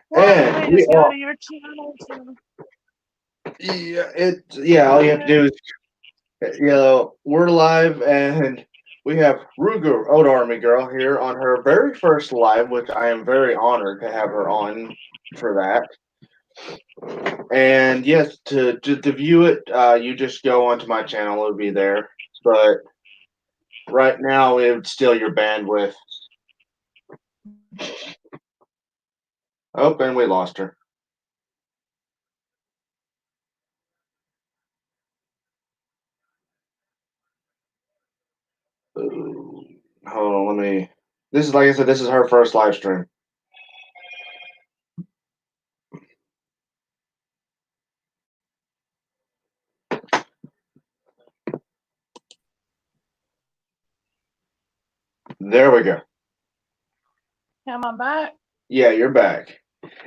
Well, And we we just go are, to your channel to yeah, all you have to yeah. do is, we're live, and we have Ruger, Old Army Girl, here on her very first live, which I am very honored to have her on for that. And yes, to view it, you just go onto my channel; it'll be there. But right now, it would steal your bandwidth. Oh, and we lost her. Ooh. Hold on, let me. This is like I said. This is her first live stream. There we go. Am I back? Yeah, you're back.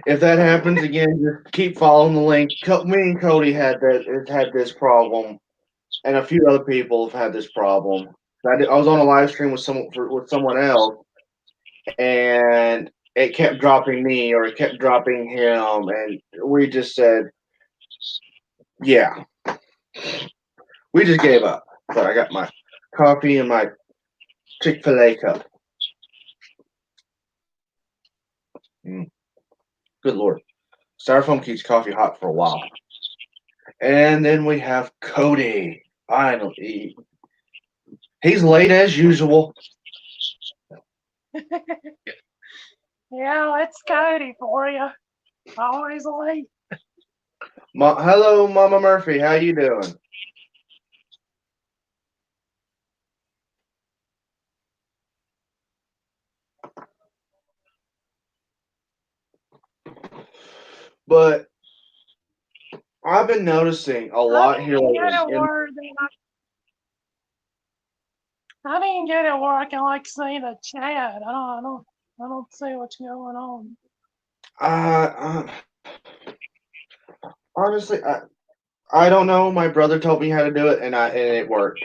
If that happens again, just keep following the link. Me and Cody had this problem, and a few other people have had this problem. I was on a live stream with someone else, and it kept dropping me or it kept dropping him, and we just said, "Yeah, we just gave up." But I got my coffee and my Chick-fil-A cup. Mm, good lord, styrofoam keeps coffee hot for a while. And then we have Cody. Finally, he's late as usual. Yeah, it's Cody for you. Always late. Hello, Mama Murphy. How you doing? But I've been noticing a I lot here didn't get lately. a word that I didn't get it where I can like see the chat. I don't see what's going on. Uh, honestly, I don't know. My brother told me how to do it, and it worked.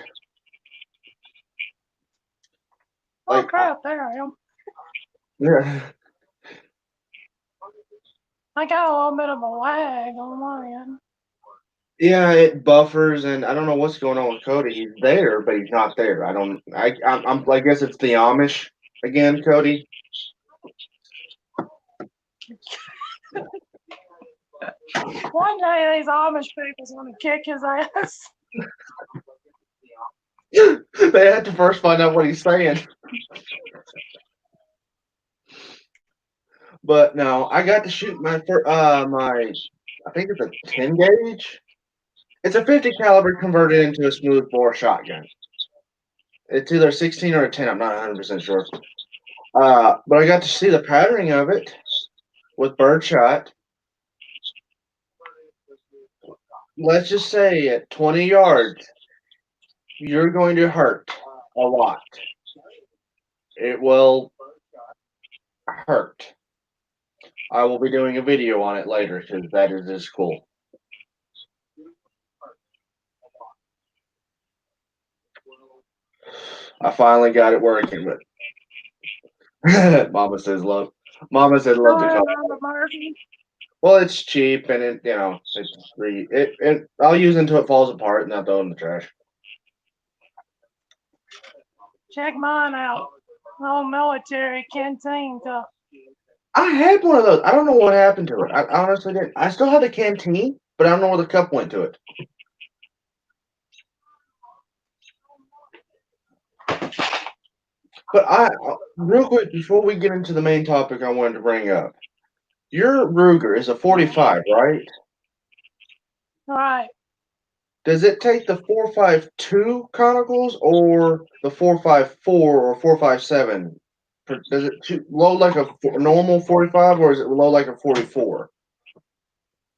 Oh Like, crap, there I am. yeah, I got a little bit of a lag on my end. yeah, it buffers, and I don't know what's going on with Cody. He's there, but he's not there. I don't. I guess it's the Amish again, Cody. One day these Amish people's gonna kick his ass. They had to first find out what he's saying. But no, I got to shoot my I think it's a 10 gauge. It's a 50 caliber converted into a smooth bore shotgun. It's either a 16 or a 10. I'm not 100% sure. But I got to see the patterning of it with birdshot. Let's just say at 20 yards, you're going to hurt a lot. It will hurt. I will be doing a video on it later because that is just cool. I finally got it working, but Mama says love. Mama said love the Hello, car. Mama Murphy. Well, it's cheap and it's free. I'll use it until it falls apart and I'll throw it in the trash. Check mine out. Old military canteen cup. I had one of those. I don't know what happened to it. I honestly didn't. I still have the canteen, but I don't know where the cup went to it. But real quick, before we get into the main topic I wanted to bring up, your Ruger is a 45, right? Right. Does it take the 4.52 conicals or the 4.54 or 4.57? Does it load like a normal 45 or is it load like a 44?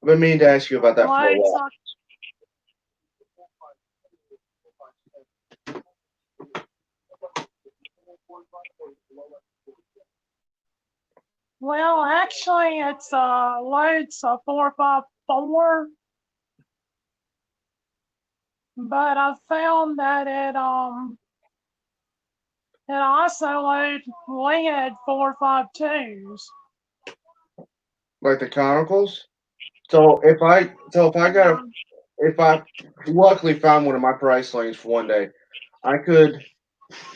I've been meaning to ask you about that for a Loads while. like well, actually, it's loads of 454, but I found that it also loads lead 452s. like the conicals. So if I luckily found one of my price lanes for one day, I could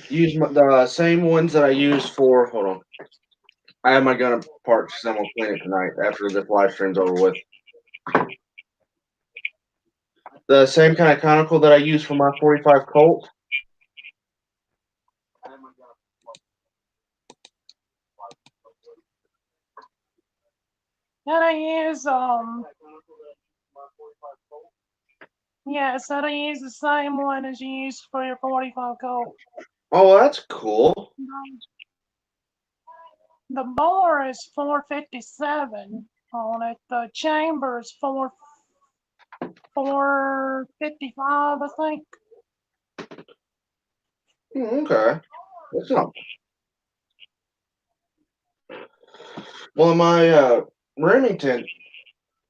use the same ones that I use for. Hold on, I have my gun parked because I'm gonna clean it tonight after this live stream's over with. The same kind of conical that I use for my 45 Colt. And I use yes, and I use the same one as you use for your 45 Colt. Oh, that's cool. The bore is 457 on it. The chamber is 455, I think. Okay, that's not. Well, my Remington,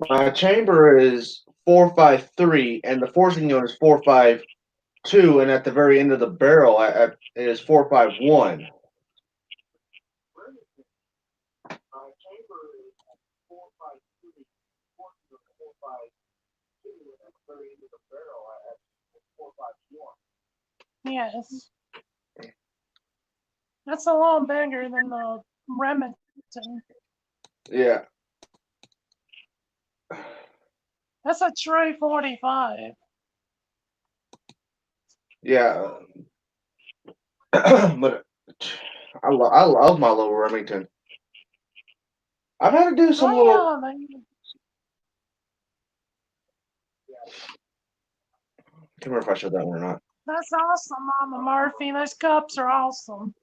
my chamber is 453, and the forcing unit is 452, and at the very end of the barrel, it is 451. Yes. That's a lot bigger than the Remington. Yeah. That's a true 45. Yeah. But I love my little Remington. I've had to do some Oh little. yeah, Can't remember if I said that one or not. that's awesome, Mama Murphy. Those cups are awesome.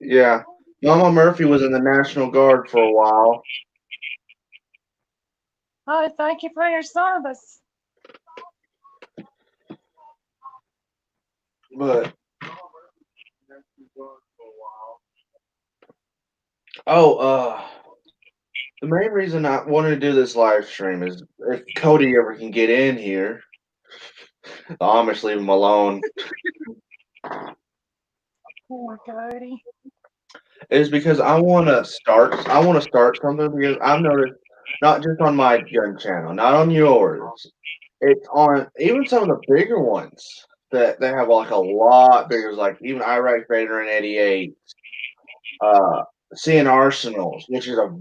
Yeah. Mama Murphy was in the National Guard for a while, Oh, thank you for your service. but oh, the main reason I wanted to do this live stream is if Cody ever can get in here, the Amish leave him alone. Poor Cody. Is because I want to start. I want to start something because I've noticed not just on my gun channel, not on yours. It's on even some of the bigger ones that they have like a lot bigger, like even Iraq Vader and 88, uh, seeing Arsenals, which is a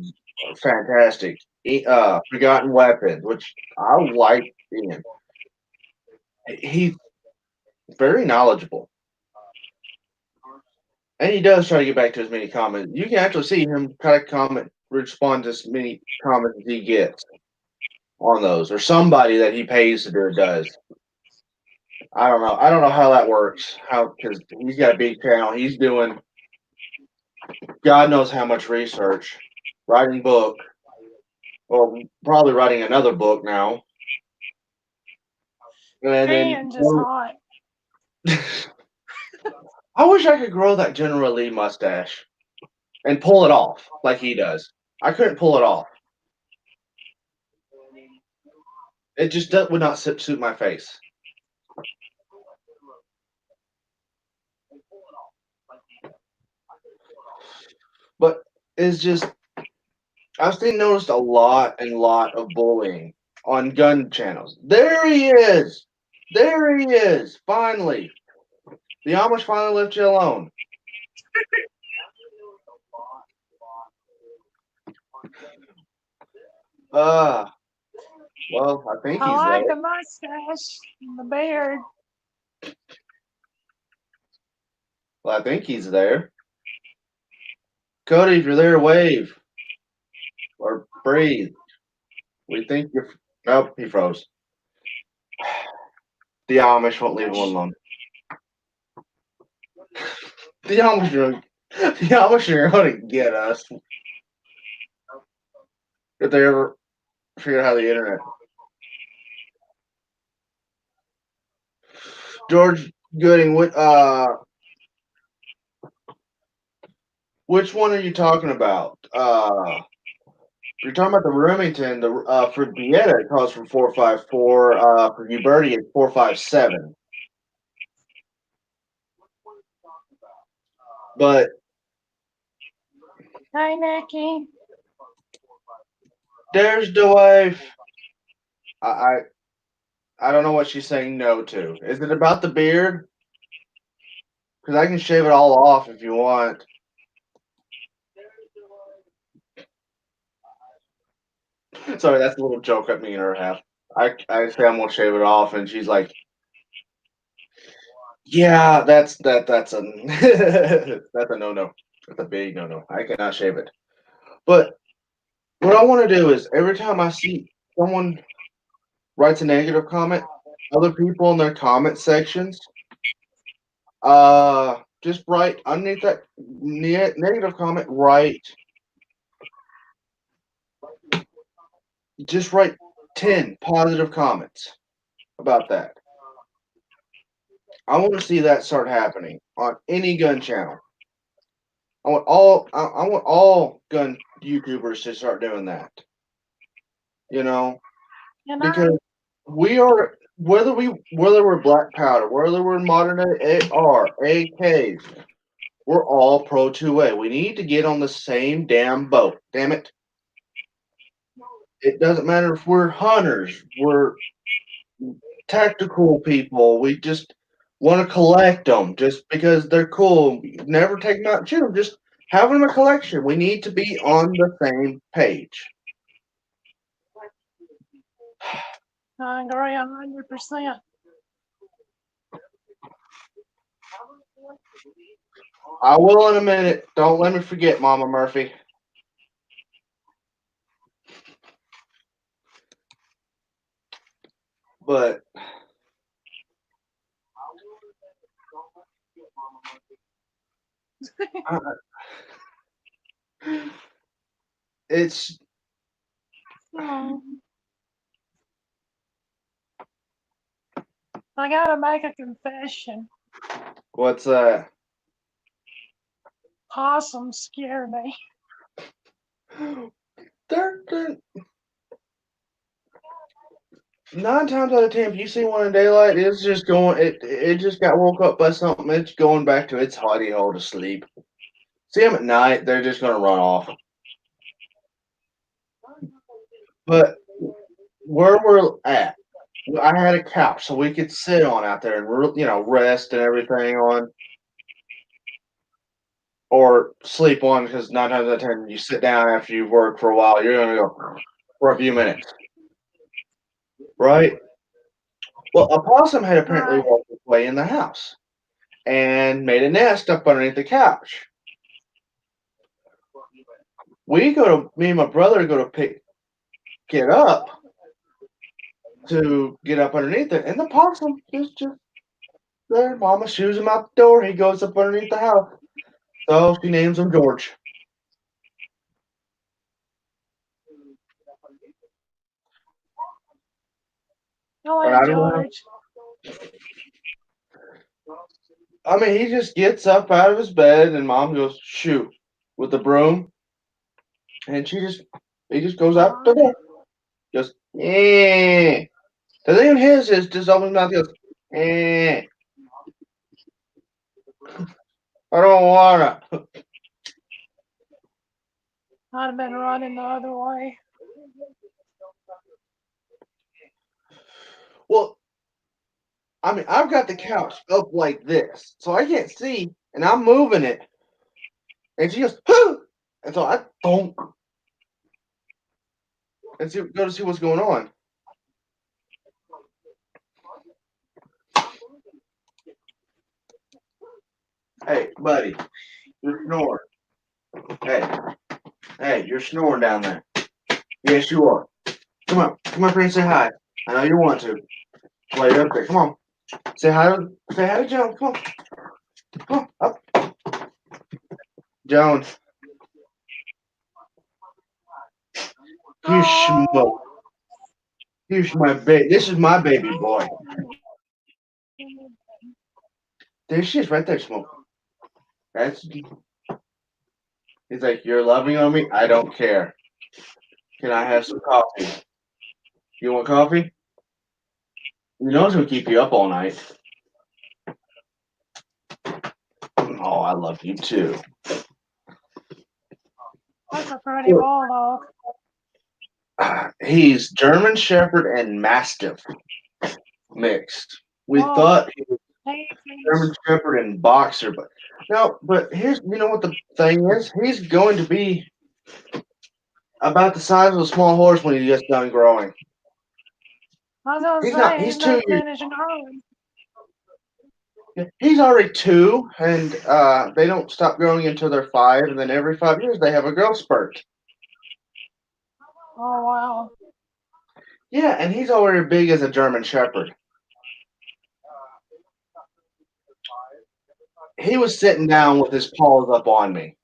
fantastic, Forgotten Weapons, which I like seeing. He's very knowledgeable, and he does try to get back to as many comments. You can actually see him kind of respond to as many comments as he gets on those, or somebody that he pays to do it does. I don't know. I don't know how that works. How because he's got a big channel. He's doing God knows how much research, writing book, or probably writing another book now. And then And just hot. I wish I could grow that General Lee mustache and pull it off like he does. I couldn't pull it off. It just would not suit my face. But it's just I've seen noticed a lot and lot of bullying on gun channels. There he is. There he is. Finally, the Amish finally left you alone. Uh, well, I think I he's there. like the mustache and the beard. Well, I think he's there. Cody, if you're there, wave or breathe. We think you're. Nope, he froze. The Amish won't leave him alone. The Amish are going to get us if they ever figure out how the internet. George Gooding, which one are you talking about? You're talking about the Remington. The for Dieta it calls for 454. For Uberti it's 457. But Hey, Nikki. There's the wife. I, I I don't know what she's saying no to. Is it about the beard? Because I can shave it all off if you want. Sorry, that's a little joke at me and her half. I say I'm gonna shave it off, and she's like, "Yeah, that's a that's a no no. That's a big no no. I cannot shave it." But what I want to do is every time I see someone writes a negative comment, other people in their comment sections, just write underneath that negative comment, just write 10 positive comments about that. I want to see that start happening on any gun channel. I want all gun YouTubers to start doing that. You know, You know, because we are whether we're black powder, whether we're modern AR, AKs, we're all pro 2A. We need to get on the same damn boat. Damn it. It doesn't matter if we're hunters, we're tactical people. We just want to collect them just because they're cool. Never take them out and shoot them. Just have them in a collection. We need to be on the same page. I agree 100%. I will in a minute. Don't let me forget, Mama Murphy. But I, it's Hmm. I gotta make a confession. what's that? Possums scare me. They're 9 times out of 10, if you see one in daylight, it's just going. It just got woke up by something. It's going back to its hidey hole to sleep. See them at night, they're just gonna run off. But where we're at, I had a couch so we could sit on out there and rest and everything on, or sleep on. Because 9 times out of 10, you sit down after you've worked for a while, you're gonna go for a few minutes, right? Well, a possum had apparently Right. walked its way in the house and made a nest up underneath the couch. Me and my brother go to pick it up to get up underneath it, and the possum is just there. Mama shoos him out the door. He goes up underneath the house. So she names him George. I And like I don't know. George. I mean, he just gets up out of his bed, and mom goes shoot with the broom, and he just goes out the Aw. door. Just eh. The thing his is just opens his mouth. He goes eh. I don't wanna. I'd have been running the other way. Well, I mean, I've got the couch up like this, so I can't see, and I'm moving it, and she goes, "Huh!" And so I don't and go to see what's going on. Hey, buddy, you're snoring. Hey, hey, you're snoring down there. Yes, you are. Come up here and say hi. I know you want to. While you're up there, come on. Say hi to Joan. Come on, up. Joan, you smoke. Oh. Here's my baby. This is my baby boy. There she is, right there, smoking. That's. He's like, you're loving on me. I don't care. Can I have some coffee? You want coffee? You know it's gonna keep you up all night. Oh, I love you too. That's a pretty bulldog. He's German Shepherd and Mastiff mixed. We Oh, thought he was he's German Shepherd and Boxer, but no. But here's you know what the thing is. He's going to be about the size of a small horse when he gets done growing. I was gonna He's not. say He's he's not 2 years. finishing growing. He's already 2, and they don't stop growing until they're 5, and then every 5 years they have a growth spurt. Oh wow. Yeah, and he's already big as a German Shepherd. He was sitting down with his paws up on me.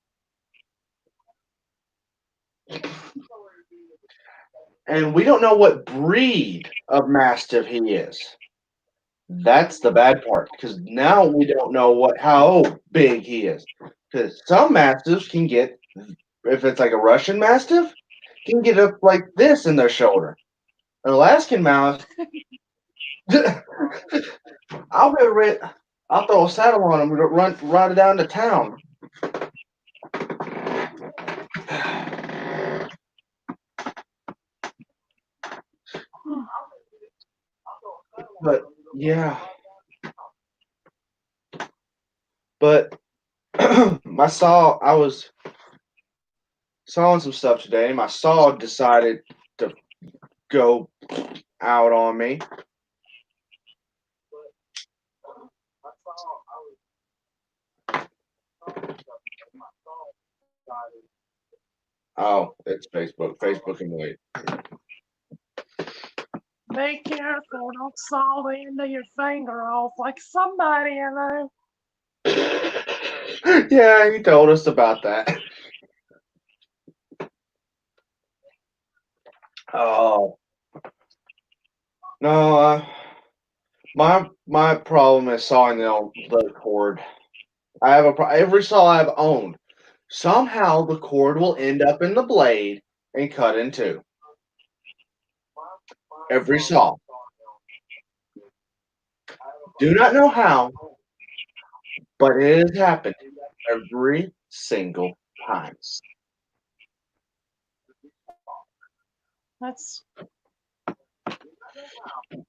And we don't know what breed of Mastiff he is. That's the bad part, because now we don't know how big he is. Because some Mastiffs can get, if it's like a Russian Mastiff, can get up like this in their shoulder. An Alaskan Mouse, I'll be ready. I'll throw a saddle on him and ride it down to town. But yeah, but I was sawing some stuff today, and my saw decided to go out on me. Oh, it's Facebook. Facebook and wait. Be careful, don't saw the end of your finger off like somebody I know. Yeah, he told us about that. Oh no, my problem is sawing the cord. I have every saw I've owned. Somehow the cord will end up in the blade and cut in two. Every saw. Do not know how, but it has happened every single time. That's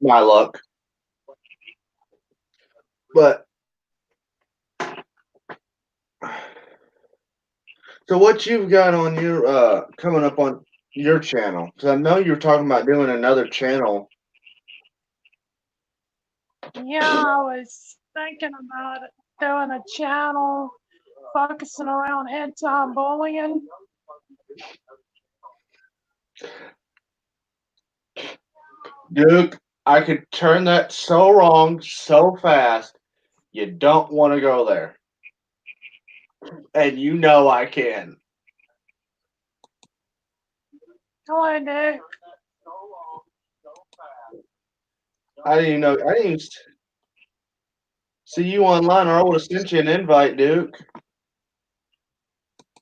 My luck. But so what you've got on your coming up on your channel? Because I know you were talking about doing another channel. yeah, I was thinking about it, doing a channel focusing around anti-bullying. Duke, I could turn that so wrong so fast. You don't want to go there. And you know I can. Hello, Nick. I didn't even know. I didn't even see you online, or I would have sent you an invite, Duke.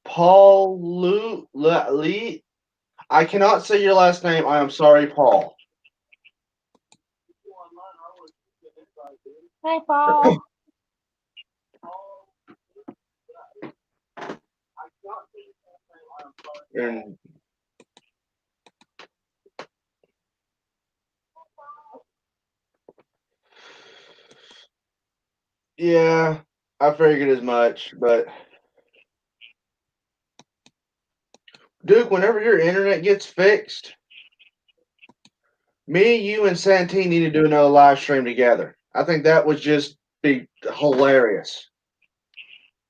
Paul Lee. I cannot say your last name. I am sorry, Paul. Hey, Paul. And yeah, I figured as much. But Duke, whenever your internet gets fixed, me, you, and Santine need to do another live stream together. I think that would just be hilarious.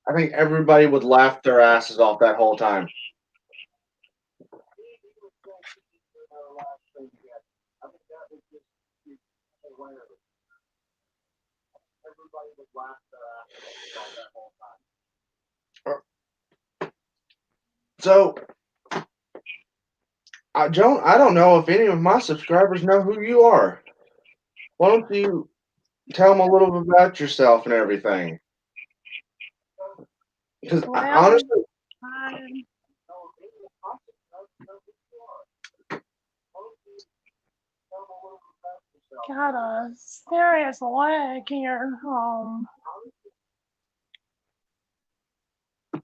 I think everybody would laugh their asses off that whole time. So, I don't know if any of my subscribers know who you are. Why don't you tell them a little bit about yourself and everything? Because Well, honestly, I got a serious leg here.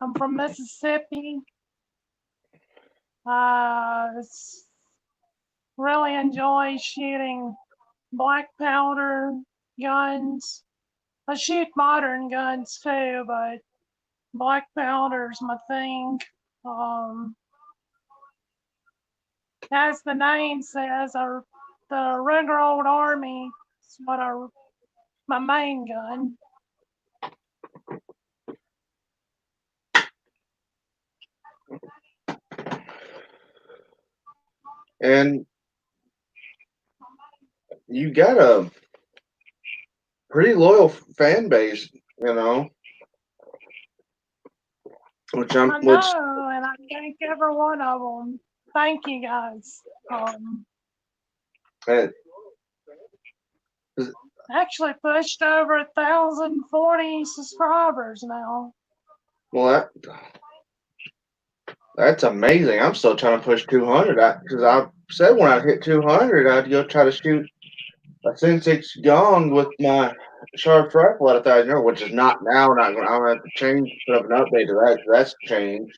I'm from Mississippi. really enjoy shooting black powder guns. I shoot modern guns too, but black powder's my thing. Um, as the name says, the regular old army is my main gun. And you got a pretty loyal fan base, you know, I which know, and I thank every one of them. Thank you guys. uh, Actually pushed over 1,040 subscribers now. well, that's amazing. I'm still trying to push 200 because I said when I hit 200, I'd go try to shoot a Sin 6 gong with my sharp rifle at 1,000 yards, which is not now. Not going. I'm gonna have to change, put up an update to that. 'Cause that's changed.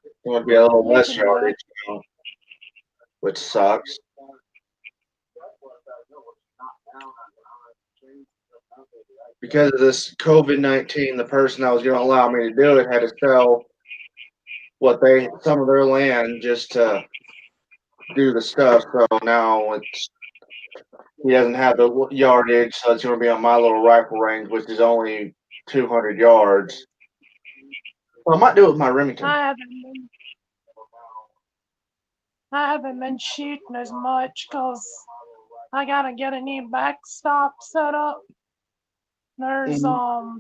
It's going to be a little You less can do it. yardage, which sucks. Because of this COVID-19, the person that was going to allow me to do it had to sell some of their land just to do the stuff. So now he doesn't have the yardage, so it's going to be on my little rifle range, which is only 200 yards. Well, I might do it with my Remington. I haven't been shooting as much because I gotta get a new backstop set up. There's so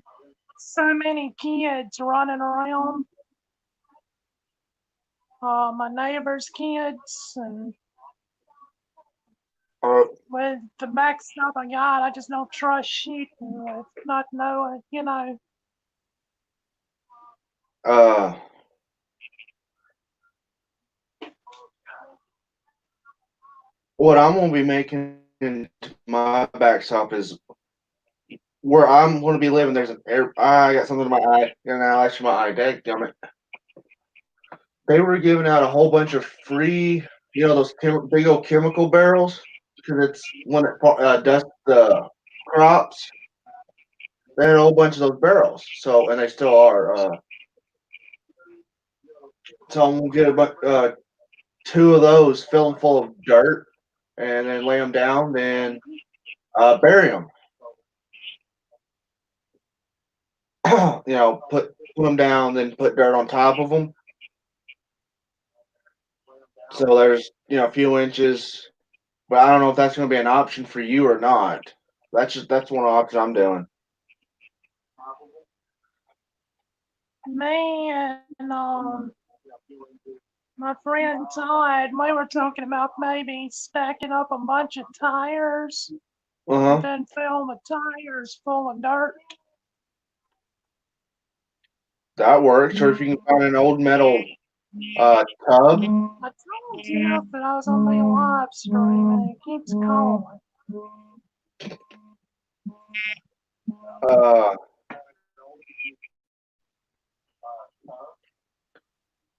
many kids running around. My neighbor's kids, and with the backstop I got, I just don't trust shooting with not knowing, What I'm going to be making my backstop is where I'm going to be living. There's I got something in my eye. Now actually my eye. Dadgummit. They were giving out a whole bunch of free, those big old chemical barrels because it's when it dusts the crops. They had a whole bunch of those barrels. So and they still are. So I'm gonna get two of those, fill them full of dirt, and then lay them down, then bury them. Put them down, then put dirt on top of them. So there's a few inches, but I don't know if that's going to be an option for you or not. That's one option I'm doing. Me and my friend Todd, we were talking about maybe stacking up a bunch of tires and then fill the tires full of dirt. That works. Or if you can find an old metal tub. I told Jeff that I was on my live stream and he keeps calling.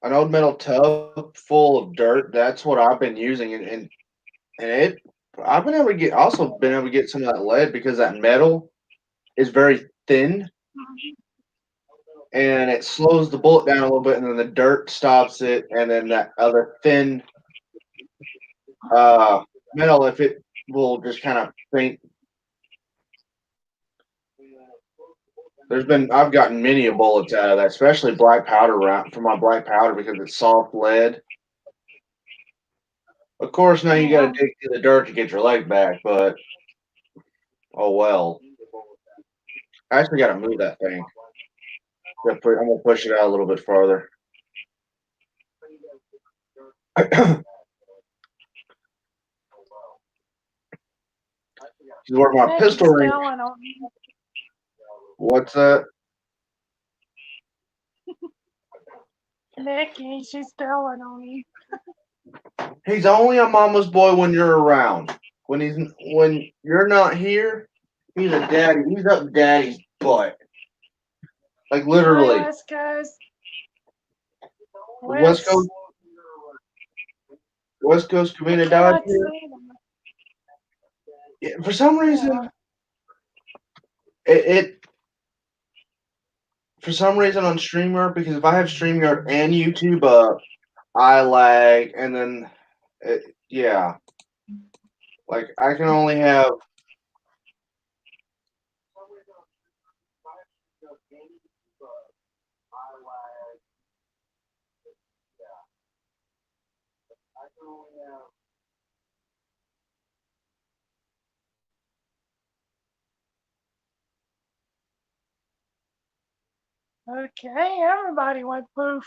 An old metal tub full of dirt. That's what I've been using, and I've been able to get some of that lead because that metal is very thin, and it slows the bullet down a little bit, and then the dirt stops it, and then that other thin metal, if it will just kind of faint. I've gotten many bullets out of that, especially black powder round for my black powder because it's soft lead. Of course, now you got to dig through the dirt to get your leg back, but oh well. I actually got to move that thing. I'm gonna push it out a little bit farther. Where my pistol range. What's that? Nikki, she's telling on you. He's only a mama's boy when you're around. When you're not here, he's a daddy. He's up daddy's butt. Like literally. Hi, West Coast. West Coast. West Coast I Community died cannot here. see them. Yeah, for some Yeah. reason, it for some reason on StreamYard, because if I have StreamYard and YouTube up, I lag, and then yeah, like I can only have. Okay, everybody went poof.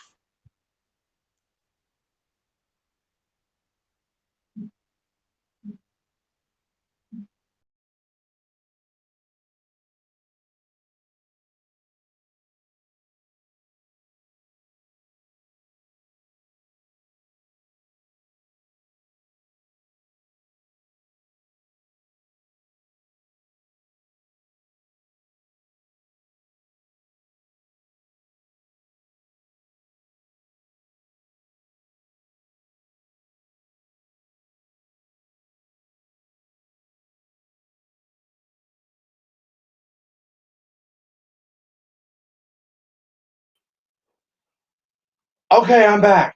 Okay, I'm back.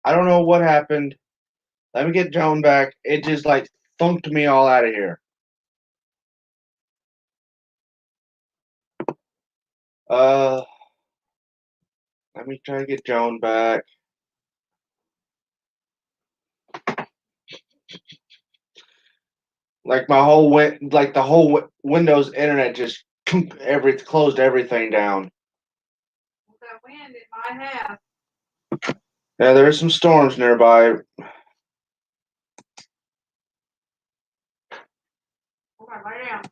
I don't know what happened. Let me get Joan back. It just like thunked me all out of here. Uh, Let me try to get Joan back. Like the whole Windows internet just closed everything down. With that wind, it might have. Yeah, there's some storms nearby. Okay, lay down.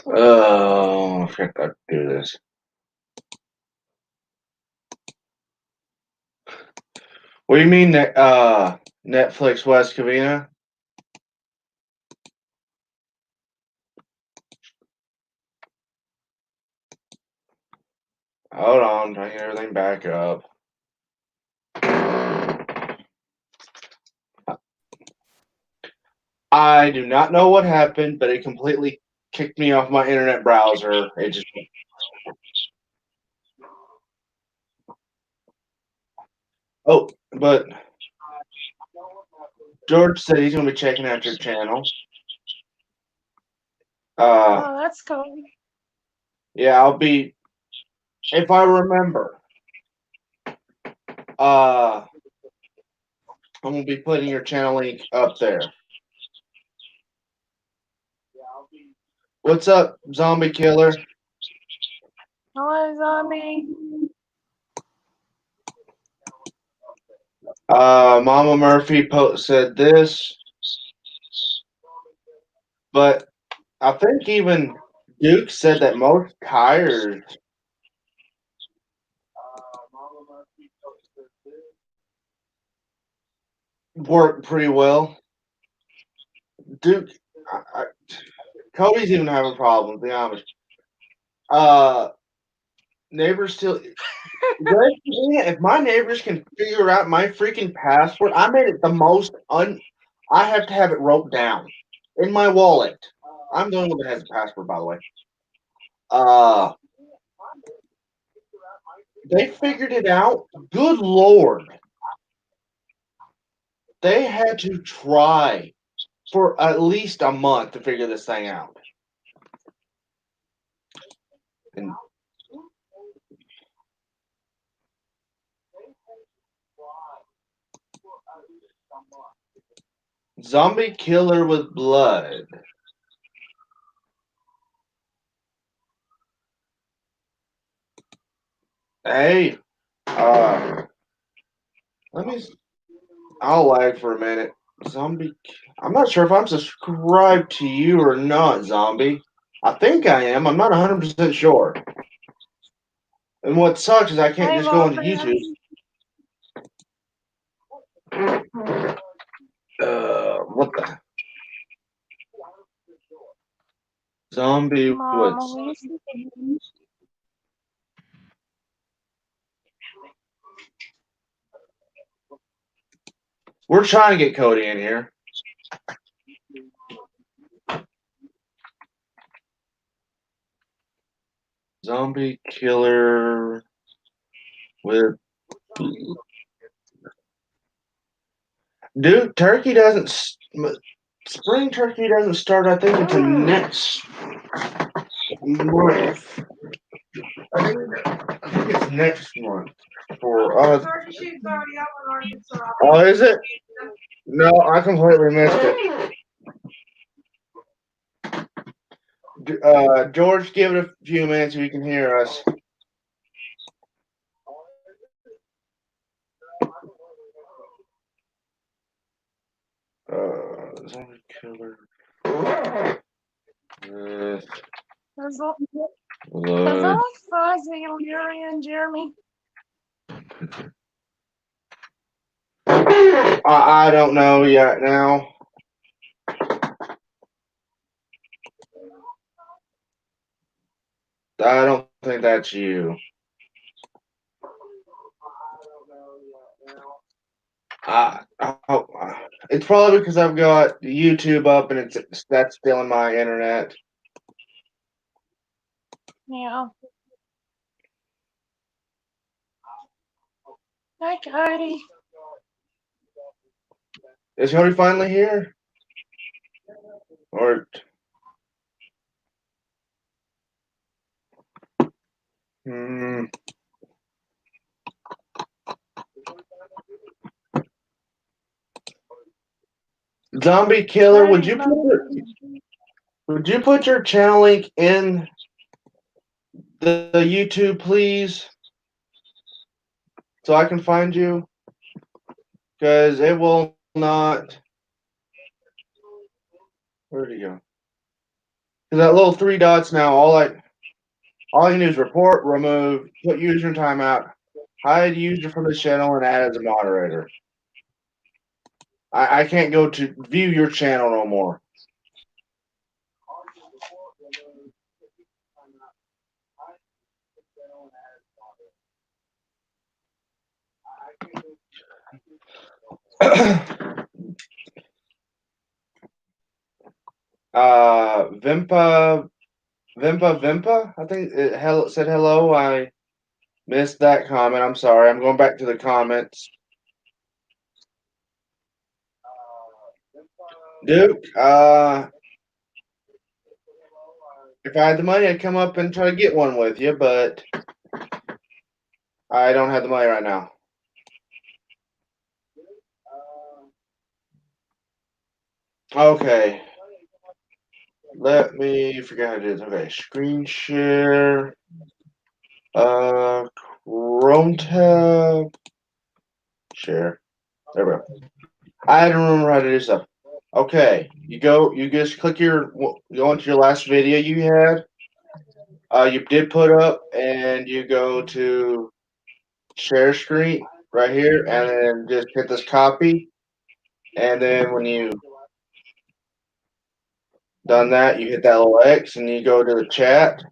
Oh, I forgot to do this. What do you mean that Netflix West Covina? Hold on, trying to get everything back up. I do not know what happened, but it completely kicked me off my internet browser. It just but George said he's gonna be checking out your channel. Oh, that's cool. Yeah, I'll be if I remember. I'm gonna be putting your channel link up there. What's up, zombie killer? Hello, zombie. Mama Murphy said this, but I think even Duke said that most tires work pretty well. Duke, Cody's even having problems. To be honest, uh, neighbors still. If my neighbors can figure out my freaking password, I made it the most I have to have it wrote down in my wallet. I'm the only one that has a password, by the way. Uh, they figured it out. Good lord, they had to try for at least a month to figure this thing out. And zombie killer with blood. Hey, let me. I'll lag for a minute. Zombie. I'm not sure if I'm subscribed to you or not, Zombie. I think I am. I'm not 100% sure. And what sucks is I can't Hey, just go into Wolfman. YouTube. What the? Zombie Mama, Woods. Lisa. We're trying to get Cody in here. Zombie killer with. Dude, turkey doesn't. Spring turkey doesn't start, I think, until next month. I think it's next month. Turkey shoot's already up in Arkansas. Oh, is it? No, I completely missed it. George, give it a few minutes if you can hear us. Zombie killer. Is that fuzzy on your end, Jeremy? I don't know yet now. I don't think that's you. It's probably because I've got YouTube up and that's stealing my internet. Yeah. Hi, Cody. Is Cody finally here? Or Zombie killer, would you put your channel link in the YouTube, please, so I can find you? Because it will not. Where'd he go? Because that little three dots now, all I can do is report, remove, put user in timeout, hide user from the channel, and add as a moderator. I can't go to view your channel no more. Vimpa, I think it said hello. I missed that comment. I'm sorry. I'm going back to the comments. Duke, if I had the money, I'd come up and try to get one with you, but I don't have the money right now. Okay. Let me forget how to do this. Okay, screen share. Chrome tab. Share. There we go. I don't remember how to do stuff. Okay, you just go into your last video you had. You did put up, and you go to share screen right here, and then just hit this copy. And then when you done that, you hit that little X, and you go to the chat.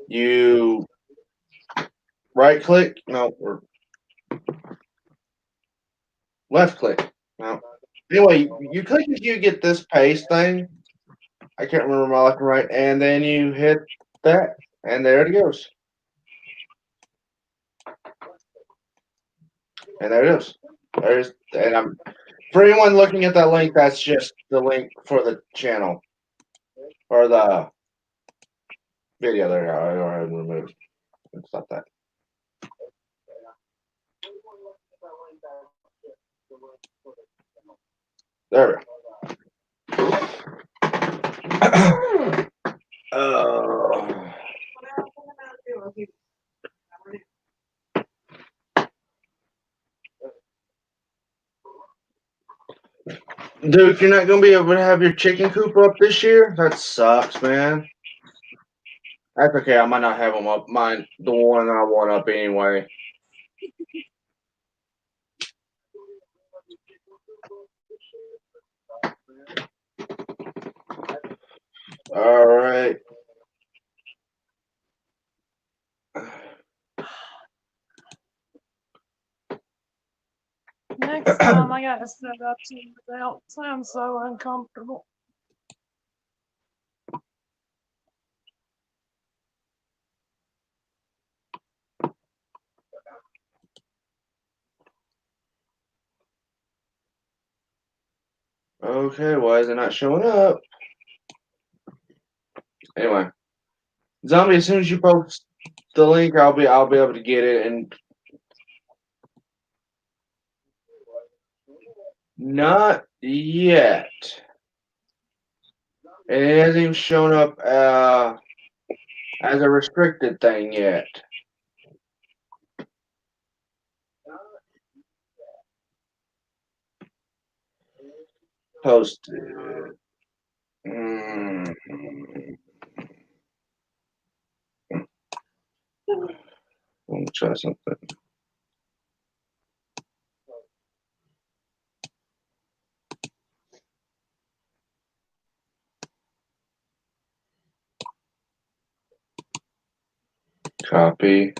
You right click, no, or left click. No. Anyway, you click if you get this paste thing. I can't remember my left and right, and then you hit that, and there it goes. And there it is. For anyone looking at that link, that's just the link for the channel or the video. There, I go ahead and remove. It's not that. There we go. Dude, you're not gonna be able to have your chicken coop up this year? That sucks, man. That's okay. I might not have them up. Mine, the one I want up anyway. All right. Next time I gotta sit up to you without. Sounds so uncomfortable. Okay, why is it not showing up? Anyway, Zombie, as soon as you post the link, I'll be able to get it. And not yet. And it hasn't even shown up as a restricted thing yet. Posted. Mm. Let me try something. Copy.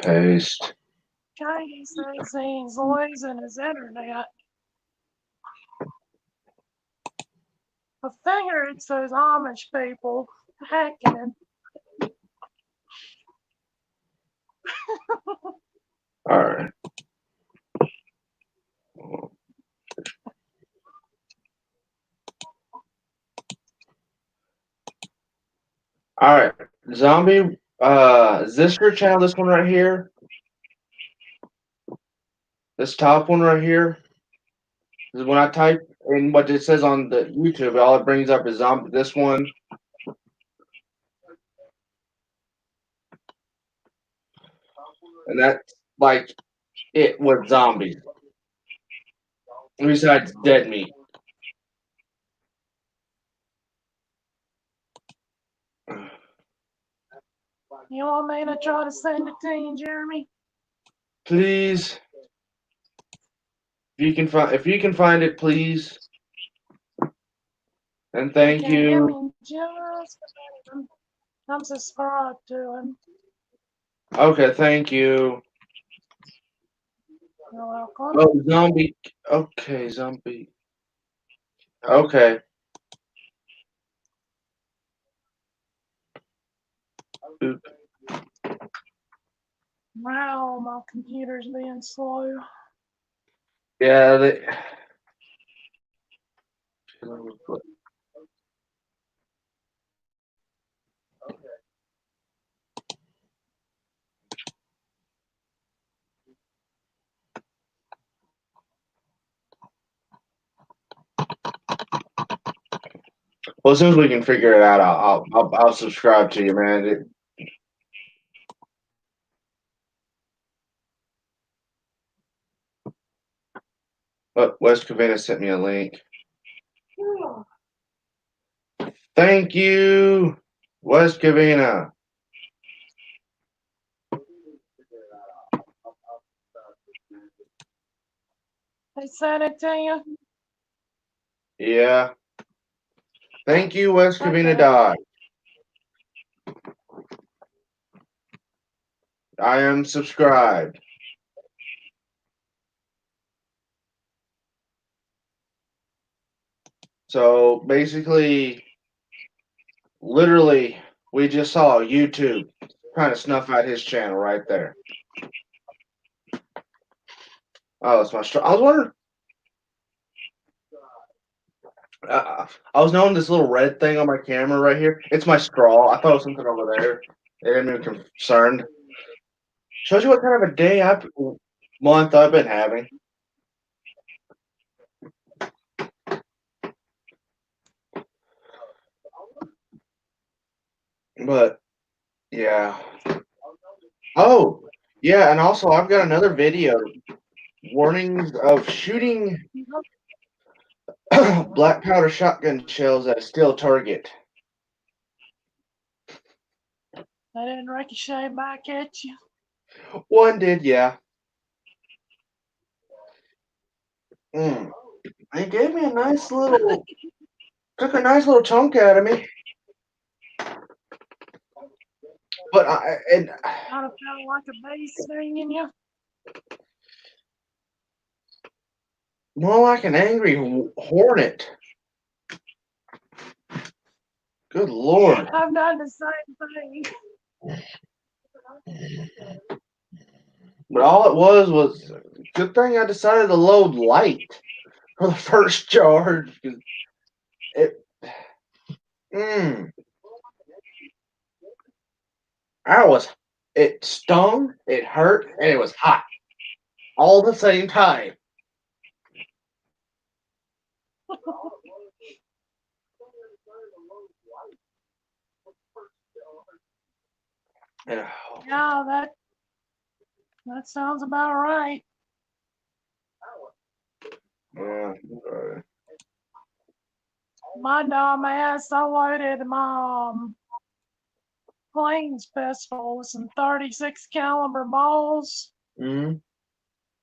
Paste. Katie says he's losing his internet. I figure it's those Amish people hacking him. All right. All right. Zombie. Is this your channel? This one right here? This top one right here? Is when I type in what it says on the YouTube, all it brings up is zombie. This one. And that's like it with zombies. Besides dead meat. You want me to try to send it to you, Jeremy? Please. If you can find it, please. And thank Okay, give you. me just a minute. I'm subscribed to him. Okay, thank you. You're welcome. Oh, zombie. Okay, zombie. Okay. Oop. Wow, my computer's being slow. Yeah, they. Well, as soon as we can figure it out, I'll subscribe to you, man. West Covina sent me a link. Thank you, West Covina. They sent it to you? Yeah. Thank you, West Covina Okay. Dog. I am subscribed. So basically, literally, we just saw YouTube trying to snuff out his channel right there. Oh, it's my straw. I was wondering. I was knowing this little red thing on my camera right here. It's my straw. I thought it was something over there. It had me concerned. Shows you what kind of a month I've been having. But yeah. Oh, yeah, and also I've got another video. Warnings of shooting black powder shotgun shells at a steel target. They didn't ricochet back at you. One did, yeah. Mm. He gave me a nice little, took a nice little chunk out of me. But Kind of felt like a bee stinging you. more like an angry hornet. Good Lord. I've done the same thing. But all it was good thing I decided to load light for the first charge. It, mm, it stung, it hurt, and it was hot all at the same time. And, Yeah, that sounds about right. yeah, My dumb ass, I loaded my Plains pistol with some 36 caliber balls, mm,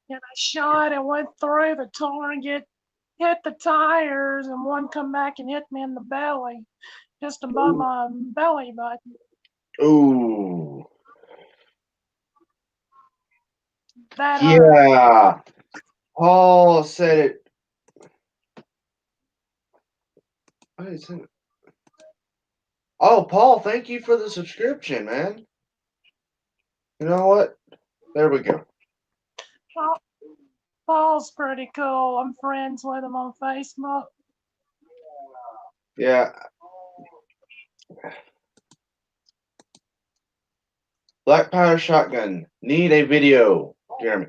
and I shot and went through the target, hit the tires, and one come back and hit me in the belly, just above my belly button. ooh, That hurt. yeah. Paul said it. What is it? Oh, Paul, thank you for the subscription, man. You know what? There we go. Paul's pretty cool. I'm friends with him on Facebook. Yeah. Black powder shotgun. Need a video, Jeremy.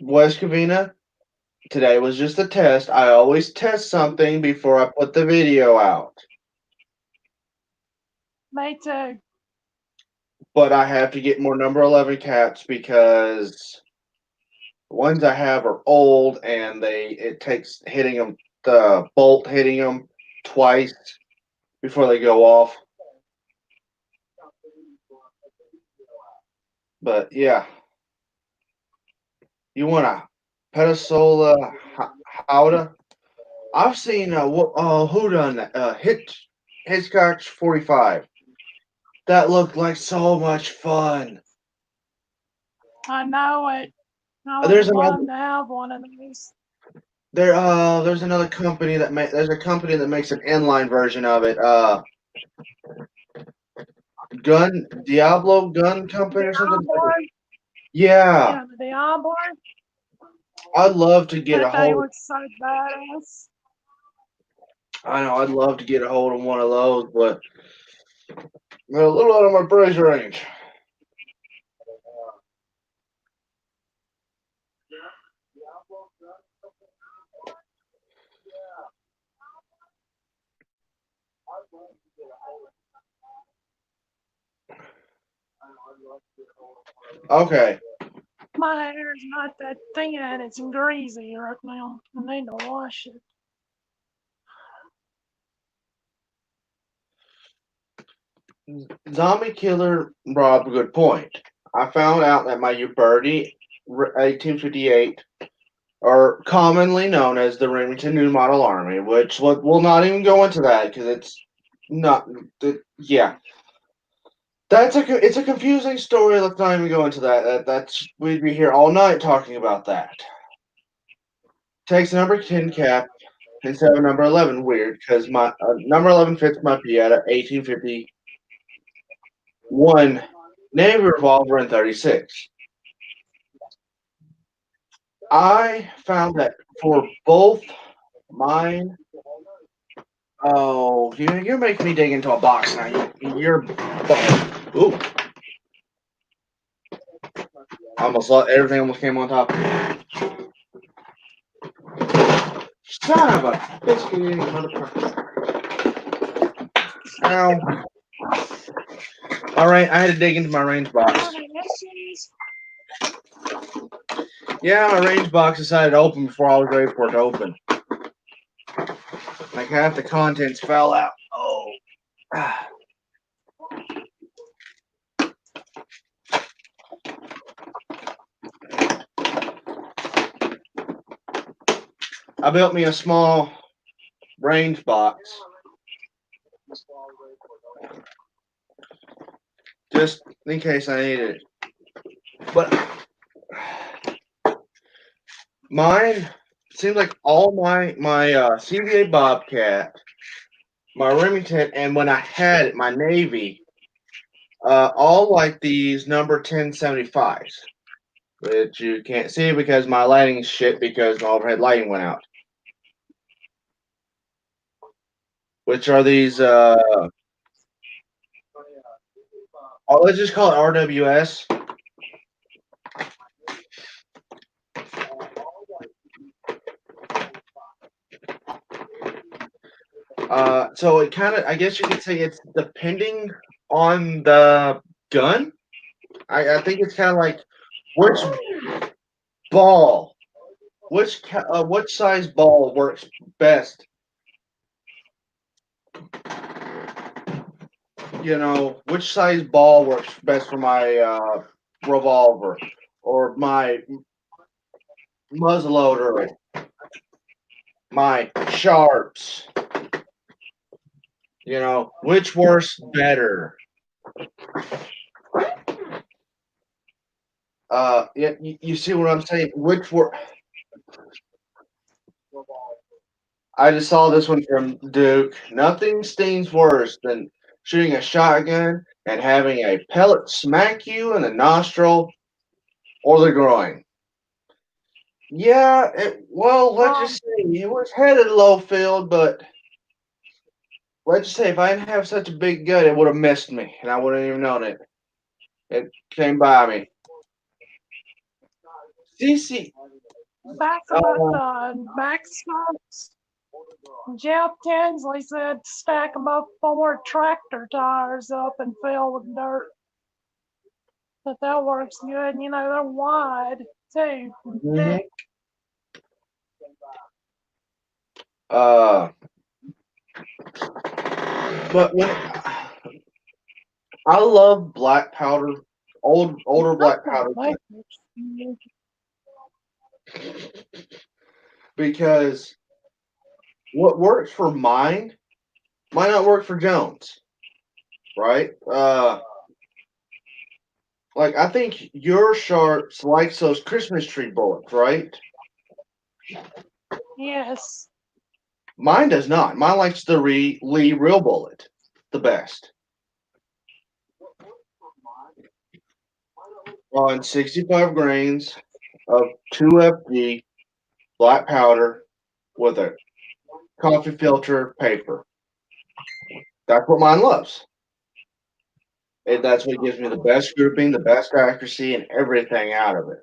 West Covina, today was just a test. I always test something before I put the video out. Me too. But I have to get more number 11 caps because the ones I have are old and it takes hitting them, the bolt hitting them twice before they go off. But yeah, you want a Petasola Howda? I've seen who done that? Hitchcock 45. That looked like so much fun. I know it. I would There's love another to have one of these. there's another company there's a company that makes an inline version of it. Gun Diablo Gun Company or something. Diablo? Yeah, Yeah, the Diablo. I'd love to get a That thing hold. looks so badass. I know I'd love to get a hold of one of those, but they're a little out of my price range. Okay. My hair is not that thin, it's greasy right now. I need to wash it. Zombie Killer brought up a good point. I found out that my Uberti 1858 are commonly known as the Remington New Model Army, which we'll not even go into that because it's not. Yeah, it's a confusing story. Let's not even go into that. That's we'd be here all night talking about that. Takes number 10 cap instead of number 11. Weird because my number 11 fits my Piata 1851 Navy revolver in 36. I found that for both mine. Oh, you're making me dig into a box now. You're. Ooh. Everything almost came on top. Son of a biscuit eating motherfucker. Ow. Alright, I had to dig into my range box. Yeah, my range box decided to open before I was ready for it to open. Like half the contents fell out. Oh. I built me a small range box just in case I need it. But mine seems like all my CVA Bobcat, my Remington, and when I had it, my Navy, all like these number 1075s, which you can't see because my lighting is shit because my overhead lighting went out. Which are these? Let's just call it RWS. So it kind of, I guess you could say it's depending on the gun. I think it's kind of like which ball, which size ball works best. You know, which size ball works best for my revolver or my muzzleloader, my sharps. You know, which works better? Yeah, you see what I'm saying? Which were I just saw this one from Duke. Nothing stings worse than shooting a shotgun and having a pellet smack you in the nostril or the groin. Yeah, well, let's Um, just say it was headed low field, but let's just say if I didn't have such a big gun, it would have missed me, and I wouldn't even known it. It came by me. CC, back about the backstops. Jeff Tinsley said stack about 4 tractor tires up and fill with dirt. But that works good. You know, they're wide too, mhm. thick. uh, but when I love black powder, older black powder because what works for mine might not work for Jones, right? Like I think your sharps likes those Christmas tree bullets, right? Yes. Mine does not. Mine likes the Lee real bullet the best. On 65 grains of 2FG black powder with a coffee filter paper. That's what mine loves. That's what gives me the best grouping, the best accuracy, and everything out of it.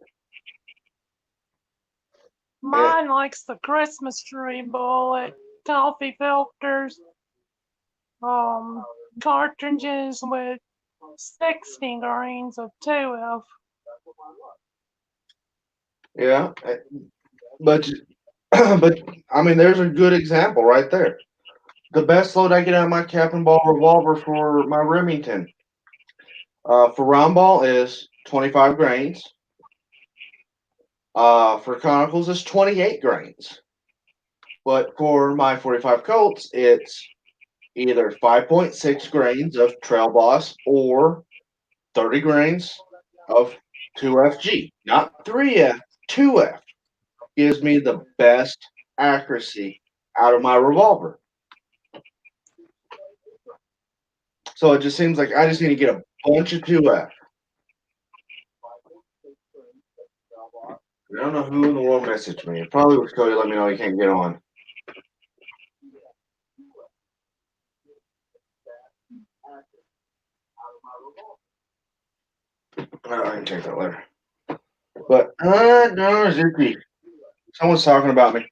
Mine likes the Christmas tree bullet, coffee filters, um, cartridges with 60 grains of 2F. Yeah, but but I mean, there's a good example right there. The best load I get out of my cap and ball revolver for my Remington for round ball is 25 grains. For Chronicles, it's 28 grains. But for my 45 Colts, it's either 5.6 grains of Trail Boss or 30 grains of 2FG. Not 3F, 2F gives me the best accuracy out of my revolver. So it just seems like I just need to get a bunch of 2F. I don't know who in the world messaged me. It probably was Cody. Let me know he can't get on. I can check that later. But no, Zuki. Someone's talking about me.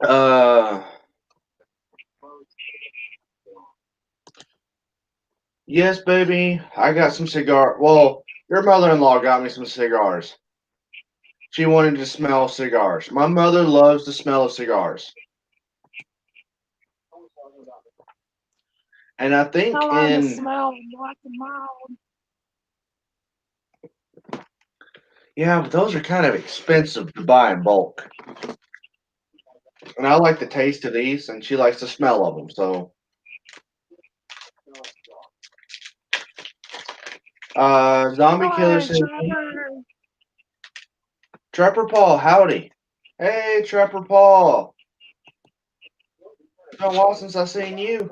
Uh, yes, baby. I got some cigar. Well, your mother-in-law got me some cigars. She wanted to smell cigars. My mother loves the smell of cigars. And I I think love the smell of black and mild. Yeah, but those are kind of expensive to buy in bulk. And I like the taste of these, and she likes the smell of them. So, Zombie Killer Hi, says, Trevor. Trapper Paul, howdy. Hey, Trapper Paul. It's been a while since I seen you.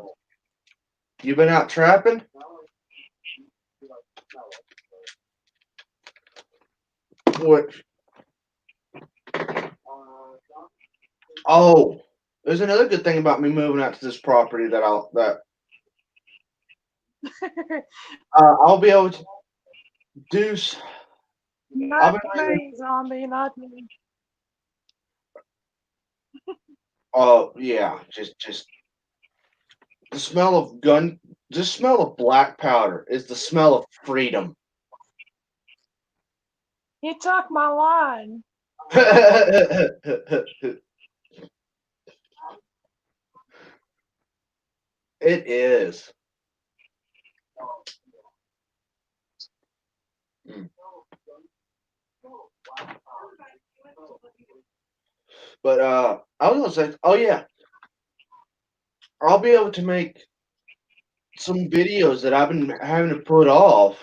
You been out trapping? What? Oh, there's another good thing about me moving out to this property I'll be able to do. I've Not been me, zombie, not me. oh yeah, just the smell of gun, the smell of black powder is the smell of freedom. You took my line. It is. Mm. But I was gonna say, oh yeah, I'll be able to make some videos that I've been having to put off.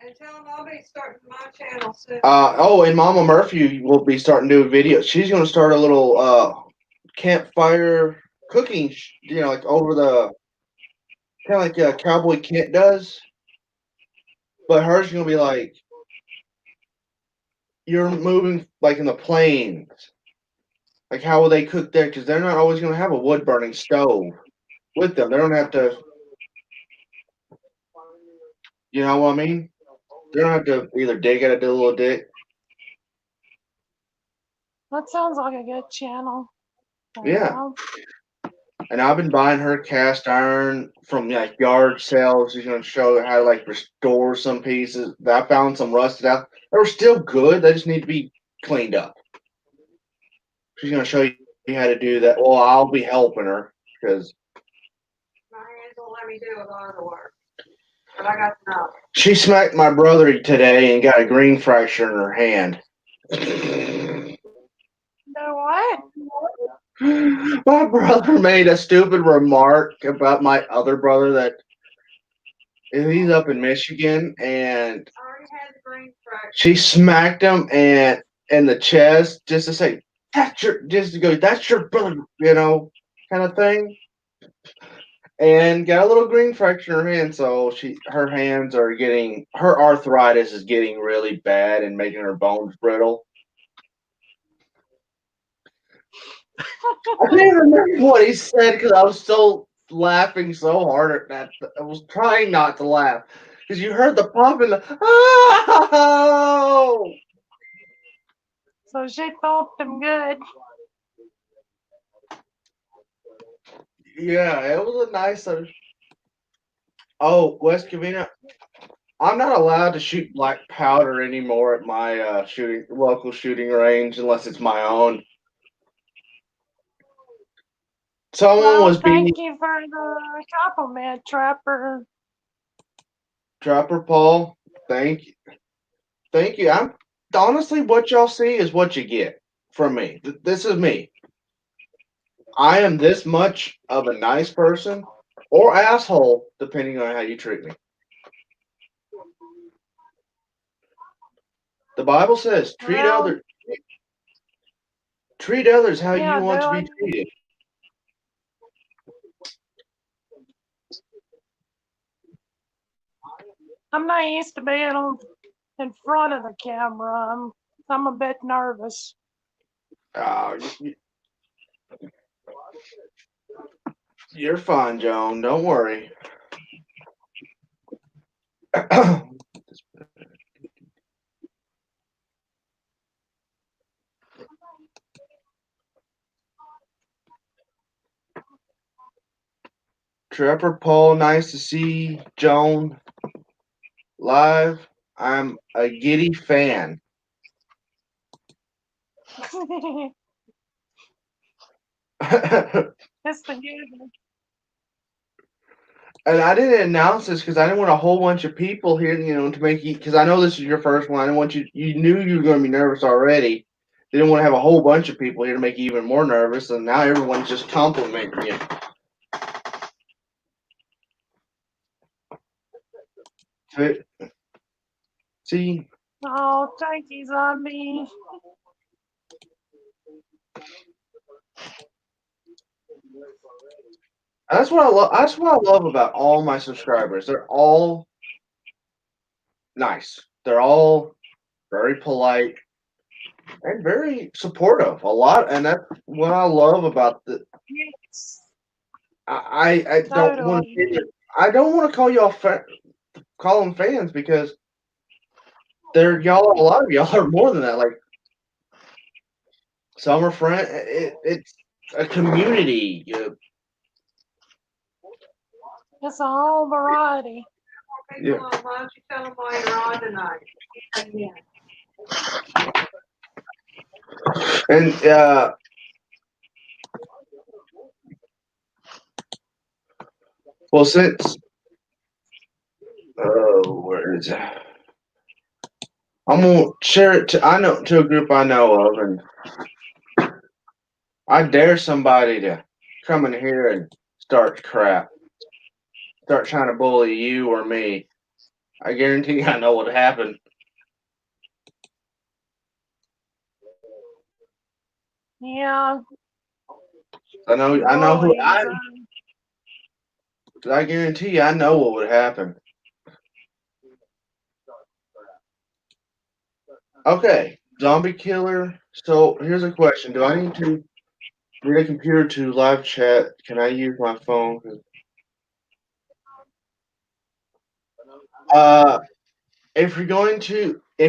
And tell them I'll be starting my channel soon. Oh, and Mama Murphy will be starting to do videos. She's gonna start a little campfire cooking, like over the kind of like Cowboy Kent does. But hers gonna be like you're moving like in the plains. Like how will they cook there? Because they're not always gonna have a wood burning stove with them. They don't have to. You know what I mean? They don't have to either dig at a little dick. That sounds like a good channel. Yeah. Yeah. And I've been buying her cast iron from like yard sales. She's gonna show how to like restore some pieces. I found some rusted out. They were still good. They just need to be cleaned up. She's gonna show you how to do that. Well, I'll be helping her because My hands won't let me do a lot of the work. But I got enough. she smacked my brother today and got a green fracture in her hand. No what? My brother made a stupid remark about my other brother that he's up in Michigan, and I already had the green fracture. she smacked him and in the chest just to say just to go that's your brother, kind of thing, and got a little green fracture in her hand. So her hands are getting her arthritis is getting really bad and making her bones brittle. I can't even remember what he said because I was so laughing so hard at that. I was trying not to laugh because you heard the pop and the oh So she thumped him good. yeah, it was a nice. Oh, West Covina, I'm not allowed to shoot black powder anymore at my local shooting range unless it's my own. Someone Well, was being thank you for the compliment, Trapper. Trapper Paul. Thank you. I'm honestly what y'all see is what you get from me. This is me. I am this much of a nice person or asshole, depending on how you treat me. The Bible says Well, treat others how you yeah, want to do be it. treated. I'm not used to being in front of the camera. I'm a bit nervous. Oh, you're fine, Joan. Don't worry. Trapper Paul, nice to see Joan live. I'm a giddy fan. It's the good. And I didn't announce this because I didn't want a whole bunch of people here, to make you. Because I know this is your first one. I didn't want you. You knew you were going to be nervous already. Didn't want to have a whole bunch of people here to make you even more nervous. And now everyone's just complimenting you. See, Oh, thank you, zombie. that's what I love. That's what I love about all my subscribers. They're all nice. They're all very polite and very supportive. A lot, and that's what I love about the. Yes, I don't want totally. to. I don't want to call y'all call them fans because they're y'all. A lot of y'all are more than that. Like some are friend. It's a community. It's a whole variety. Okay, come on, why don't you tell them why you're on tonight? And well, since where is it? I'm gonna share it to a group I know of, and I dare somebody to come in here and start crap, start trying to bully you or me. I guarantee I know what happened. Yeah, I know who bullies. I guarantee you I know what would happen. Okay, zombie killer. So here's a question: do I need to need a computer to live chat? Can I use my phone? Uh, if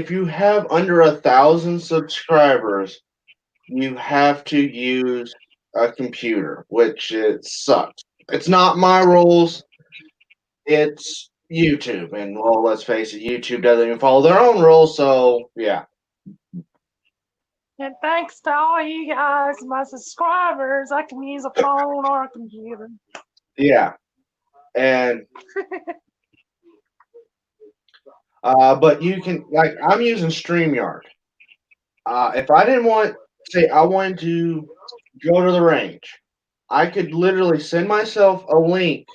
you have under 1,000 subscribers, you have to use a computer, which it sucks. It's not my rules. It's YouTube, and well, let's face it, YouTube doesn't even follow their own rules. So yeah, And thanks to all you guys, my subscribers, I can use a phone or a computer. yeah, and but you can like I'm using StreamYard. If I didn't want, say, I wanted to go to the range, I could literally send myself a link.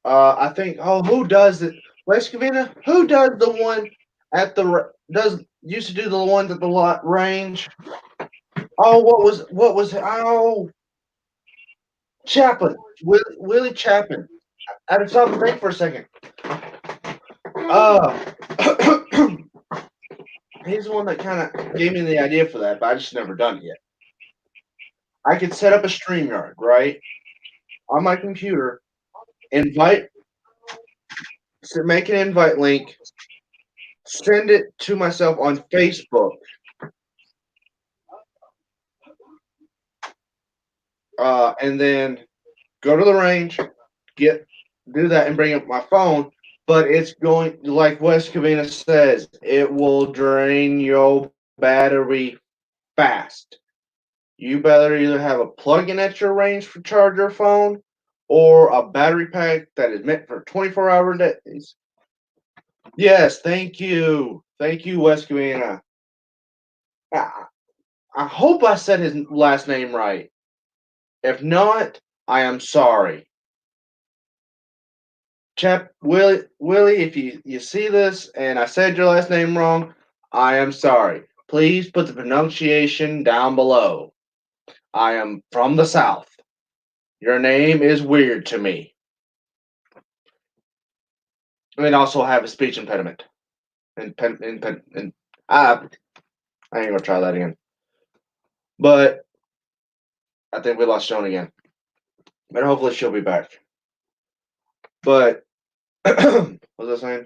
I think. Oh, who does it? West Covina. Who does the one at the does used to do the ones at the range? Oh, what was oh Chapin, Willie Chapin. I had to stop and think for a second. Uh, he's the one that kind of gave me the idea for that, but I just never done it yet. I could set up a StreamYard, right, on my computer, invite, make an invite link, send it to myself on Facebook, and then go to the range, do that, and bring up my phone. But it's going like West Covina says, it will drain your battery fast. You better either have a plug-in at your range for charge your phone, or a battery pack that is meant for 24-hour days. Yes, thank you, West Covina. I, I hope I said his last name right. If not, I am sorry. Willie, if you see this and I said your last name wrong, I am sorry. Please put the pronunciation down below. I am from the South. Your name is weird to me. And also have a speech impediment. And I ain't gonna try that again. But I think we lost Joan again. But hopefully she'll be back. But what was I saying?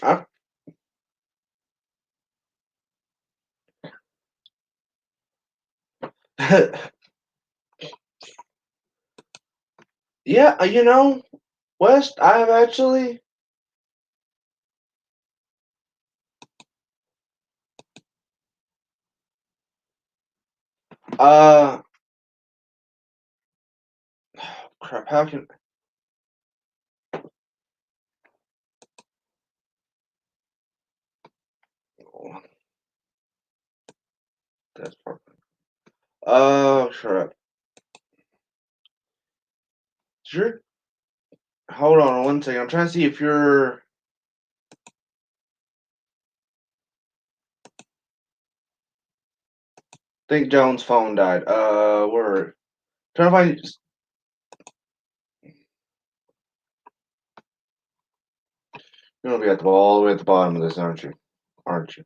I, yeah, West, I have actually Crap. How can? That's perfect. Crap. Sure. Hold on one second. I'm trying to see if you're. I think Jones' phone died. We're trying to find. You're gonna be at all the way at the bottom of this, aren't you? Aren't you?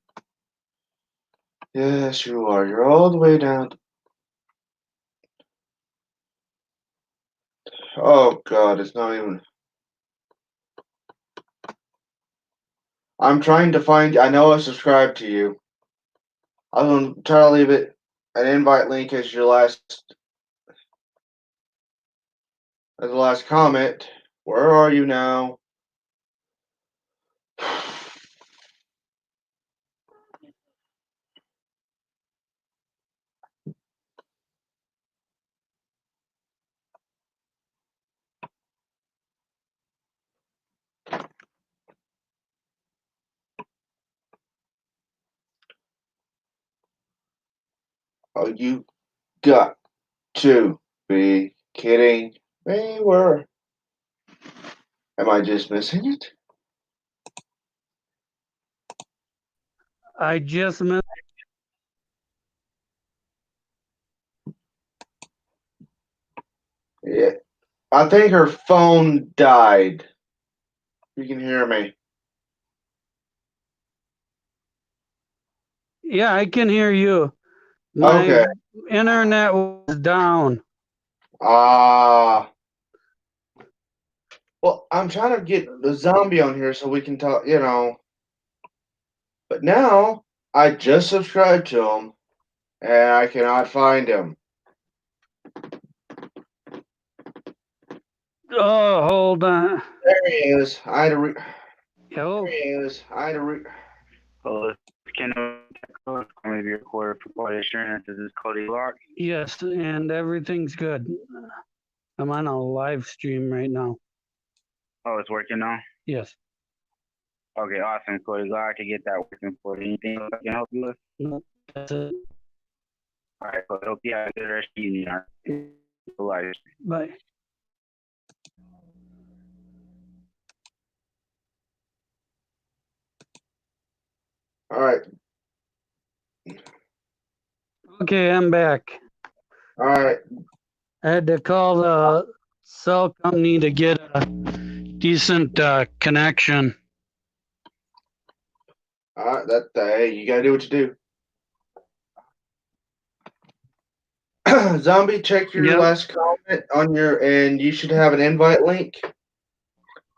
Yes, you are. You're all the way down. Oh God, it's not even. I'm trying to find. I know I subscribed to you. I'm gonna try to leave it an invite link as your last comment. Where are you now? Oh, you got to be kidding me. Where am I just missing it? I just missed. Yeah, I think her phone died. You can hear me. Yeah, I can hear you. My Okay. internet was down. Well, I'm trying to get the zombie on here so we can talk, But now I just subscribed to him and I cannot find him. Oh, hold on. There he is. I had to re. Hello? There he is. I had to re. Hello, can I be recorded for quality assurance? This is Cody Lark. Yes, and everything's good. I'm on a live stream right now. Oh, it's working now? Yes. Okay, awesome, Cody. Glad to get that working for you. Anything else I can help you with? No, that's it. All right, Cody. Hope you have a good rest of your evening. Bye. Bye. All right. Okay, I'm back. All right. I had to call the cell company to get a decent connection. All right. Hey, you gotta do what you do. Zombie, check your Yep. last comment on and you should have an invite link.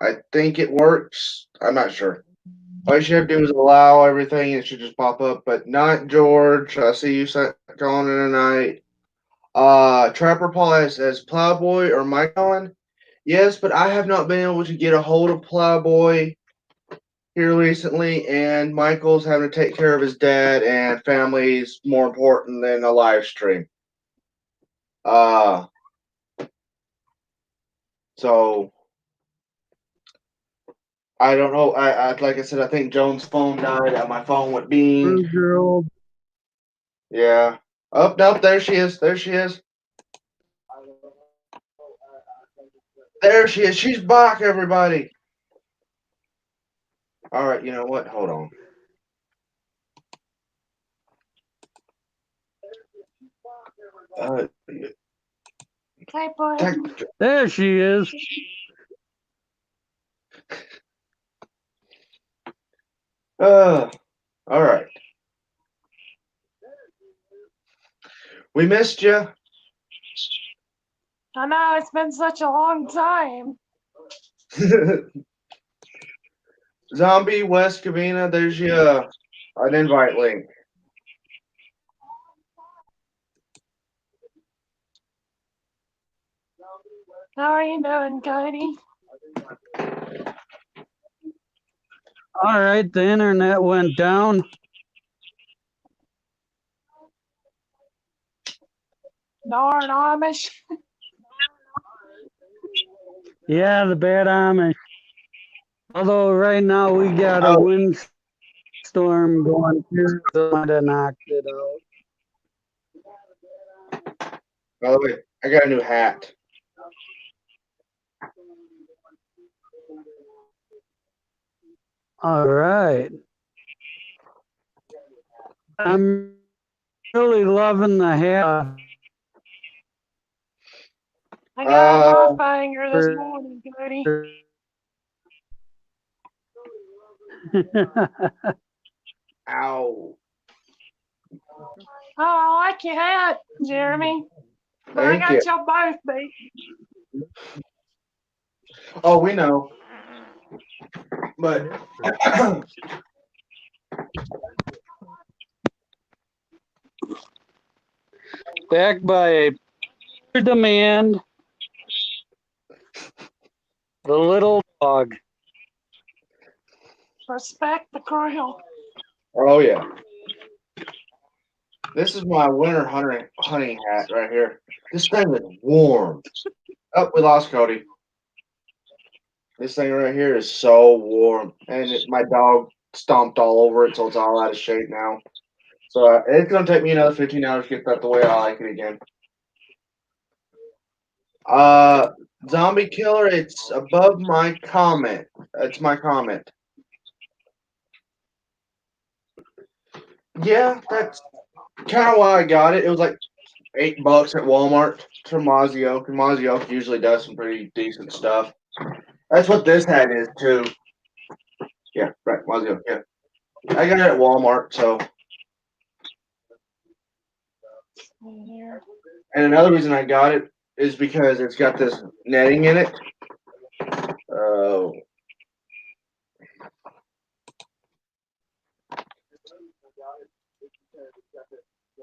I think it works. I'm not sure. All you should have to do is allow everything. It should just pop up. But not George. I see you calling in tonight. Trapper Paul as Plowboy or Mike on. Yes, but I have not been able to get a hold of Plowboy here recently, and Michael's having to take care of his dad, and family's more important than a live stream. So I don't know. I like I said, I think Joan's phone died. My phone went bing. Girl. Yeah. Oh, nope, there she is. There she is. There she is. She's back, everybody. All right, you know what? Hold on. Hi, bud. There she is. All right. We missed you. I know it's been such a long time. Zombie West Covina, there's your an invite link. How are you doing, Cody? All right, the internet went down. Darn Amish. Yeah, the bad Amish. Although right now we got a Oh, windstorm going through, so might have knocked it out. by the way, I got a new hat. All right. I'm really loving the hat. I got Uh, my finger this morning, Cody. ow. Oh, I like your hat, Jeremy. But I Thank you. got y'all both beat. Oh, we know. But Backed by demand, the little dog. Respect the crown. oh yeah. This is my winter hunting hat right here. This thing is warm. Oh, we lost Cody. This thing right here is so warm, and my dog stomped all over it, so it's all out of shape now. So it's gonna take me another 15 hours to get that the way I like it again. Zombie killer, it's above my comment. It's my comment. Yeah, that's kind of why I got it. It was like $8 at Walmart from Mazio. And Mazio usually does some pretty decent stuff. That's what this hat is too. Yeah, right, Mazio. Yeah, I got it at Walmart. So, Here. and another reason I got it is because it's got this netting in it. Uh,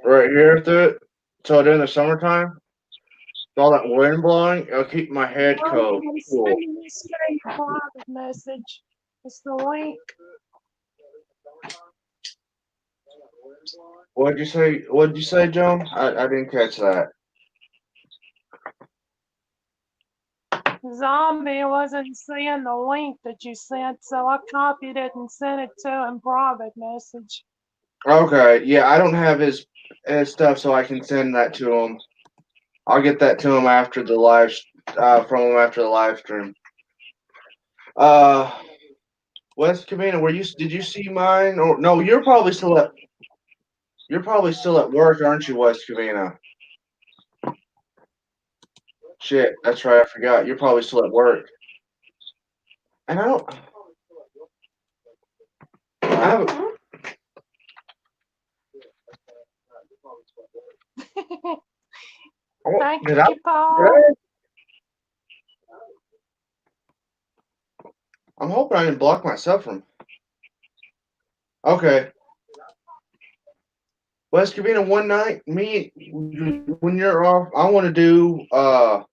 right here through it. So during the summertime, with all that wind blowing, it'll keep my head I'm cool. sending this straight private message. It's the link. What'd you say? What'd you say, Joan? I didn't catch that. Zombie wasn't seeing the link that you sent, so I copied it and sent it to him private message. Okay, yeah, I don't have his stuff, so I can send that to him. I'll get that to him after the from him after the live stream. Uh, West Covina, did you see mine? Or no, you're probably still at work, aren't you, West Covina? Shit, that's right, I forgot. You're probably still at work. And I haven't, Thank did I, you, Paul. I'm hoping I didn't block myself from. Okay. West Covina, one night, when you're off, I want to do a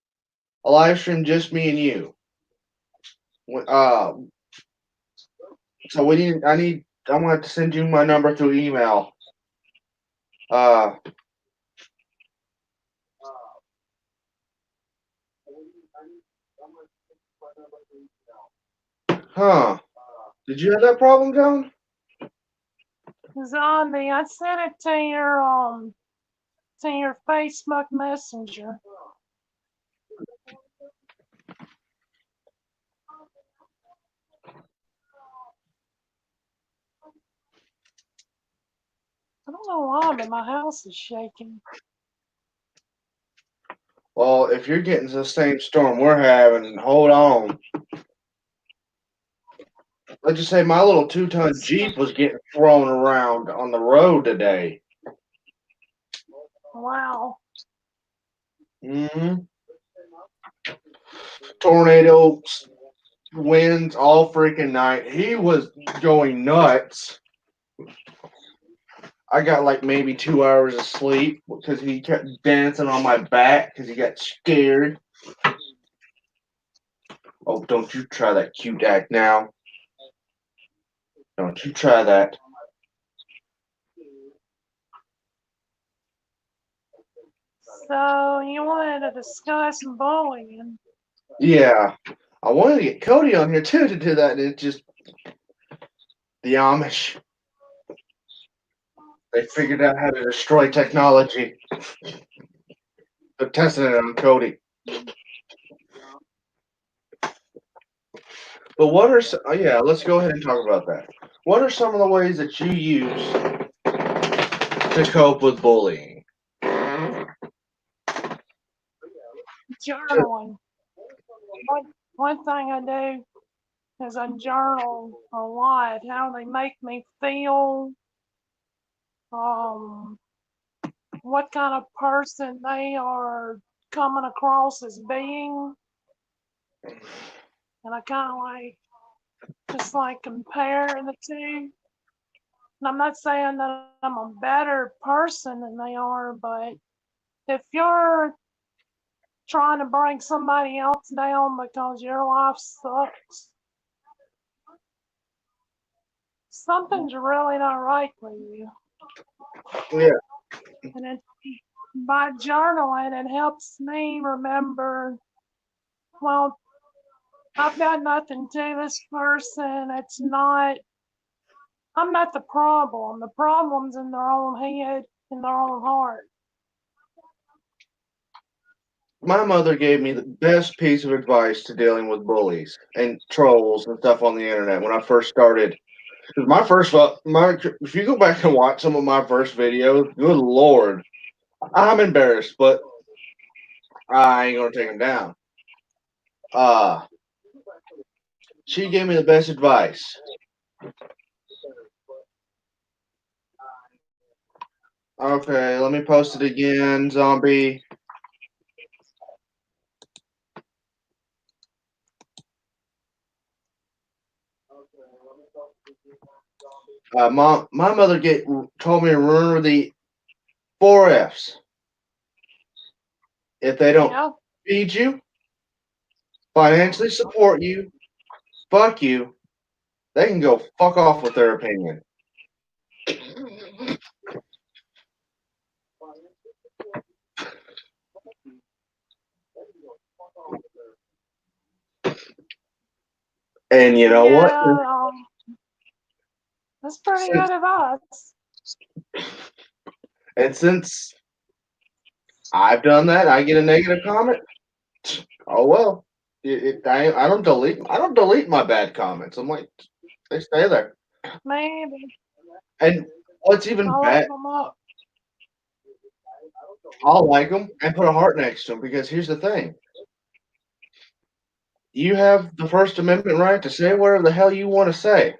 live stream, just me and you. Uh, so I'm gonna have to send you my number through email. Uh, huh. Did you have that problem, Joan? Zombie, I sent it to your Facebook Messenger. I don't know why, but my house is shaking. Well, if you're getting the same storm we're having, hold on. Let's just say my little 2-ton Jeep was getting thrown around on the road today. Wow. Mm-hmm. Tornadoes, winds all freaking night. He was going nuts. I got like maybe 2 hours of sleep because he kept dancing on my back because he got scared. Oh, don't you try that cute act now. Don't you try that. So you wanted to discuss bullying. Yeah, I wanted to get Cody on here too to do that, and it just the Amish. They figured out how to destroy technology. They're testing it on Cody. But what are oh yeah? Let's go ahead and talk about that. What are some of the ways that you use to cope with bullying? Journaling. One thing I do is I journal a lot, how they make me feel, um, what kind of person they are coming across as being. And I kind of just compare the two. And I'm not saying that I'm a better person than they are, but if you're trying to bring somebody else down because your life sucks, something's really not right with you. Yeah. And by journaling, it helps me remember, well, I've got nothing to this person. I'm not the problem. The problem's in their own head, in their own heart. My mother gave me the best piece of advice to dealing with bullies and trolls and stuff on the internet when I first started. Because if you go back and watch some of my first videos, good lord, I'm embarrassed, but I ain't gonna take them down. Uh, she gave me the best advice. Okay, let me post it again, zombie. My mother told me to remember the four F's. If they don't Yeah, feed you, financially support you, fuck you, they can go fuck off with their opinion. And you know what? yeah, that's pretty Since, good advice. and since I've done that, I get a negative comment. Oh well. I don't delete my bad comments. I'm like, they stay there. Maybe And what's even I'll bad, leave them up. I'll like them and put a heart next to them because here's the thing: you have the First Amendment right to say whatever the hell you want to say.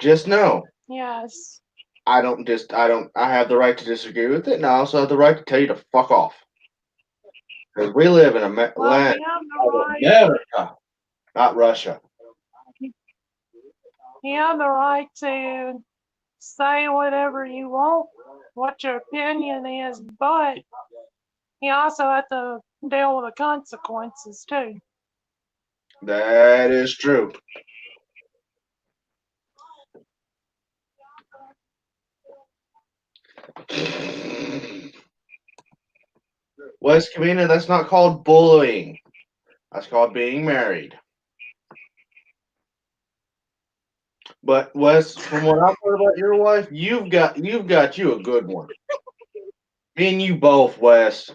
Just know, Yes. I have the right to disagree with it, and I also have the right to tell you to fuck off because we live in a Well, land you have the of right. America, not Russia. You have the right to say whatever you want, what your opinion is, but you also have to deal with the consequences too. That is true. West Covina, that's not called bullying. That's called being married. But Wes, from what I've heard about your wife, you've got you a good one. Me and you both, Wes.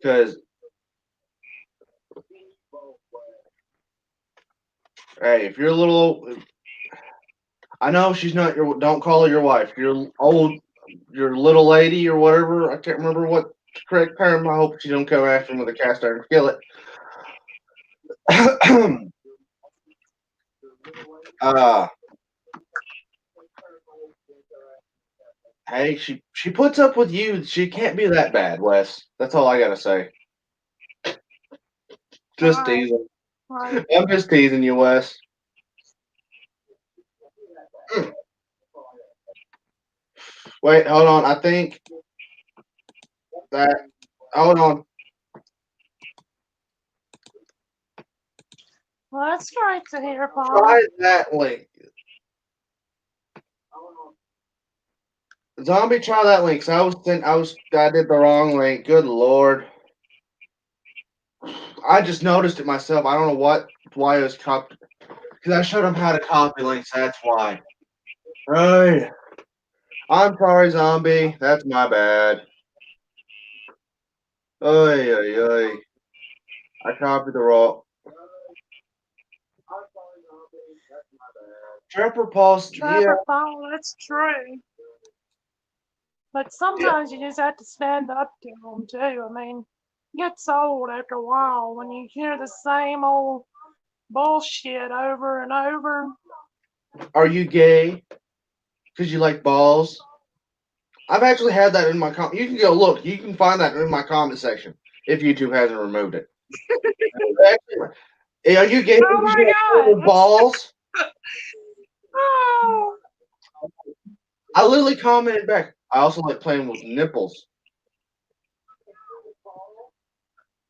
Because hey, if you're a little, I know she's not your. Don't call her your wife. Your little lady or whatever. I can't remember what the correct term. I hope she don't come after him with a cast iron skillet. uh, hey, she puts up with you. She can't be that bad, Wes. That's all I gotta say. Just Right, teasing. right. I'm just teasing you, Wes. Wait, hold on. I think that. Hold on. Well, that's great to hear, Paul. Try that link. Zombie, try that link. 'Cause I did the wrong link. Good lord. I just noticed it myself. I don't know why it was copied. Because I showed him how to copy links. That's why. Right. I'm sorry, zombie. That's my bad. Oy, oy, oy. I copied the wrong. Trapper Pulse. Yeah. Trapper Paul, that's true. But sometimes you just have to stand up to them too. I mean, it gets old after a while when you hear the same old bullshit over and over. Are you gay? Because you like balls? I've actually had that in my You can go look. You can find that in my comment section if YouTube hasn't removed it. Actually, hey, are you gay Oh because you my like playing with god! balls? Oh, I literally commented back. I also like playing with nipples.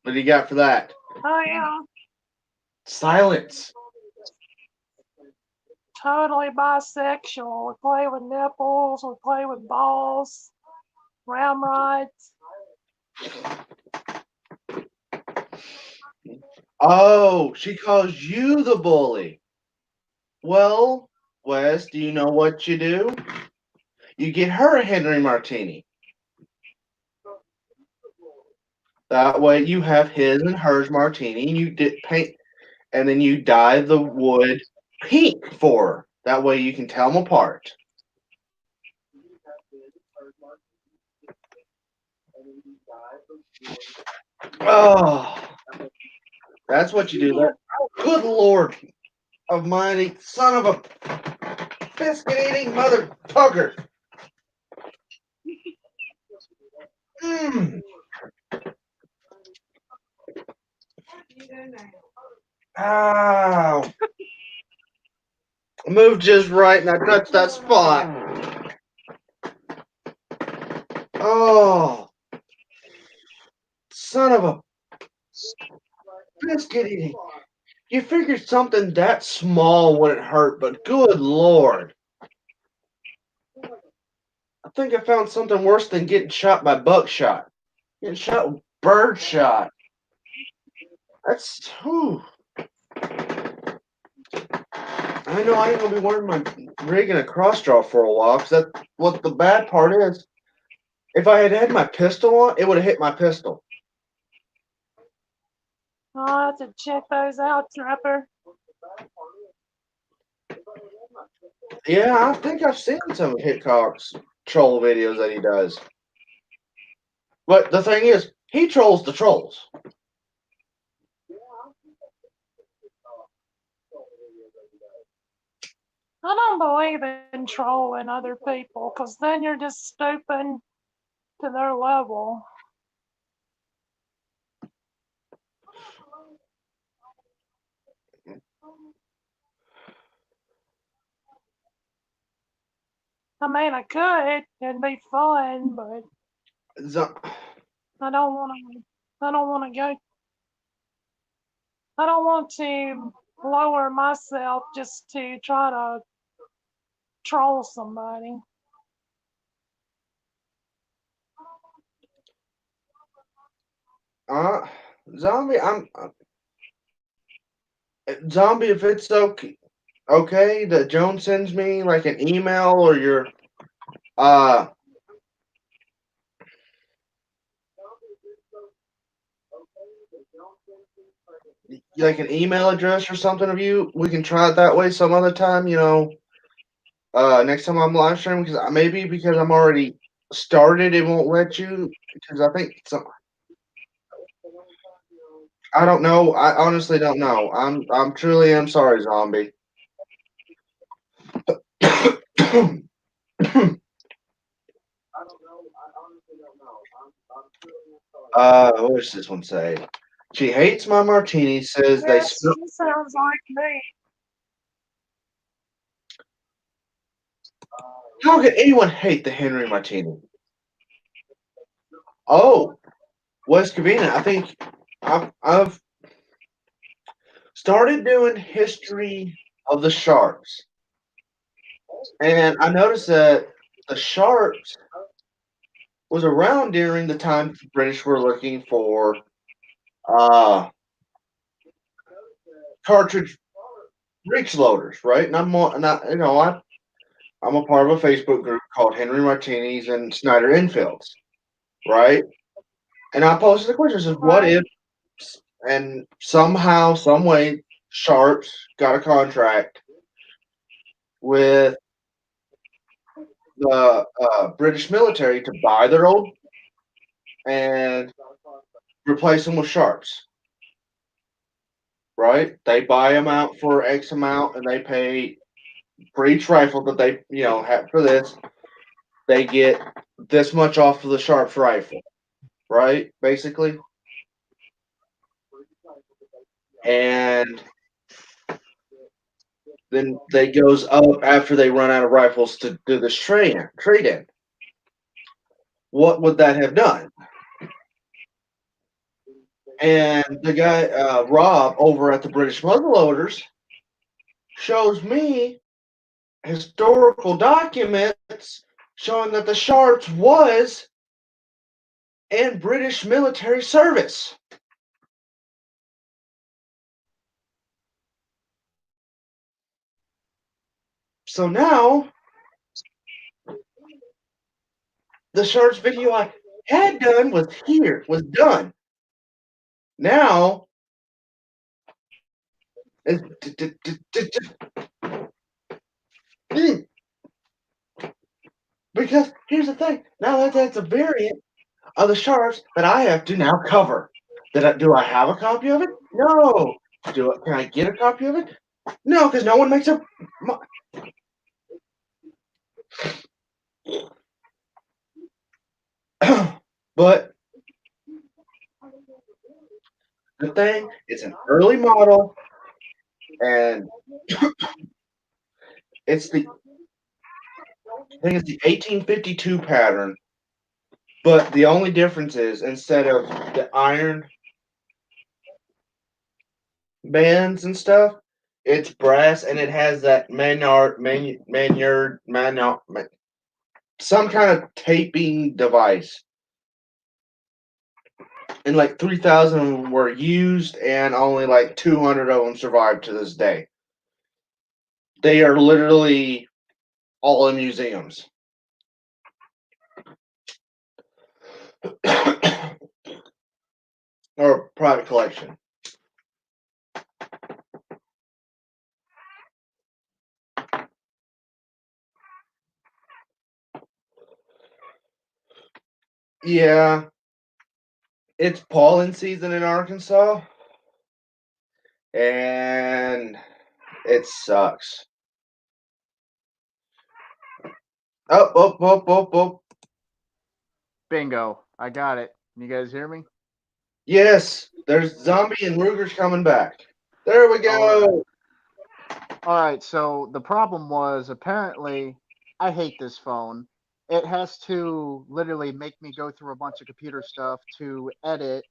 What do you got for that? oh yeah. Silence. Totally bisexual. We play with nipples, we play with balls, ramrods. Oh, she calls you the bully. Well, Wes, do you know what you do? You get her a Henry Martini. That way you have his and hers martini, and you dip paint, and then you dye the wood pink for her. That way you can tell them apart. Oh, that's what you do. That. Good Lord Almighty, son of a biscuit-eating mother tugger. Mm. Ow. Moved just right and I touched that spot. Oh, son of a biscuit eating. You figured something that small wouldn't hurt, but good Lord. I think I found something worse than getting shot by buckshot. Getting shot with birdshot. That's, whew. I know I ain't gonna be wearing my rig and a cross draw for a while, because that's what the bad part is. If I had had my pistol on, it would have hit my pistol. I'll have to check those out, Trapper. Yeah, I think I've seen some of Hitchcock's troll videos that he does. But the thing is, he trolls the trolls. I don't believe in trolling other people, because then you're just stooping to their level. I mean, I could, it'd be fun, but I don't want to. I don't want to go. I don't want to lower myself just to try to troll somebody. Uh, zombie, zombie. If it's okay, that Joan sends me like an email or your uh like an email address or something of you, we can try it that way some other time. Next time I'm live streaming, because maybe because I'm already started, it won't let you. Because I think some. I don't know. I honestly don't know. I'm truly am sorry, zombie. What does this one say? She hates my martini. Says they Yes, smell. she sounds like me. How could anyone hate the Henry Martini? Oh, West Covina. I think I've started doing history of the sharks, and I noticed that the Sharps was around during the time the British were looking for cartridge breech loaders, right? And I'm not, I'm a part of a Facebook group called Henry Martinis and Snyder Infields, right? And I posted the question, says, what Right. if, and somehow, some way, Sharps got a contract with the British military to buy their old and replace them with Sharps, right? They buy them out for X amount, and they pay for each rifle that they, have for this. They get this much off of the Sharps rifle, right? Basically, and then they goes up after they run out of rifles to do this trade in. What would that have done? And the guy Rob over at the British Muzzleloaders shows me historical documents showing that the Sharps was in British military service. So now the Sharps video I had done was done. Now it's because here's the thing. Now that's a variant of the Sharps that I have to now cover. Do I have a copy of it? No. Can I get a copy of it? No, because no one makes a. But the thing, it's an early model, and it's the I think it's the 1852 pattern. But the only difference is instead of the iron bands and stuff, it's brass, and it has that some kind of taping device. And like 3,000 of them were used, and only like 200 of them survived to this day. They are literally all in museums. Or private collection. Yeah, it's pollen season in Arkansas, and it sucks. Oh. Bingo. I got it. You guys hear me? Yes, there's Zombie and Ruger's coming back. There we go. All right, so the problem was apparently I hate this phone. It has to literally make me go through a bunch of computer stuff to edit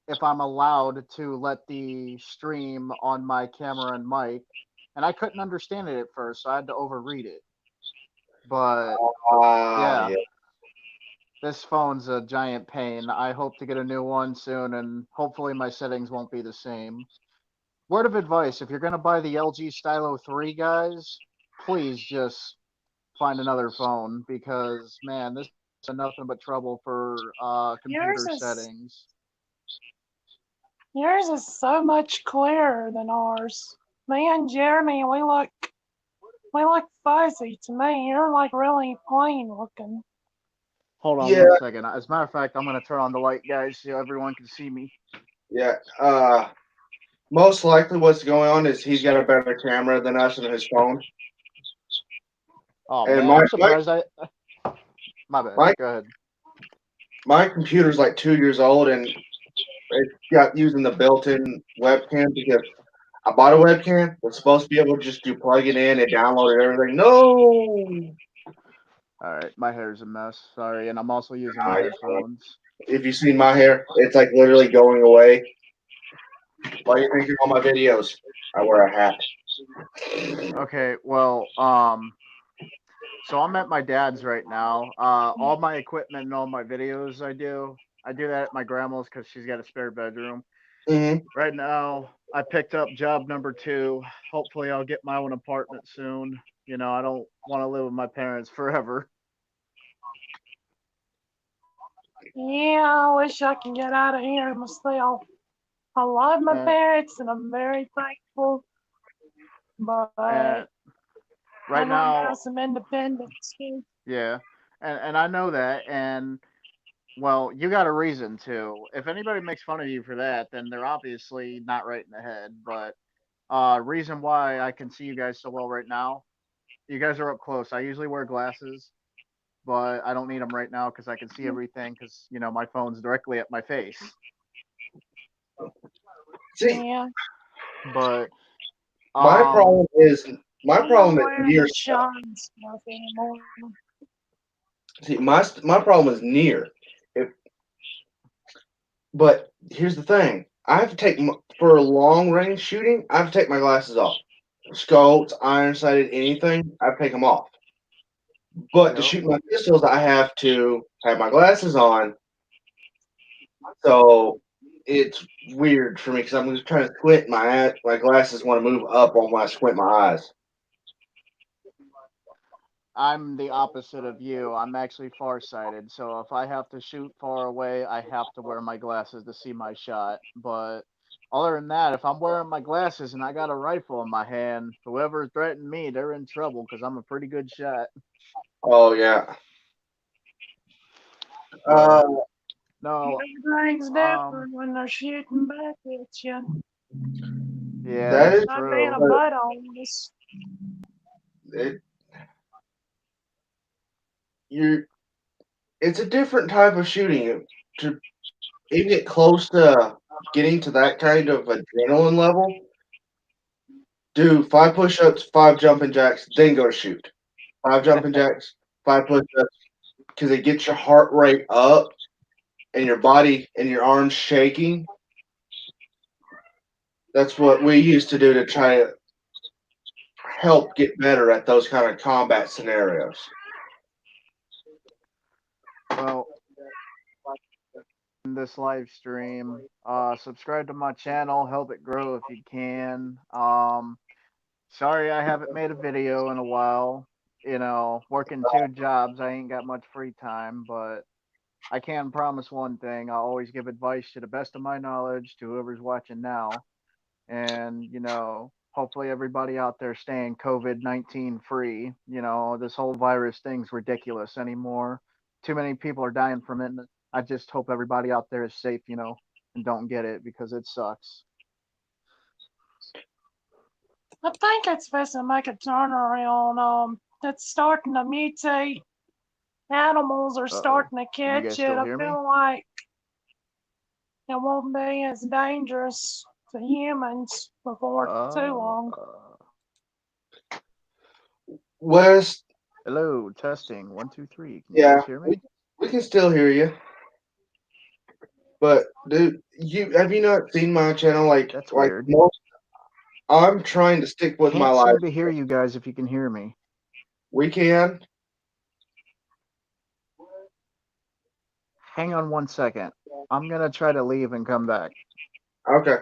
if I'm allowed to let the stream on my camera and mic. And I couldn't understand it at first, so I had to overread it. But yeah, Yeah. this phone's a giant pain. I hope to get a new one soon, and hopefully my settings won't be the same. Word of advice, if you're going to buy the LG Stylo 3, guys, please just find another phone because, man, this is nothing but trouble for Yours computer is settings. yours is so much clearer than ours. Me and Jeremy, we look fuzzy to me. You're like really plain looking. Hold on Yeah, one second. As a matter of fact, I'm going to turn on the light, guys, so everyone can see me. yeah. Most likely what's going on is he's got a better camera than us in his phone. Oh, And man, I'm surprised My bad. my Go ahead. my computer's like 2 years old, and it's got using the built-in webcam because I bought a webcam. It's supposed to be able to just plug it in and download it, everything. No. All right, my hair's a mess. Sorry, and I'm also using my headphones. If you see my hair, it's like literally going away. Why do you think of all my videos? I wear a hat. Okay, well, So I'm at my dad's right now. All my equipment and all my videos I do that at my grandma's because she's got a spare bedroom. Hmm. Right now, I picked up job number 2. Hopefully, I'll get my own apartment soon. You know, I don't want to live with my parents forever. Yeah, I wish I could get out of here myself. I love my And, parents and I'm very thankful, but I and right want to now, have some independence too. yeah, and I know that. And well, you got a reason to. If anybody makes fun of you for that, then they're obviously not right in the head. But reason why I can see you guys so well right now, you guys are up close. I usually wear glasses, but I don't need them right now because I can see everything because my phone's directly at my face. See, Yeah, But my um, problem is my I'm not problem is wearing near the stuff. shine stuff anymore. See, my problem is near. If, but here's the thing: I have to take for long range shooting. I have to take my glasses off. Scopes, iron sighted, anything, I take them off. But to yep. shoot my pistols, I have to have my glasses on. So it's weird for me because I'm just trying to squint. My glasses want to move up on when I squint my eyes. I'm the opposite of you. I'm actually farsighted, so if I have to shoot far away, I have to wear my glasses to see my shot. But other than that, if I'm wearing my glasses and I got a rifle in my hand, whoever threatened me, they're in trouble because I'm a pretty good shot. Oh yeah. But Uh, no, Everything's um, different when they're shooting back at you. yeah, that that's is, Not being a true. but butt on this. it you it's a different type of shooting. To even get close to getting to that kind of adrenaline level, do 5 push-ups, 5 jumping jacks, then go shoot. 5 jumping jacks, 5 push-ups, because it gets your heart rate up and your body and your arms shaking. That's what we used to do to try to help get better at those kind of combat scenarios. Well, in this live stream, subscribe to my channel, help it grow if you can. Sorry I haven't made a video in a while. Working 2 jobs, I ain't got much free time, but I can promise one thing. I'll always give advice to the best of my knowledge to whoever's watching now. And, hopefully everybody out there staying COVID-19 free. This whole virus thing's ridiculous anymore. Too many people are dying from it. I just hope everybody out there is safe, and don't get it because it sucks. I think it's supposed to make a turnaround. It's starting to mutate. Animals are Uh-oh. starting to Can you catch guys it. still I hear me? feel like it won't be as dangerous to humans before too long. West, Hello, testing. 1, 2, 3. Can you yeah, guys hear me? we can still hear you. But dude, you have you not seen my channel? That's Like weird. most, I'm trying to stick with my Can't life. seem to hear you guys if you can hear me. We can. Hang on 1 second. I'm gonna try to leave and come back. Okay.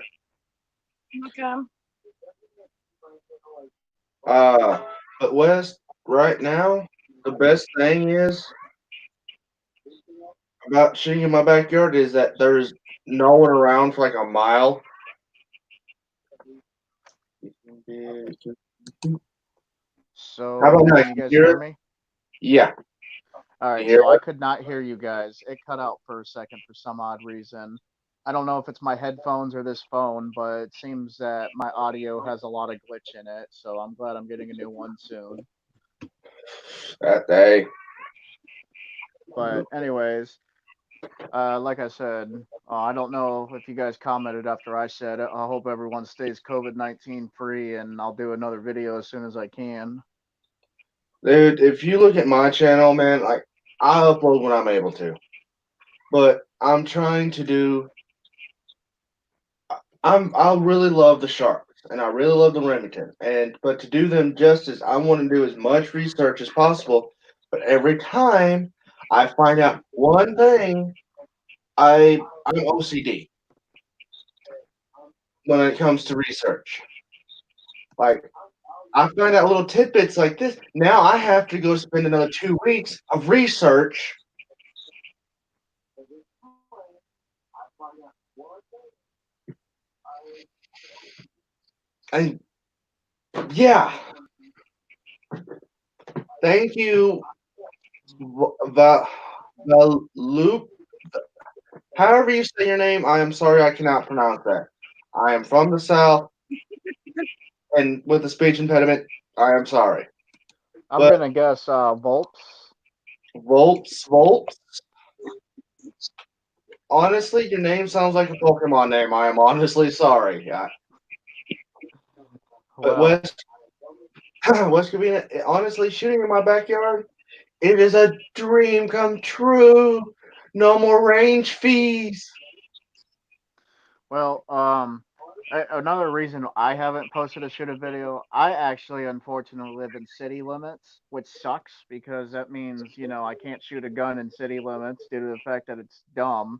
Okay. Uh, but West, right now, the best thing is about shooting in my backyard is that there's no one around for like a mile. How So, about now? can Can you you guys hear hear it? me? Yeah. All You right, hear so I it? could not hear you guys. It cut out for a second for some odd reason. I don't know if it's my headphones or this phone, but it seems that my audio has a lot of glitch in it. So I'm glad I'm getting a new one soon. That day. But anyways, like I said, I don't know if you guys commented after I said it. I hope everyone stays COVID-19 free, and I'll do another video as soon as I can. Dude, if you look at my channel, man, like I upload when I'm able to. But I'm trying to do I really love the sharks. and I really love the Remington. But to do them justice, I want to do as much research as possible. But every time I find out one thing, I'm OCD when it comes to research. Like I find out little tidbits like this. Now I have to go spend another 2 weeks of research. And yeah, thank you, Loop. However you say your name, I am sorry I cannot pronounce that. I am from the South, and with a speech impediment, I am sorry. I'm But gonna guess Volps. Volps. Honestly, your name sounds like a Pokemon name. I am honestly sorry. But Well, West Covina, honestly, shooting in my backyard, it is a dream come true. No more range fees. well, another reason I haven't posted a shoot a video, I actually unfortunately live in city limits, which sucks because that means, I can't shoot a gun in city limits due to the fact that it's dumb.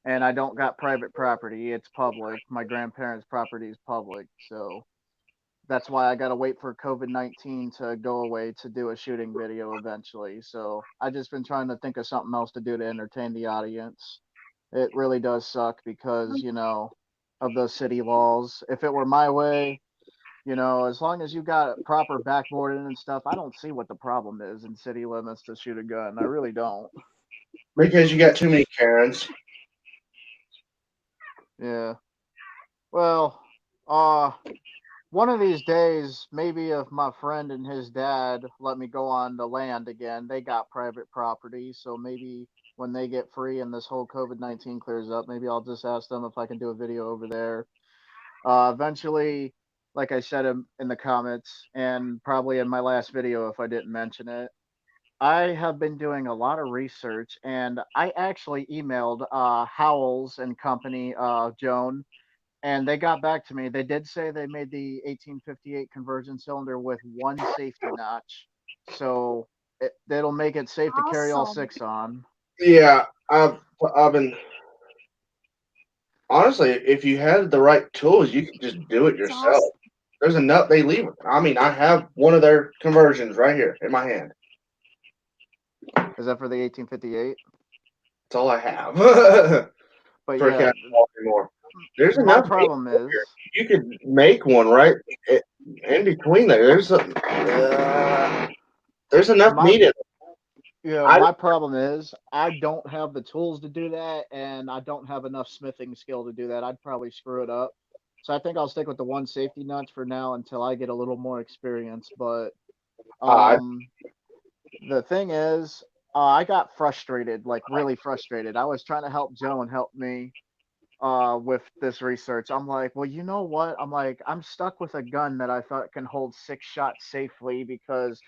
And I don't got private property, it's public. My grandparents' property is public, so that's why I gotta wait for COVID-19 to go away to do a shooting video eventually. So I just been trying to think of something else to do to entertain the audience. It really does suck because, of those city laws. If it were my way, as long as you got proper backboarding and stuff, I don't see what the problem is in city limits to shoot a gun. I really don't. Because you got too many Karens. Yeah. Well, uh, one of these days, maybe if my friend and his dad let me go on the land again, they got private property. So maybe when they get free and this whole COVID-19 clears up, maybe I'll just ask them if I can do a video over there. Eventually, like I said in the comments, and probably in my last video if I didn't mention it, I have been doing a lot of research and I actually emailed Howells and Company, Joan, and they got back to me. They did say they made the 1858 conversion cylinder with one safety notch, so it'll make it safe to carry all Awesome. six on. Yeah, I've been honestly, if you had the right tools, you could just do it It's yourself. awesome. There's a nut they leave. I mean, I have one of their conversions right here in my hand. Is that for the 1858? That's all I have But for yeah, casual anymore. There's my enough problem here. is, You could make one right in between there. There's enough my meat in it. yeah, I my problem is I don't have the tools to do that, and I don't have enough smithing skill to do that. I'd probably screw it up. So I think I'll stick with the one safety notch for now until I get a little more experience. But I um, the thing is, I got frustrated, like really frustrated. I was trying to help Joe and help me with this research. I'm like, well, you know what? I'm like, I'm stuck with a gun that I thought can hold 6 shots safely because,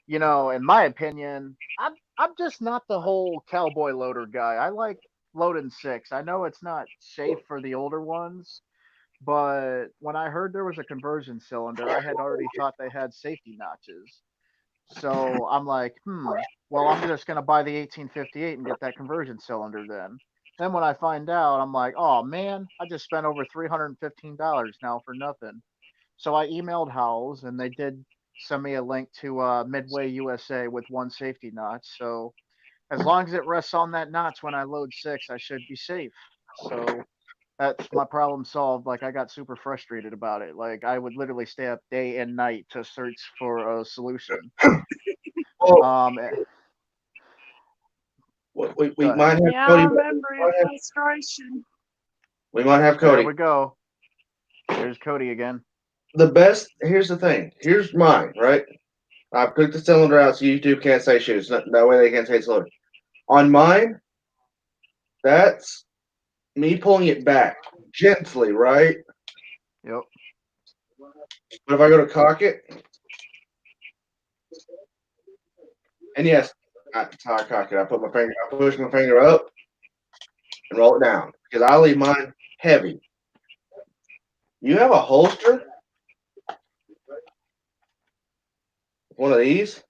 in my opinion, I'm just not the whole cowboy loader guy. I like loading six. I know it's not safe for the older ones, but when I heard there was a conversion cylinder, I had already thought they had safety notches. So I'm like, well, I'm just gonna buy the 1858 and get that conversion cylinder then. Then when I find out, I'm like, oh man, I just spent over $315 now for nothing. So I emailed Howells and they did send me a link to Midway USA with one safety notch. So as long as it rests on that notch when I load six, I should be safe. So that's my problem solved. Like I got super frustrated about it. Like I would literally stay up day and night to search for a solution. well, Um, we Go ahead. might have Yeah, I Cody. remember your frustration. We might have There Cody. we go. There's Cody again. The best. Here's the thing. Here's mine. Right. I took the cylinder out so YouTube can't say shoes. That way they can't say it's loaded. On mine, that's me pulling it back gently, right? Yep. But if I go to cock it, and yes, that's how I cock it. I push my finger up and roll it down because I leave mine heavy. You have a holster, One of these?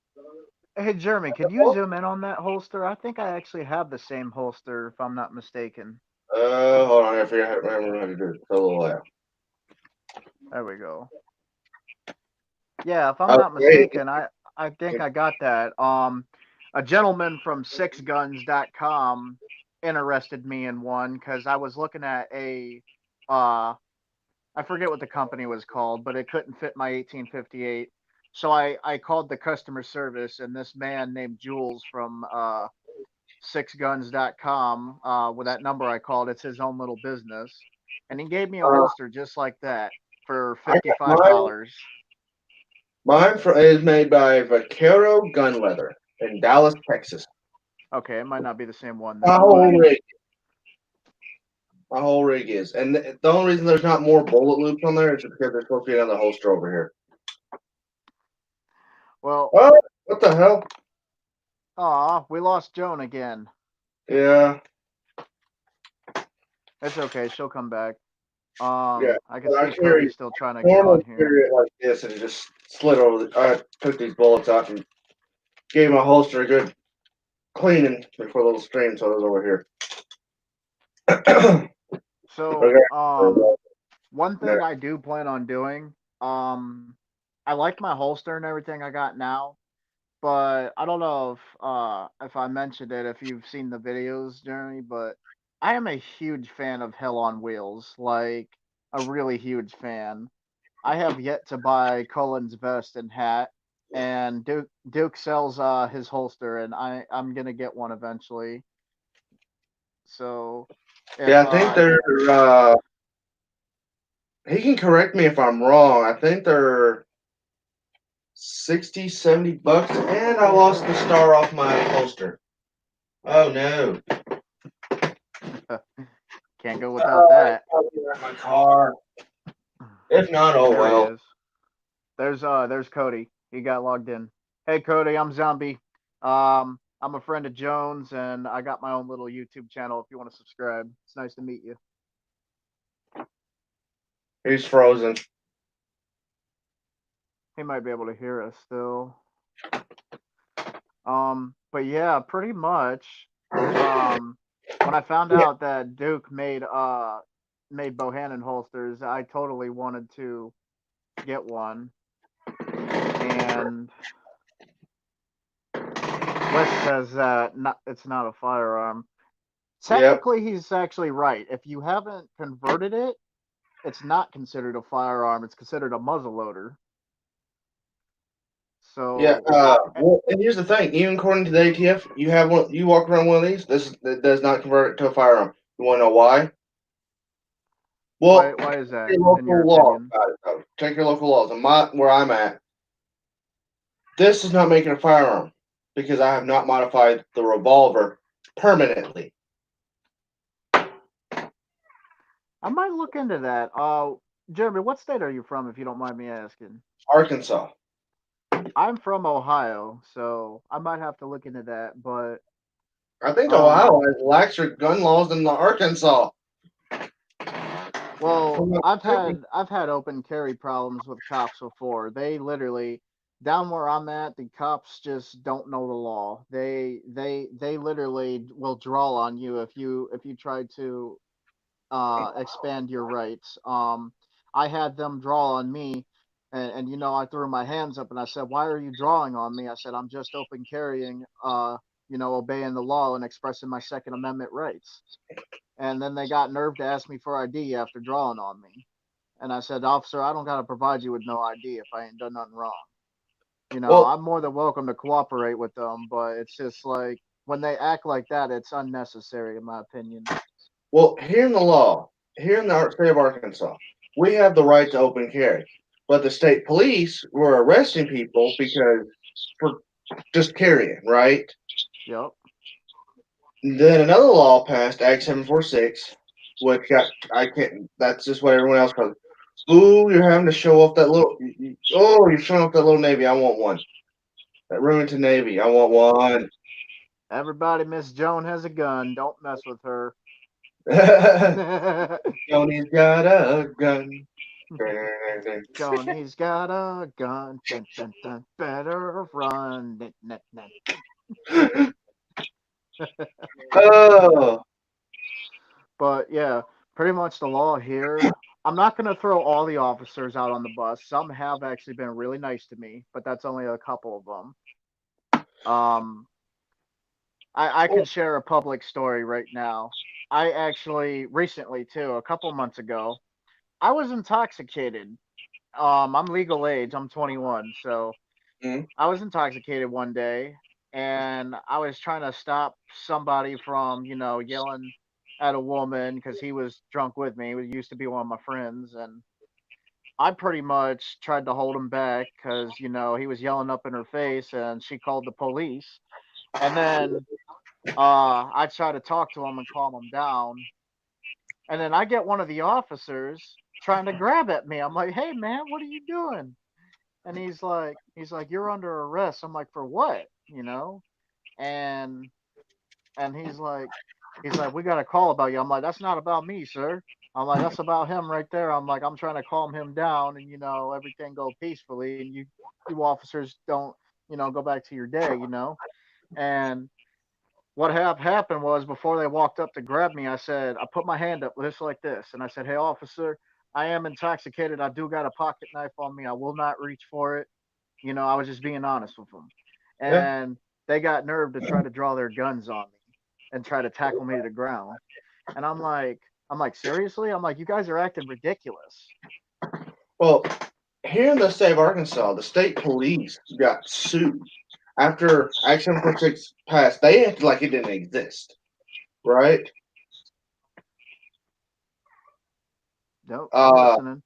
Hey, Jeremy, could you zoom in on that holster? I think I actually have the same holster, if I'm not mistaken. Hold on. I figure out remember how to do it. So a little out. There we go. Yeah, if I'm Oh, not great. mistaken, I think I got that. A gentleman from sixguns.com interested me in one because I was looking at uh I forget what the company was called, but it couldn't fit my 1858. So I called the customer service, and this man named Jules from sixguns.com, with that number I called, it's his own little business, and he gave me a Uh, holster just like that for I got $55. is made by Vaquero Gun Leather in Dallas, Texas. Okay, it might not be the same one My then, whole but rig, my whole rig is, and the only reason there's not more bullet loops on there is because there's supposed to be another holster over here. well, Oh, what the hell? we lost Joan again. Yeah, It's okay, she'll come back. yeah. I can But I see carry Cody's still trying to get normal on here. carry it like this, and it just slid over. I took these bullets out and gave my holster a good cleaning before the little stream, so it was over here. So, Okay. one No. thing I do plan on doing, I like my holster and everything I got now, but I don't know if I mentioned it, if you've seen the videos, Jeremy, but I am a huge fan of Hell on Wheels, like a really huge fan. I have yet to buy Cullen's vest and hat, and Duke sells his holster, and I'm gonna get one eventually. So Yeah, if I think if they're. He can correct me if I'm wrong. I think they're 60, 70 bucks, and I lost the star off my holster. Oh no. can't go without that. I'll be at my car. If not, oh There he well. is. There's Cody. He got logged in. Hey Cody, I'm Zombie. I'm a friend of Jones, and I got my own little YouTube channel. If you want to subscribe, it's nice to meet you. He's frozen. He might be able to hear us still. But yeah, pretty much. When I found out that Duke made Bohannon holsters, I totally wanted to get one. And Wes says that it's not a firearm. Yep. Technically, he's actually right. If you haven't converted it, it's not considered a firearm. It's considered a muzzleloader. Yeah. So, Well, and here's the thing. Even according to the ATF, you have one. You walk around one of these. That does not convert it to a firearm. You want to know why? Well, why is that, your in your local laws. opinion? Check your local laws. And where I'm at, this does not make it a firearm because I have not modified the revolver permanently. I might look into that. Jeremy, what state are you from, if you don't mind me asking? Arkansas. I'm from Ohio, so I might have to look into that. But I think um, Ohio has laxer gun laws than Arkansas. well, I've had open carry problems with cops before. They literally, down where I'm at, the cops just don't know the law. They literally will draw on you if you try to expand your rights. I had them draw on me, and I threw my hands up and I said, "Why are you drawing on me?" I said, "I'm just open carrying, obeying the law and expressing my Second Amendment rights." And then they got nerve to ask me for ID after drawing on me. And I said, "Officer, I don't got to provide you with no ID if I ain't done nothing wrong. Well, I'm more than welcome to cooperate with them, but it's just like when they act like that, it's unnecessary, in my opinion." here in the law, here in the state of Arkansas, we have the right to open carry, but the state police were arresting people because for just carrying, right? Yep. Then another law passed, Act 746, which got I can't. That's just what everyone else calls. Ooh, you're having to show off that little. Oh, you're showing off that little navy. I want one. That Remington navy. I want one. Everybody, Miss Joan has a gun. Don't mess with her. Tony's got a gun. Johnny's got a gun. Dun, dun, dun, better run. Dun, dun, dun. Oh, But yeah, pretty much the law here. I'm not going to throw all the officers out on the bus. Some have actually been really nice to me, but that's only a couple of them. Um, I can share a public story right now. I actually recently too, a couple months ago, I was intoxicated. I'm legal age. I'm 21, so mm, I was intoxicated one day, and I was trying to stop somebody from, yelling at a woman because he was drunk with me. He used to be one of my friends, and I pretty much tried to hold him back because he was yelling up in her face, and she called the police. And then I try to talk to him and calm him down, and then I get one of the officers trying to grab at me. I'm like, "Hey, man, what are you doing?" And he's like, "You're under arrest." I'm like, "For what?" And he's like, "We got a call about you." I'm like, "That's not about me, sir." I'm like, "That's about him right there." I'm like, "I'm trying to calm him down and everything go peacefully, and you officers don't go back to your day. And what happened was before they walked up to grab me, I put my hand up just like this, and I said, "Hey, officer, I am intoxicated. I do got a pocket knife on me. I will not reach for it." I was just being honest with them, yeah. and they got nerve to try to draw their guns on me and try to tackle me to the ground. And I'm like, seriously? I'm like, you guys are acting ridiculous. Well, here in the state of Arkansas, the state police got sued after Act 746 passed. They acted like it didn't exist, right? Nope, I'm Uh, listening.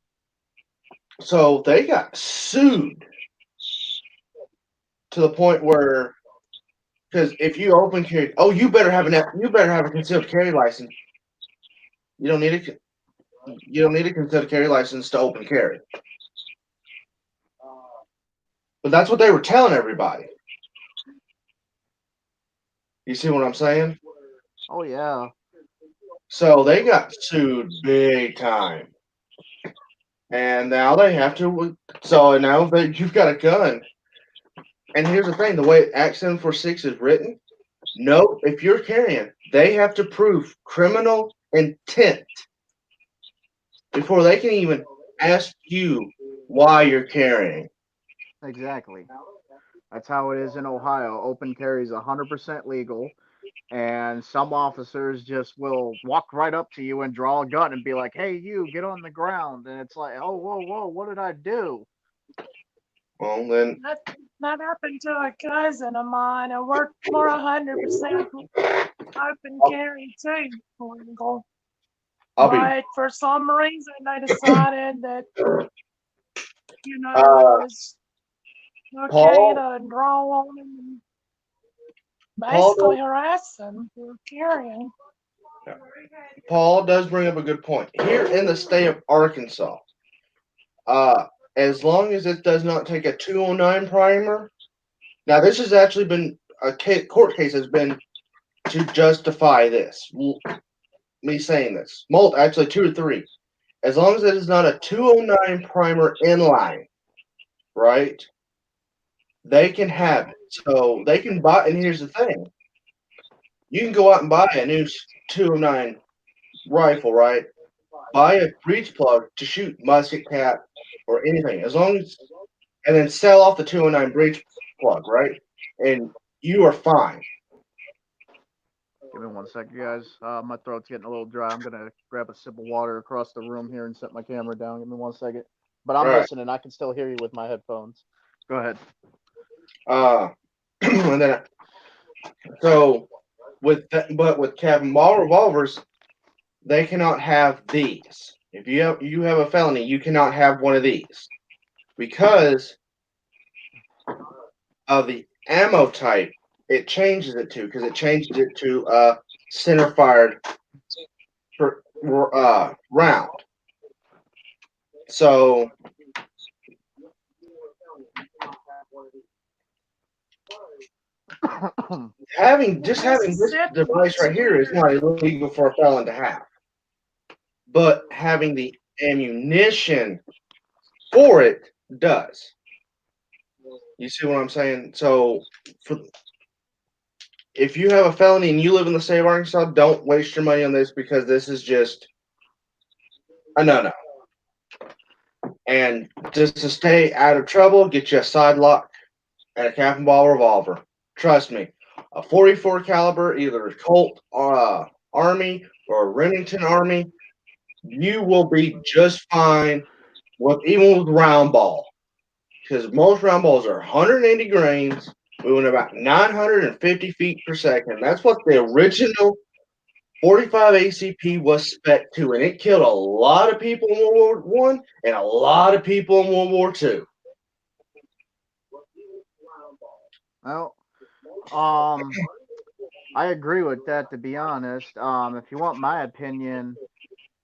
so they got sued to the point where, because if you open carry, oh, you better have a concealed carry license. You don't need a you don't need a concealed carry license to open carry. But that's what they were telling everybody. You see what I'm saying? Oh yeah, So they got sued big time, and now they have to. So now that you've got a gun, and here's the thing: the way Act 746 is written, no, if you're carrying, they have to prove criminal intent before they can even ask you why you're carrying. exactly. That's how it is in Ohio. Open carry is 100% legal, and some officers just will walk right up to you and draw a gun and be like, "Hey, you, get on the ground." And it's like, "Oh, whoa, whoa, what did I do?" Well, then That that happened to a cousin of mine. It worked for 100% open carry too, legal. I'll be. But for some reason, they decided that it Uh, was okay Paul, to draw on him and Paul, basically harass him for carrying. Paul does bring up a good point. Here in the state of Arkansas, uh, as long as it does not take a 209 primer. Now, this has actually been court case has been to justify this. Me saying this, actually 2 or 3. As long as it is not a 209 primer inline, right? They can have it. So they can buy. And here's the thing: you can go out and buy a new 209 rifle, right? Buy a breech plug to shoot musket cap or anything, as long as, and then sell off the 209 breech plug, right? And you are fine. Give me one second, guys. My throat's getting a little dry. I'm gonna grab a sip of water across the room here and set my camera down. Give me one second. But All I'm right. listening. I can still hear you with my headphones. Go ahead. And then so but with Captain Ball revolvers, they cannot have these. If you have a felony, you cannot have one of these because of the ammo type. It changes it to because it changes it to center fired round. So having this Mississippi device right here is too. not illegal for a felon to have, but having the ammunition for it does. You see what I'm saying? So, for, if you have a felony and you live in the state of Arkansas, don't waste your money on this because this is just a no-no. And just to stay out of trouble, get you a side lock and a cap and ball revolver. Trust me, a 44 caliber, either a Colt Army or a Remington Army, you will be just fine with even with round ball. Because most round balls are 180 grains, moving about 950 feet per second. That's what the original 45 ACP was spec to, and it killed a lot of people in World War One and a lot of people in World War Two. Well, I agree with that. To be honest, if you want my opinion,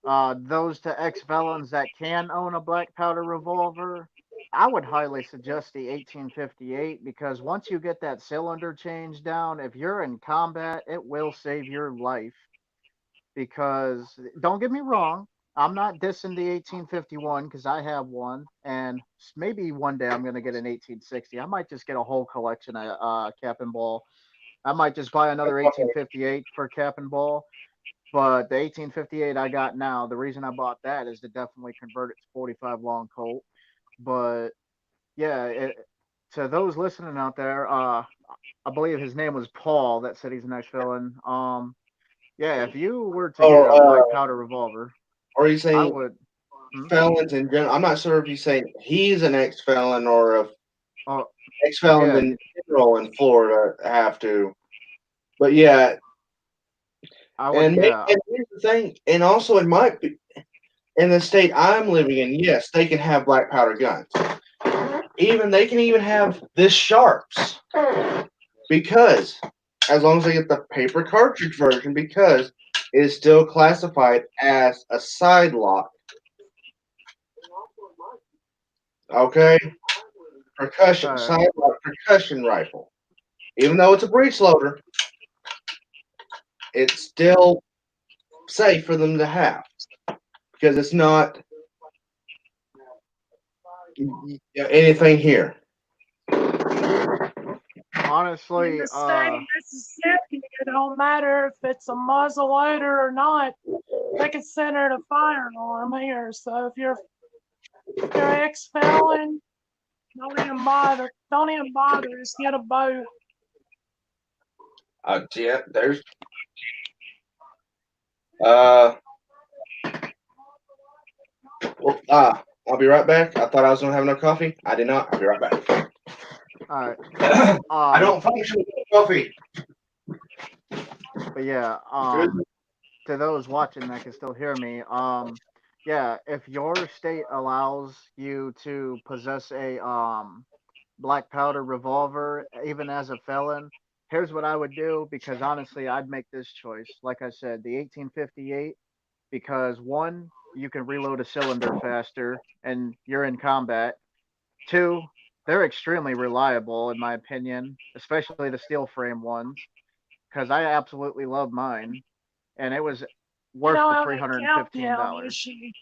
those to ex-felons that can own a black powder revolver, I would highly suggest the 1858 because once you get that cylinder change down, if you're in combat, it will save your life. Because don't get me wrong, I'm not dissing the 1851 because I have one, and maybe one day I'm gonna get an 1860. I might just get a whole collection of cap and ball. I might just buy another 1858 for cap and ball. But the 1858 I got now, the reason I bought that is to definitely convert it to 45 long Colt. But yeah, to those listening out there, I believe his name was Paul that said he's an ex-felon. Yeah, if you were to get Or, a black powder revolver, or are you I saying would. Hmm? felons in general? I'm not sure if he's saying he's an ex-felon or if Oh, ex-felons yeah, in general in Florida have to. But yeah, I would. and, Yeah, and here's the thing, and also in the state I'm living in, yes, they can have black powder guns. They can even have this sharps because as long as they get the paper cartridge version, because it is still classified as a side lock. Okay, percussion all right. side lock percussion rifle. Even though it's a breech loader, it's still safe for them to have because it's not anything here. In Honestly, the state of Mississippi, it don't matter if it's a muzzle loader or not. They consider it a firearm here. So if you're ex-felon, don't even bother. Don't even bother. Just get a bow. Yeah, there's uh, well, I'll be right back. I thought I was gonna have enough coffee. I did not. I'll be right back. all right. I don't function with coffee. But yeah, to those watching that can still hear me, yeah, if your state allows you to possess a black powder revolver, even as a felon, here's what I would do because honestly, I'd make this choice. Like I said, the 1858, because one, you can reload a cylinder faster and you're in combat. Two, they're extremely reliable, in my opinion, especially the steel frame ones, because I absolutely love mine, and it was You worth know the how three they hundred and count the fifteen dollars. ammunition.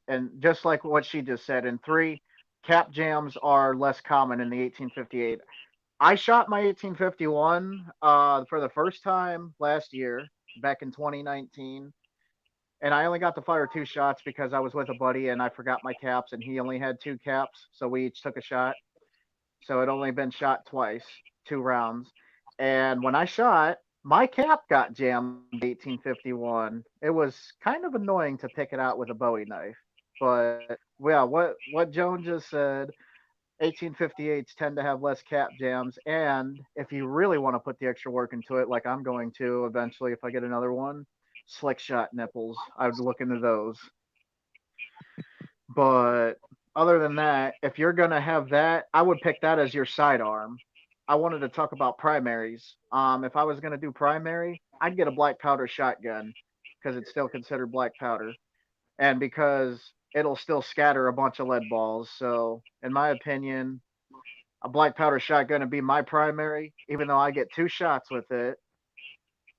And just like what she just said, in three, cap jams are less common in the 1858. I shot my 1851 for the first time last year, back in 2019, and I only got to fire two shots because I was with a buddy and I forgot my caps, and he only had two caps, so we each took a shot. So it only been shot twice, two rounds. And when I shot, my cap got jammed 1851. It was kind of annoying to pick it out with a Bowie knife. But yeah, what Joan just said, 1858s tend to have less cap jams, and if you really want to put the extra work into it, like I'm going to eventually if I get another one, slick shot nipples. I would look into those. But other than that, if you're gonna have that, I would pick that as your sidearm. I wanted to talk about primaries. If I was gonna do primary, I'd get a black powder shotgun because it's still considered black powder, and because it'll still scatter a bunch of lead balls. So, in my opinion, a black powder shotgun would be my primary, even though I get two shots with it.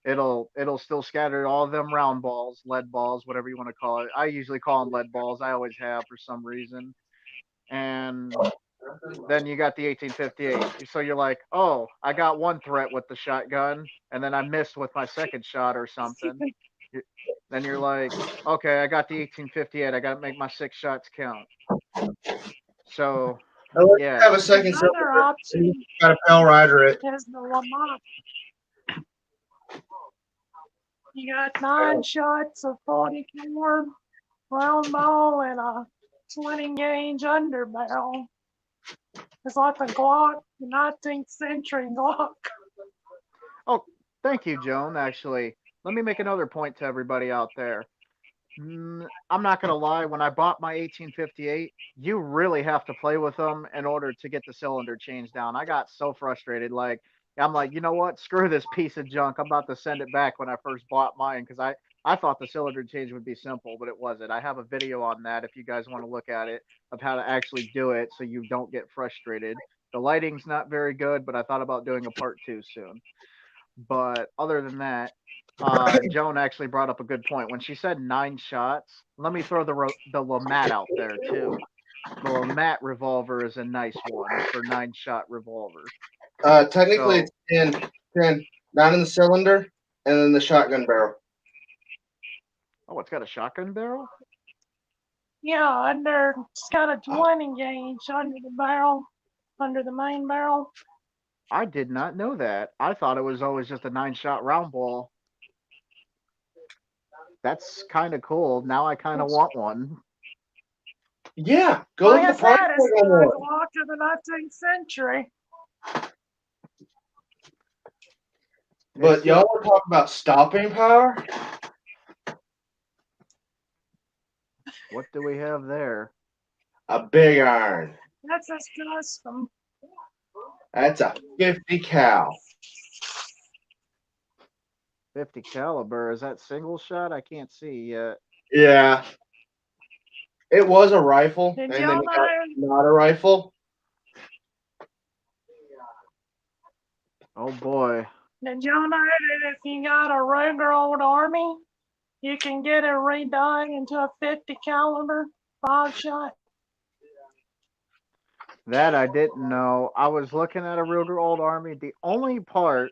It'll still scatter all of them round balls, lead balls, whatever you want to call it. I usually call them lead balls. I always have for some reason. And then you got the 1858. So you're like, oh, I got one threat with the shotgun, and then I missed with my second shot or something. Then you're like, okay, I got the 1858. I got to make my 6 shots count. So, Unless you have yeah. a second Another cylinder, option you got to Pale Rider it. is the Lamont. You got 9 shots of 44 round ball and a 20 gauge underbarrel. It's like the Glock, the 19th century Glock. Oh, thank you, Joan. Actually, let me make another point to everybody out there. I'm not gonna lie. When I bought my 1858, you really have to play with them in order to get the cylinder change down. I got so frustrated. Like, I'm like, you know what? Screw this piece of junk. I'm about to send it back when I first bought mine because I thought the cylinder change would be simple, but it wasn't. I have a video on that if you guys want to look at it of how to actually do it so you don't get frustrated. The lighting's not very good, but I thought about doing a part 2 soon. But other than that, Joan actually brought up a good point when she said 9 shots. Let me throw the Lamat out there too. The Lamat revolver is a nice one for 9 shot revolver. Technically, So, it's 10, 9 in the cylinder, and then the shotgun barrel. oh, it's got a shotgun barrel. Yeah, it's got a 20 gauge under the barrel, under the main barrel. I did not know that. I thought it was always just a 9 shot round ball. That's kind of cool. Now I kind of want one. Yeah, go Like look I at the price said, tag it's on the one. Glock of the 19th century. But y'all were talking about stopping power. What do we have there? A big iron. That's his custom. That's a 50 cal. 50 caliber. Is that single shot? I can't see yet. Yeah, it was a rifle, Did and y'all then it got know? not a rifle. Oh boy. Did y'all know that if you got a Ruger Old Army, you can get it redone into a 50 caliber 5 shot? That I didn't know. I was looking at a Ruger Old Army. The only part,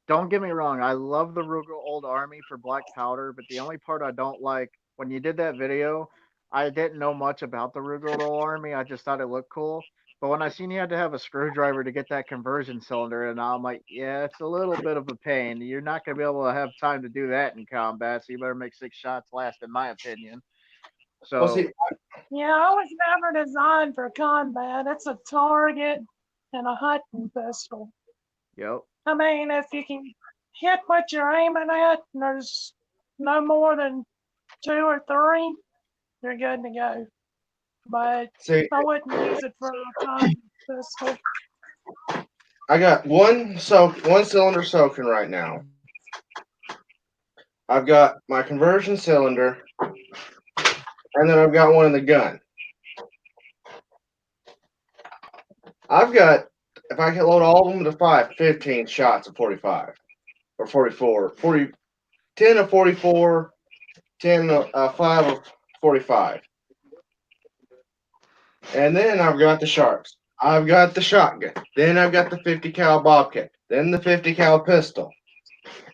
don't get me wrong, I love the Ruger Old Army for black powder, but the only part I don't like, when you did that video, I didn't know much about the Ruger Old Army. I just thought it looked cool. But when I seen you had to have a screwdriver to get that conversion cylinder, and I'm like, yeah, it's a little bit of a pain. You're not going to be able to have time to do that in combat, so you better make 6 shots last, in my opinion. Well, see, So, Yeah, it was never designed for combat. It's a target and a hunting pistol. yep. I mean, if you can hit what you're aiming at, and there's no more than 2 or 3, you're good to go. But see, I wouldn't use it for a hunting pistol. I got one cylinder soaking right now. I've got my conversion cylinder, and then I've got one in the gun. I've got, if I can load all of them to 15 shots of 45 or 44, 10 of 44, 10 of 5 of 45. And then I've got the sharps. I've got the shotgun. Then I've got the 50 cal bobcat. Then the 50 cal pistol.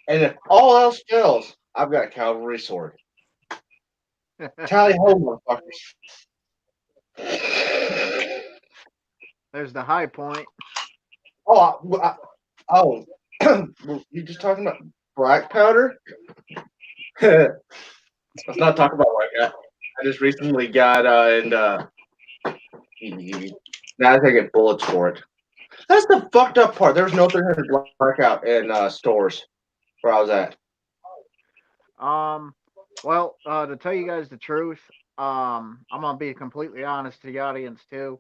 And if all else fails, I've got a cavalry sword. Tally ho, motherfuckers. There's the high point. Oh, you just talking about black powder? Let's not talk about like that. I just recently got now I can get bullets for it. That's the fucked up part. There's no 300 blackout in stores where I was at. Well, to tell you guys the truth, I'm gonna be completely honest to the audience too.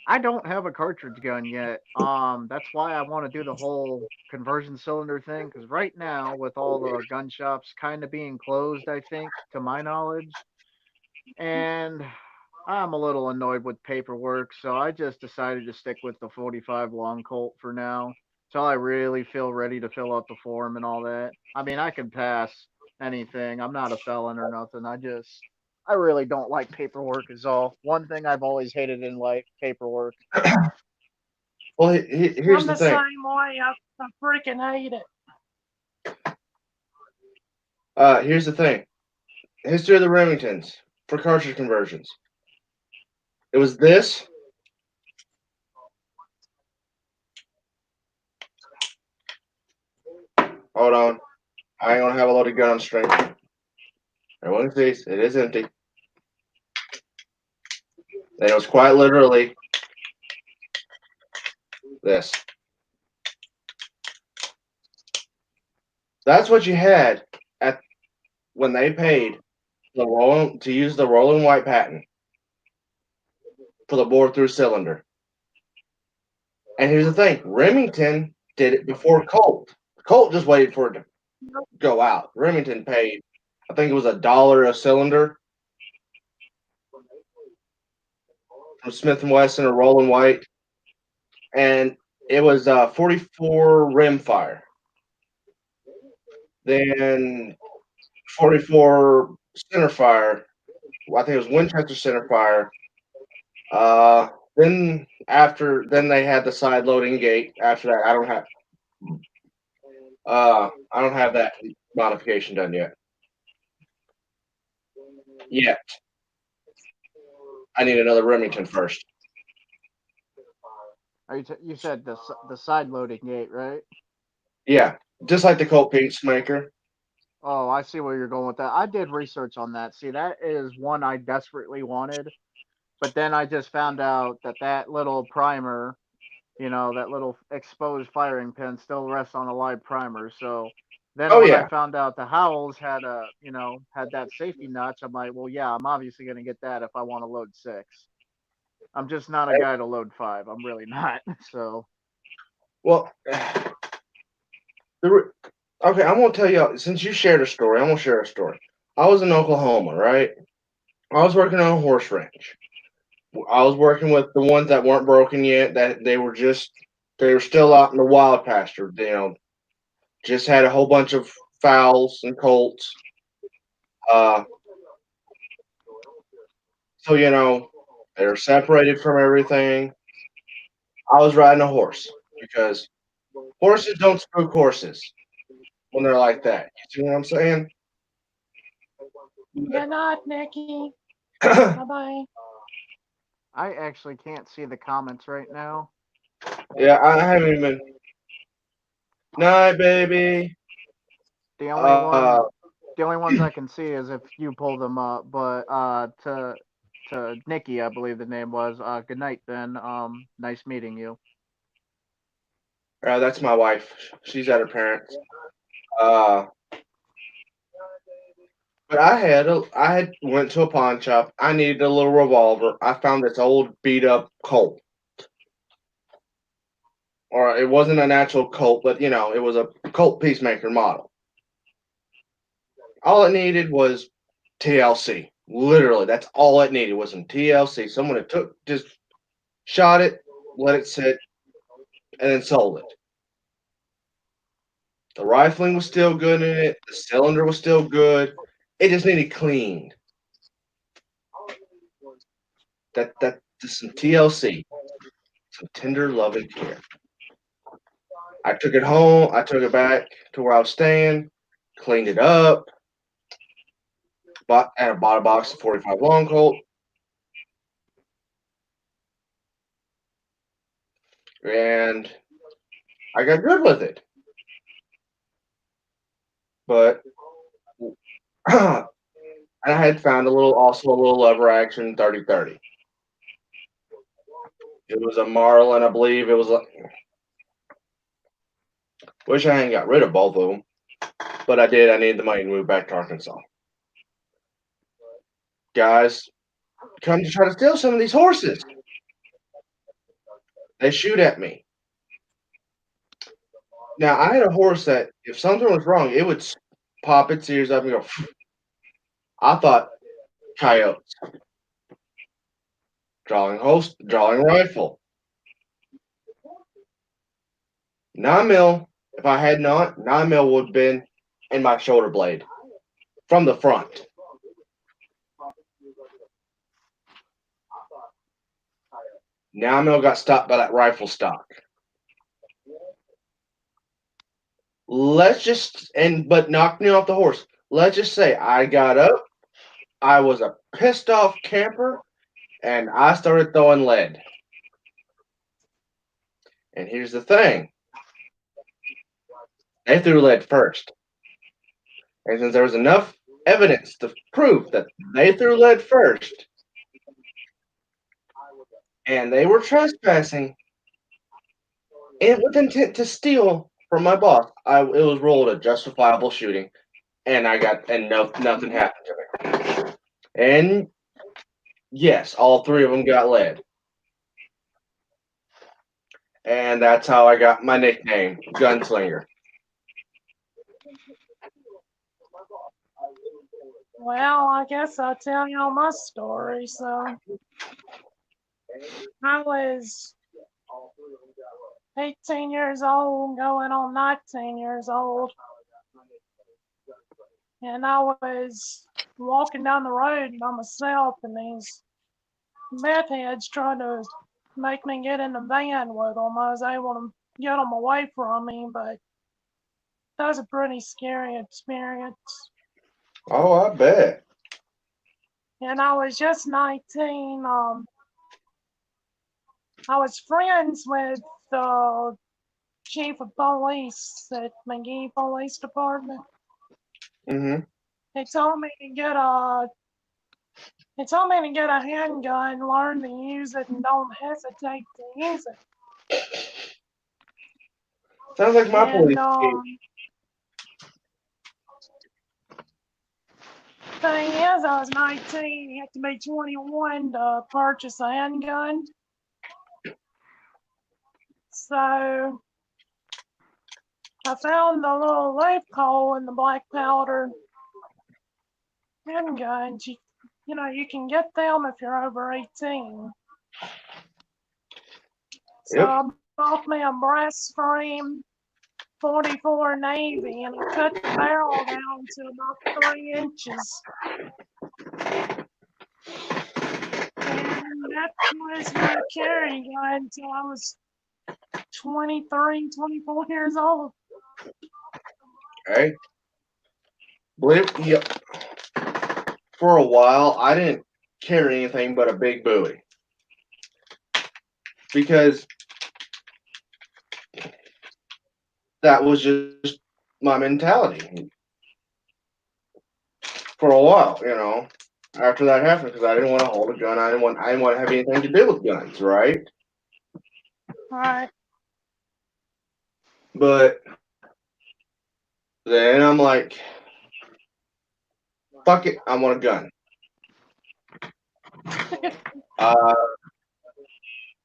I don't have a cartridge gun yet. That's why I want to do the whole conversion cylinder thing. Because right now, with all the gun shops kind of being closed, I think, to my knowledge, and I'm a little annoyed with paperwork, so I just decided to stick with the 45 long Colt for now. till I really feel ready to fill out the form and all that. I mean, I can pass anything. I'm not a felon or nothing. I really don't like paperwork. Is all. One thing I've always hated in life: paperwork. Well, here's I'm the the thing. same way. I freaking hate it. Here's the thing. History of the Remingtons for cartridge conversions. It was this. Hold on. I ain't gonna have a loaded gun on string. Everyone sees it is empty. And it was quite literally this. That's what you had at when they paid to use the rolling white patent for the bore through cylinder. And here's the thing: Remington did it before Colt. Colt just waited for it to go out. Remington paid, I think it was $1 a cylinder from Smith and Wesson or Rolling White, and it was 44 rim fire. Then 44 center fire. I think it was Winchester center fire. Then they had the side loading gate. After that, I don't have that modification done yet. Yet I need another Remington first. You said the side loading gate, right? Yeah, just like the Colt Peacemaker. Oh, I see where you're going with that. I did research on that. See, that is one I desperately wanted, but then I just found out that that little primer, that little exposed firing pin still rests on a live primer. So then Oh when I yeah, found out the Howells had that safety notch, I'm like, well, yeah, I'm obviously going to get that if I want to load 6. I'm just not a guy to load 5. I'm really not. So, well, okay, I'm gonna tell you since you shared a story. I'm gonna share a story. I was in Oklahoma, right? I was working on a horse ranch. I was working with the ones that weren't broken yet. That they were still out in the wild pasture. Just had a whole bunch of fowls and colts. Uh, so they were separated from everything. I was riding a horse because horses don't spook horses when they're like that. You see what I'm saying? Good night, Nikki. Bye bye. I actually can't see the comments right now. Yeah, I haven't even. Night, baby. The only Uh, one the only ones I can see is if you pull them up. But to Nikki, I believe the name was. Good night, Ben. Nice meeting you. that's my wife. She's at her parents. Uh, but I had went to a pawn shop. I needed a little revolver. I found this old beat up Colt, or it wasn't a natural Colt, but it was a Colt Peacemaker model. All it needed was TLC. Literally, that's all it needed was some TLC. Someone that just shot it, let it sit, and then sold it. The rifling was still good in it. The cylinder was still good. It just needed cleaned. That just some TLC, some tender loving care. I took it home. I took it back to where I was staying, cleaned it up, bought a box of 45 long Colt, and I got good with it. But and I had found also a little lever action 30-30. It was a Marlin, I believe. It was wish I hadn't got rid of both of them, but I did. I needed the money to move back to Arkansas. Guys come to try to steal some of these horses. They shoot at me. Now I had a horse that if something was wrong, it would pop its ears up and go. I thought coyotes, drawing rifle. 9 mil. If I had not, 9 mil would have been in my shoulder blade from the front. 9 mil got stopped by that rifle stock. But knocked me off the horse. Let's just say I got up. I was a pissed off camper, and I started throwing lead. And here's the thing: they threw lead first, and since there was enough evidence to prove that they threw lead first, and they were trespassing with intent to steal from my boss, it was ruled a justifiable shooting, and nothing happened to me. And yes, all three of them got lead. And that's how I got my nickname, Gunslinger. Well, I guess I'll tell y'all my story. So I was 18 years old, going on 19 years old. And I was walking down the road by myself, and these meth heads tried to make me get in the van with them. I was able to get them away from me, but that was a pretty scary experience. Oh, I bet. And I was just 19. I was friends with the chief of police at McGee Police Department. Mm-hmm. He told me to get a handgun, learn to use it, and don't hesitate to use it. Sounds like my police And thing is, I was 19. You have to be 21 to purchase a handgun. So I found the little loophole in the black powder handguns. You can get them if you're over 18. So Yep. I bought me a brass frame 44 Navy, and I cut the barrel down to about 3 inches. And that was my carry gun until I was 23, 24 years old. Okay. Yep. For a while, I didn't carry anything but a big buoy because that was just my mentality for a while. After that happened, because I didn't want to hold a gun. I didn't want to have anything to do with guns, right? Right. But then I'm like, fuck it, I want a gun.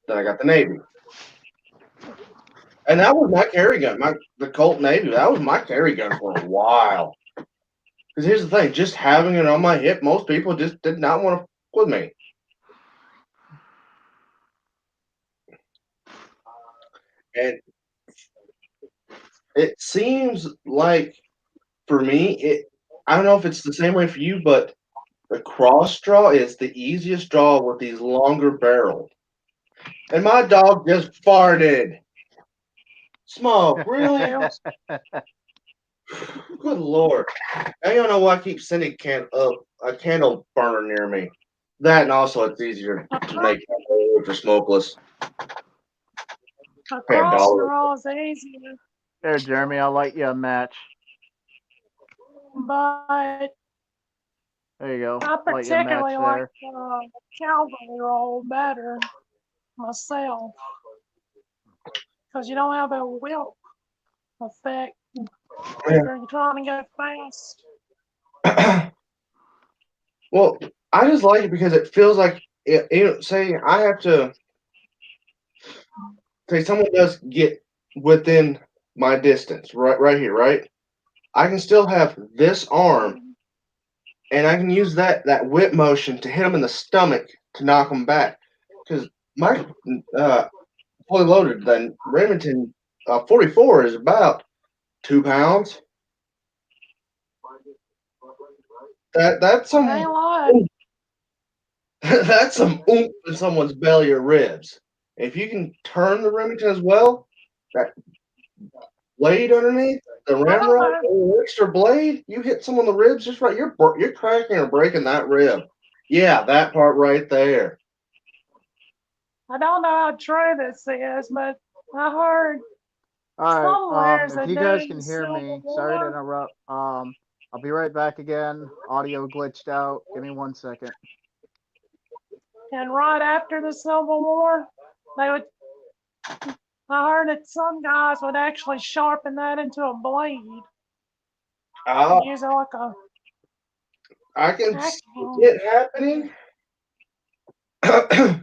Then I got the Navy. And that was my carry gun. The Colt Navy, that was my carry gun for a while. Because here's the thing, just having it on my hip, most people just did not want to fuck with me. And it seems like, for me, I don't know if it's the same way for you, but the cross draw is the easiest draw with these longer barrels. And my dog just farted. Smoke, really? Good Lord. I don't know why I keep sending a candle burner near me. That, and also it's easier to make for smokeless. A Pay cross $1. draw is easier, There, Jeremy, I'll light you a match. but There you go. I Light you a match particularly like there. the cavalry roll better myself, because you don't have a whip effect if you're trying to go fast. Well, I just like it because it feels like, say I have to, say someone does get within my distance, right here, right? I can still have this arm, and I can use that whip motion to hit them in the stomach to knock them back. Because my fully loaded, then Remington 44 is about 2 pounds. That's I some ain't lying. that's some oomph in someone's belly or ribs. If you can turn the Remington as well, that blade underneath the I don't ramrod, know. the extra blade, you hit someone in the ribs just right. You're cracking or breaking that rib. Yeah, that part right there. I don't know how true this is, but I heard All right. somewheres If that you guys during can the hear Civil me, sorry to War, interrupt. I'll be right back again. Audio glitched out. Give me 1 second. and right after the Civil War, they would. I heard that some guys would actually sharpen that into a blade, Uh, use it like a I can see hacking. it happening.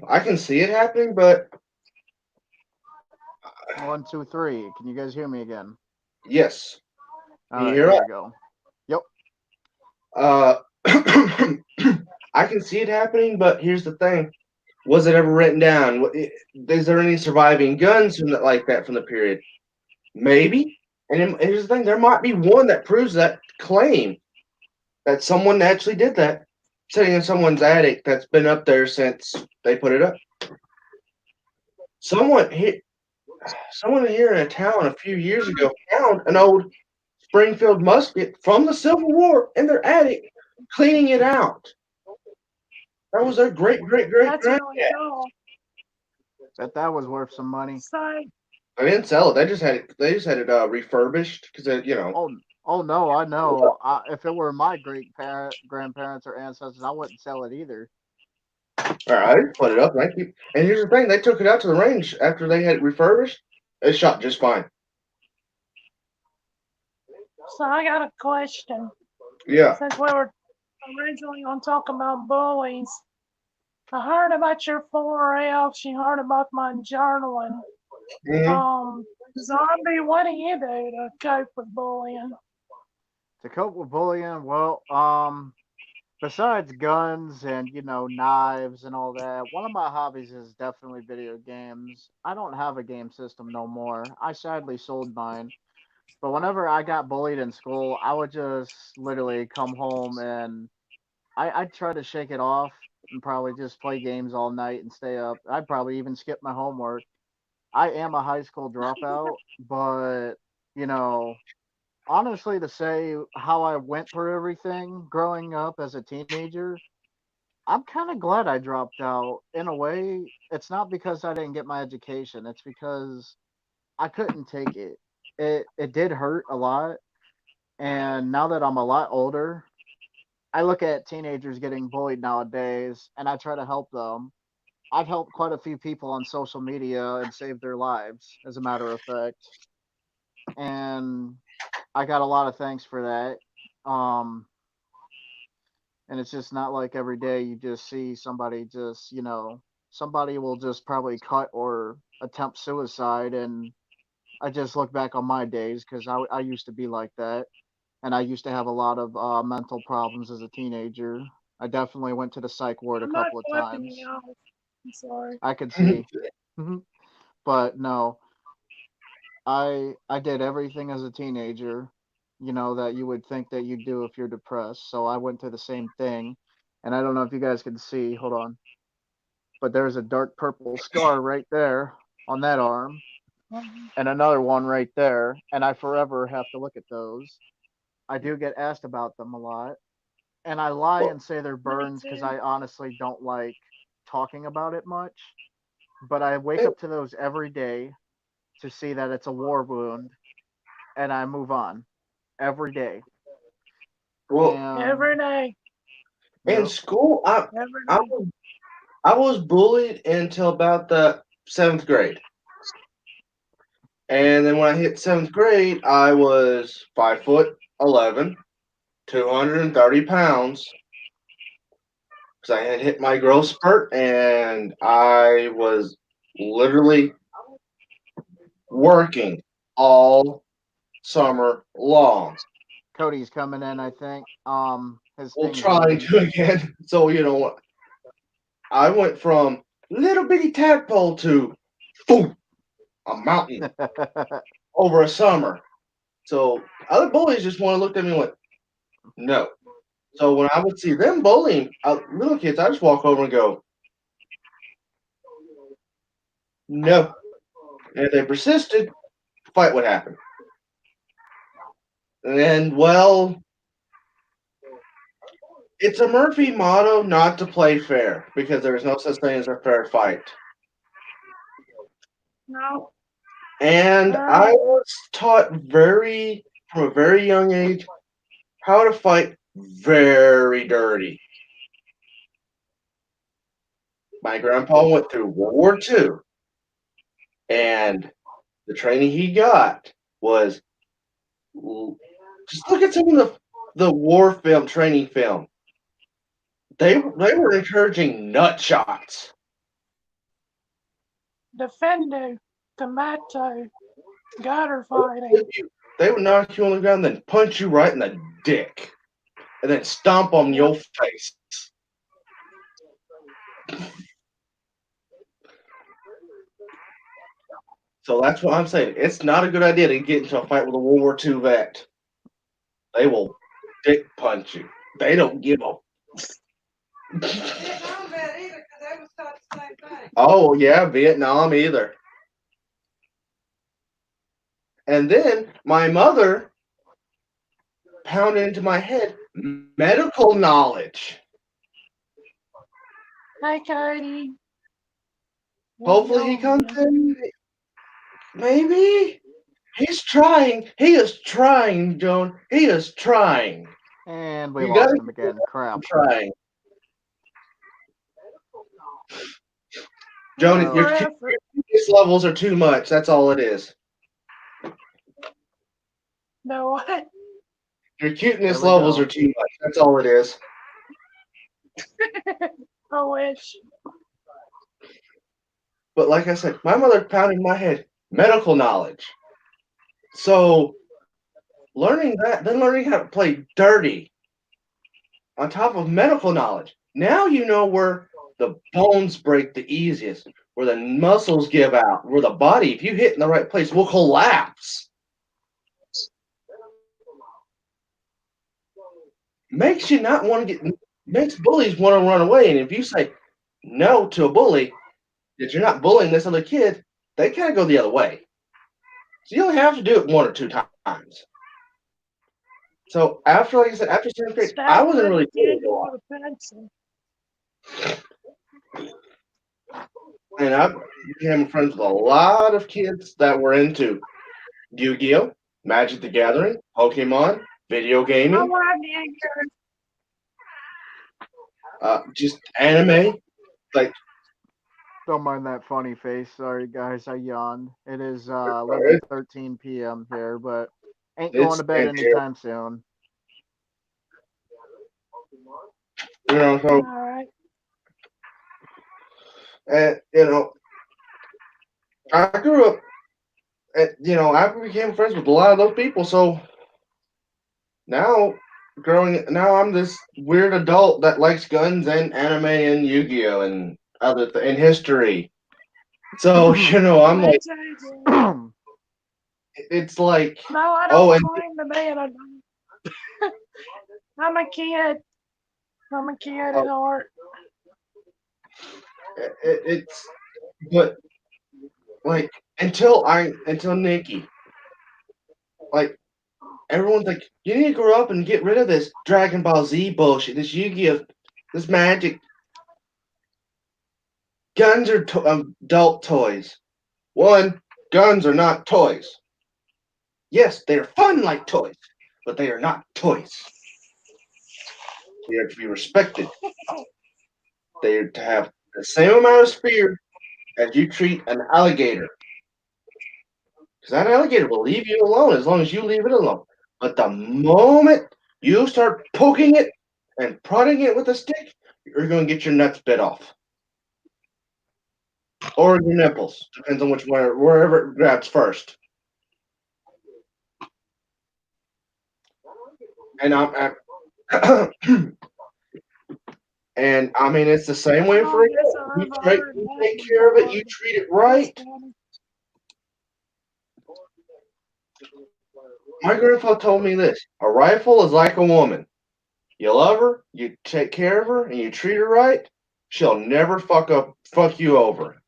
I can see it happening, but 1, 2, 3. Can you guys hear me again? yes. All Can you right, hear there us? we go. Yep. Uh, I can see it happening, but here's the thing: was it ever written down? Is there any surviving guns from like that from the period? Maybe. And here's the thing: there might be one that proves that claim that someone actually did that, sitting in someone's attic that's been up there since they put it up. Someone here, someone here in a town a few years ago found an old Springfield musket from the Civil War in their attic, cleaning it out. That was their great That's granddad. really cool. Bet that was worth some money. So, They didn't sell it. They just had it. They just had it refurbished because you know. Oh no, I know. If it were my great grandparents or ancestors, I wouldn't sell it either. All right, put it up, and I keep. And here's the thing: they took it out to the range after they had it refurbished. It shot just fine. I got a question. Yeah. Since we were originally going to talk about bullies, I heard about your 4Fs. You heard about my journaling. Mm-hmm. Zombie, what do you do to cope with bullying? To cope with bullying, well, besides guns and knives and all that, one of my hobbies is definitely video games. I don't have a game system no more. I sadly sold mine. But whenever I got bullied in school, I would just literally come home and I'd try to shake it off and probably just play games all night and stay up. I'd probably even skip my homework. I am a high school dropout, but you know, honestly, to say how I went through everything growing up as a teenager, I'm kind of glad I dropped out. In a way, it's not because I didn't get my education, it's because I couldn't take it. It did hurt a lot, and now that I'm a lot older, I look at teenagers getting bullied nowadays and I try to help them. I've helped quite a few people on social media and saved their lives, as a matter of fact. And I got a lot of thanks for that. And it's just not like every day you just see somebody just, somebody will just probably cut or attempt suicide. And I just look back on my days because I used to be like that. And I used to have a lot of mental problems as a teenager. I definitely went to the psych ward a I'm not couple of flipping you times. off. I'm sorry. I could see. But no, I did everything as a teenager, that you would think that you do if you're depressed. So I went through the same thing. And I don't know if you guys can see, hold on, but there's a dark purple scar right there on that arm Mhm. and another one right there. And I forever have to look at those. I do get asked about them a lot. And I lie Well, and say they're Me burns because too. I honestly don't like talking about it much. But I wake it, up to those every day to see that it's a war wound and I move on every day. well, And Every day. in yep. school, Every I day. was I was bullied until about the 7th grade, and then when I hit 7th grade, I was 5'11", 230 pounds, because I had hit my growth spurt, and I was literally working all summer long. Cody's coming in, I think. His Well, thing's trying ringing. to again. So you know what? I went from little bitty tadpole to boom, a mountain. over a summer. So other bullies just want to look at me and went, no. So when I would see them bullying little kids, I just walk over and go, no. And if they persisted, fight would happen. And well, it's a Murphy motto not to play fair because there is no such thing as a fair fight. No. And I was taught from a very young age how to fight very dirty. My grandpa went through World War II, and the training he got was just look at some of the war film training film. They were encouraging nut shots. Defendo, tomato, gutter fighting. They would knock you on the ground, then punch you right in the dick, and then stomp on your face. So that's what I'm saying. It's not a good idea to get into a fight with a World War II vet. They will dick punch you. They don't give a. Vietnam vet either, because they was taught the same thing. Oh yeah, Vietnam either. And then my mother pounded into my head medical knowledge. Hey, Cody. Hopefully he comes in. Maybe. He's trying. He is trying, Joan. He is trying. And we You lost gotta him again. Crap. trying. Joan, your cuteness levels are too much. That's all it is. No what? Your cuteness There we levels go. are too much. That's all it is. I wish. But like I said, my mother pounded my head medical knowledge. So learning that, then learning how to play dirty on top of medical knowledge. Now you know where the bones break the easiest, where the muscles give out, where the body, if you hit in the right place, will collapse. Makes you not want to makes bullies want to run away. And if you say no to a bully, that you're not bullying this other kid, they kind of go the other way. So you only have to do it 1 or 2 times. So after, like I said, after 7th grade, I wasn't really cool a lot. And I became friends with a lot of kids that were into Yu-Gi-Oh, Magic the Gathering, Pokemon, video gaming, just anime. Like, Don't mind that funny face. Sorry, guys. I yawned. It is 11:13 p.m. here, but ain't going to bed anytime soon. You know, so All right. and I grew up. I became friends with a lot of those people. So now, now I'm this weird adult that likes guns and anime and Yu-Gi-Oh and and history. So I'm like, it's like, No, I don't claim to be an adult. I'm a kid. I'm a kid at heart. it's but like until Nikki, like everyone's like, you need to grow up and get rid of this Dragon Ball Z bullshit, this Yu-Gi-Oh, this Magic. Guns are adult toys. One, guns are not toys. Yes, they are fun like toys, but they are not toys. They are to be respected. They are to have the same amount of fear as you treat an alligator. Because that alligator will leave you alone as long as you leave it alone. But the moment you start poking it and prodding it with a stick, you're going to get your nuts bit off. Or your nipples. Depends on wherever it grabs first. And and I mean, it's the same way for you. You take care of it, you treat it right. My grandpa told me this: a rifle is like a woman. You love her, you take care of her, and you treat her right. She'll never fuck you over.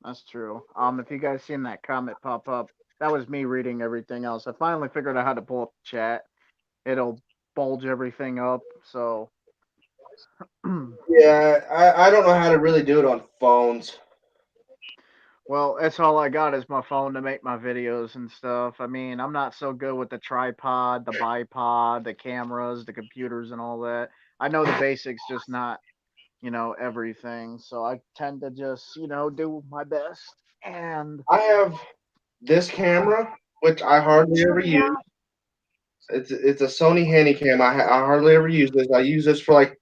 That's true. If you guys seen that comment pop up, that was me reading everything else. I finally figured out how to pull up the chat. It'll bulge everything up. So, Yeah, I don't know how to really do it on phones. well, that's all I got is my phone to make my videos and stuff. I mean, I'm not so good with the tripod, the bipod, the cameras, the computers, and all that. I know the basics, just not, everything. So I tend to just, do my best. And I have this camera, which I What hardly you ever use. got? It's a Sony Handycam. I hardly ever use this. I use this for like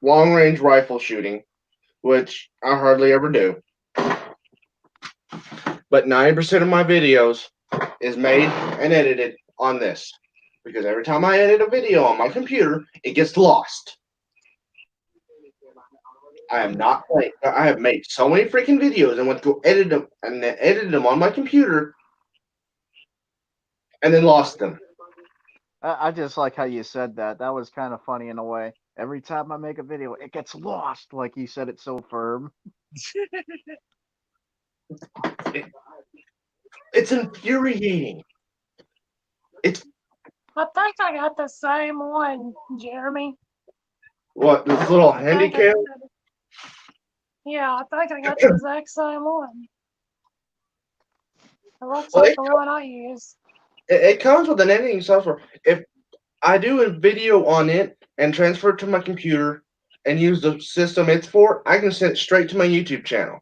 long range rifle shooting, which I hardly ever do. But 90% of my videos is made and edited on this. Because every time I edit a video on my computer, it gets lost. I am not playing. I have made so many freaking videos and went to go edit them and then edited them on my computer and then lost them. I just like how you said that. That was kind of funny in a way. Every time I make a video, it gets lost. Like you said it so firm. It, it's infuriating. It's I think I got the same one, Jeremy. what this little I think I handicap. got the, yeah, I think I got the exact same one. It looks Well, like the one I use. it comes with an editing software. If I do a video on it and transfer it to my computer and use the system it's for, I can send it straight to my YouTube channel,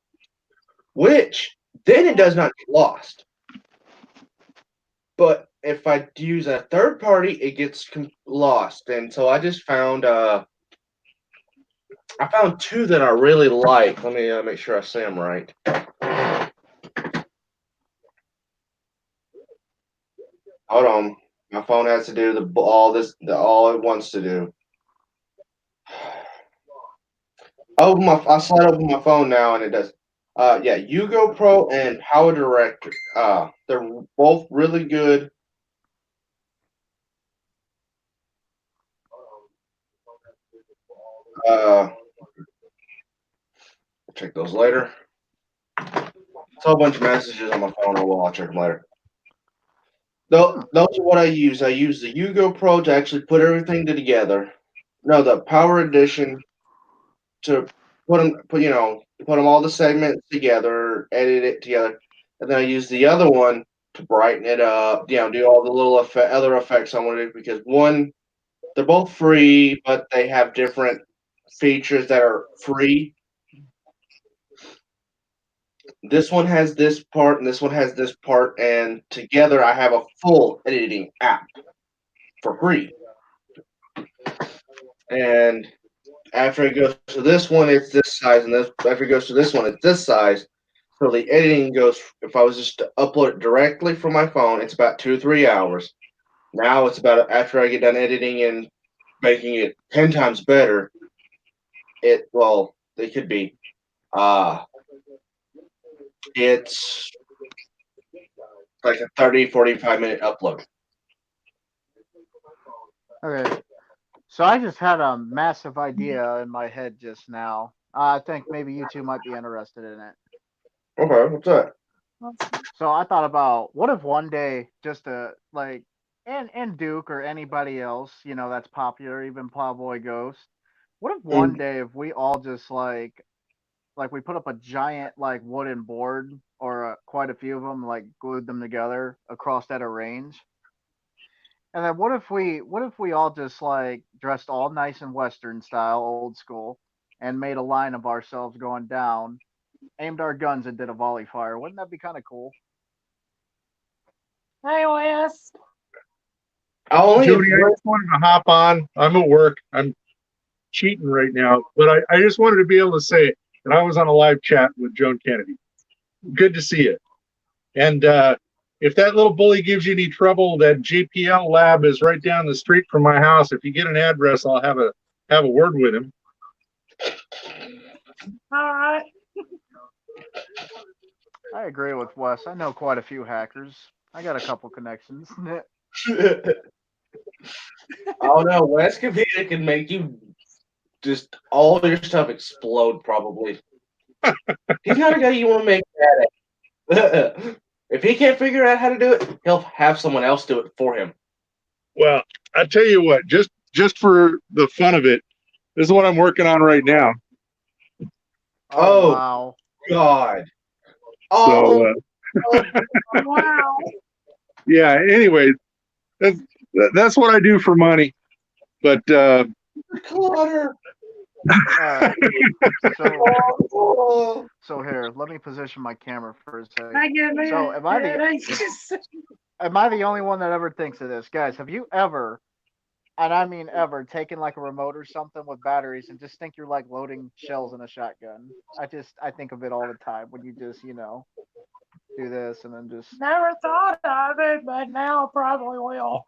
which then it does not get lost. But if I use a third party, it gets lost. And so I just found I found two that I really like. Let me make sure I say them right. Hold on, my phone has to do all it wants to do. I slide open my phone now and it does. Yeah, Yugo Pro and Power Director. They're both really good. I'll check those later. It's a whole bunch of messages on my phone. I'll check them later. Those are what I use. I use the Yugo Pro to actually put everything together. No, the Power Edition to put them all the segments together, edit it together, and then I use the other one to brighten it up. Do all the little other effects I want to do because they're both free, but they have different features that are free. This one has this part, and this one has this part, and together I have a full editing app for free. And after it goes to this one, it's this size, and after it goes to this one, it's this size. So the editing goes. If I was just to upload it directly from my phone, it's about 2 or 3 hours. Now it's about after I get done editing and making it 10 times better. It could be. It's like a 30, 45 minute upload. Okay. So I just had a massive idea in my head just now. I think maybe you two might be interested in it. Okay, what's that? So I thought about what if one day just like and Duke or anybody else, that's popular, even Plowboy Ghost. What if one day if we all just like we put up a giant like wooden board or quite a few of them like glued them together across at a range, and then what if we all just like dressed all nice and Western style, old school, and made a line of ourselves going down, aimed our guns and did a volley fire? Wouldn't that be kind of cool? Hey, Wes. Jody, I just wanted to hop on. I'm at work. I'm cheating right now, but I just wanted to be able to say that I was on a live chat with Joan Kennedy. Good to see you. And if that little bully gives you any trouble, that JPL lab is right down the street from my house. If you get an address, I'll have a word with him. All right. I agree with Wes. I know quite a few hackers. I got a couple connections. Oh no, West Covina can make you just all your stuff explode. Probably. He's not a guy you want to make mad at. If he can't figure out how to do it, he'll have someone else do it for him. Well, I tell you what, just for the fun of it, this is what I'm working on right now. Oh, Oh, wow. God. So Oh, oh, Wow. yeah. Anyways, that's that's what I do for money. But clutter. All right. So, Oh, so here, let me position my camera for a second. I get me So, a headache. am I the only one that ever thinks of this, guys? Have you ever, and I mean ever, taken like a remote or something with batteries and just think you're like loading shells in a shotgun? I think of it all the time when you just do this and then just Never thought of it, but now I probably will.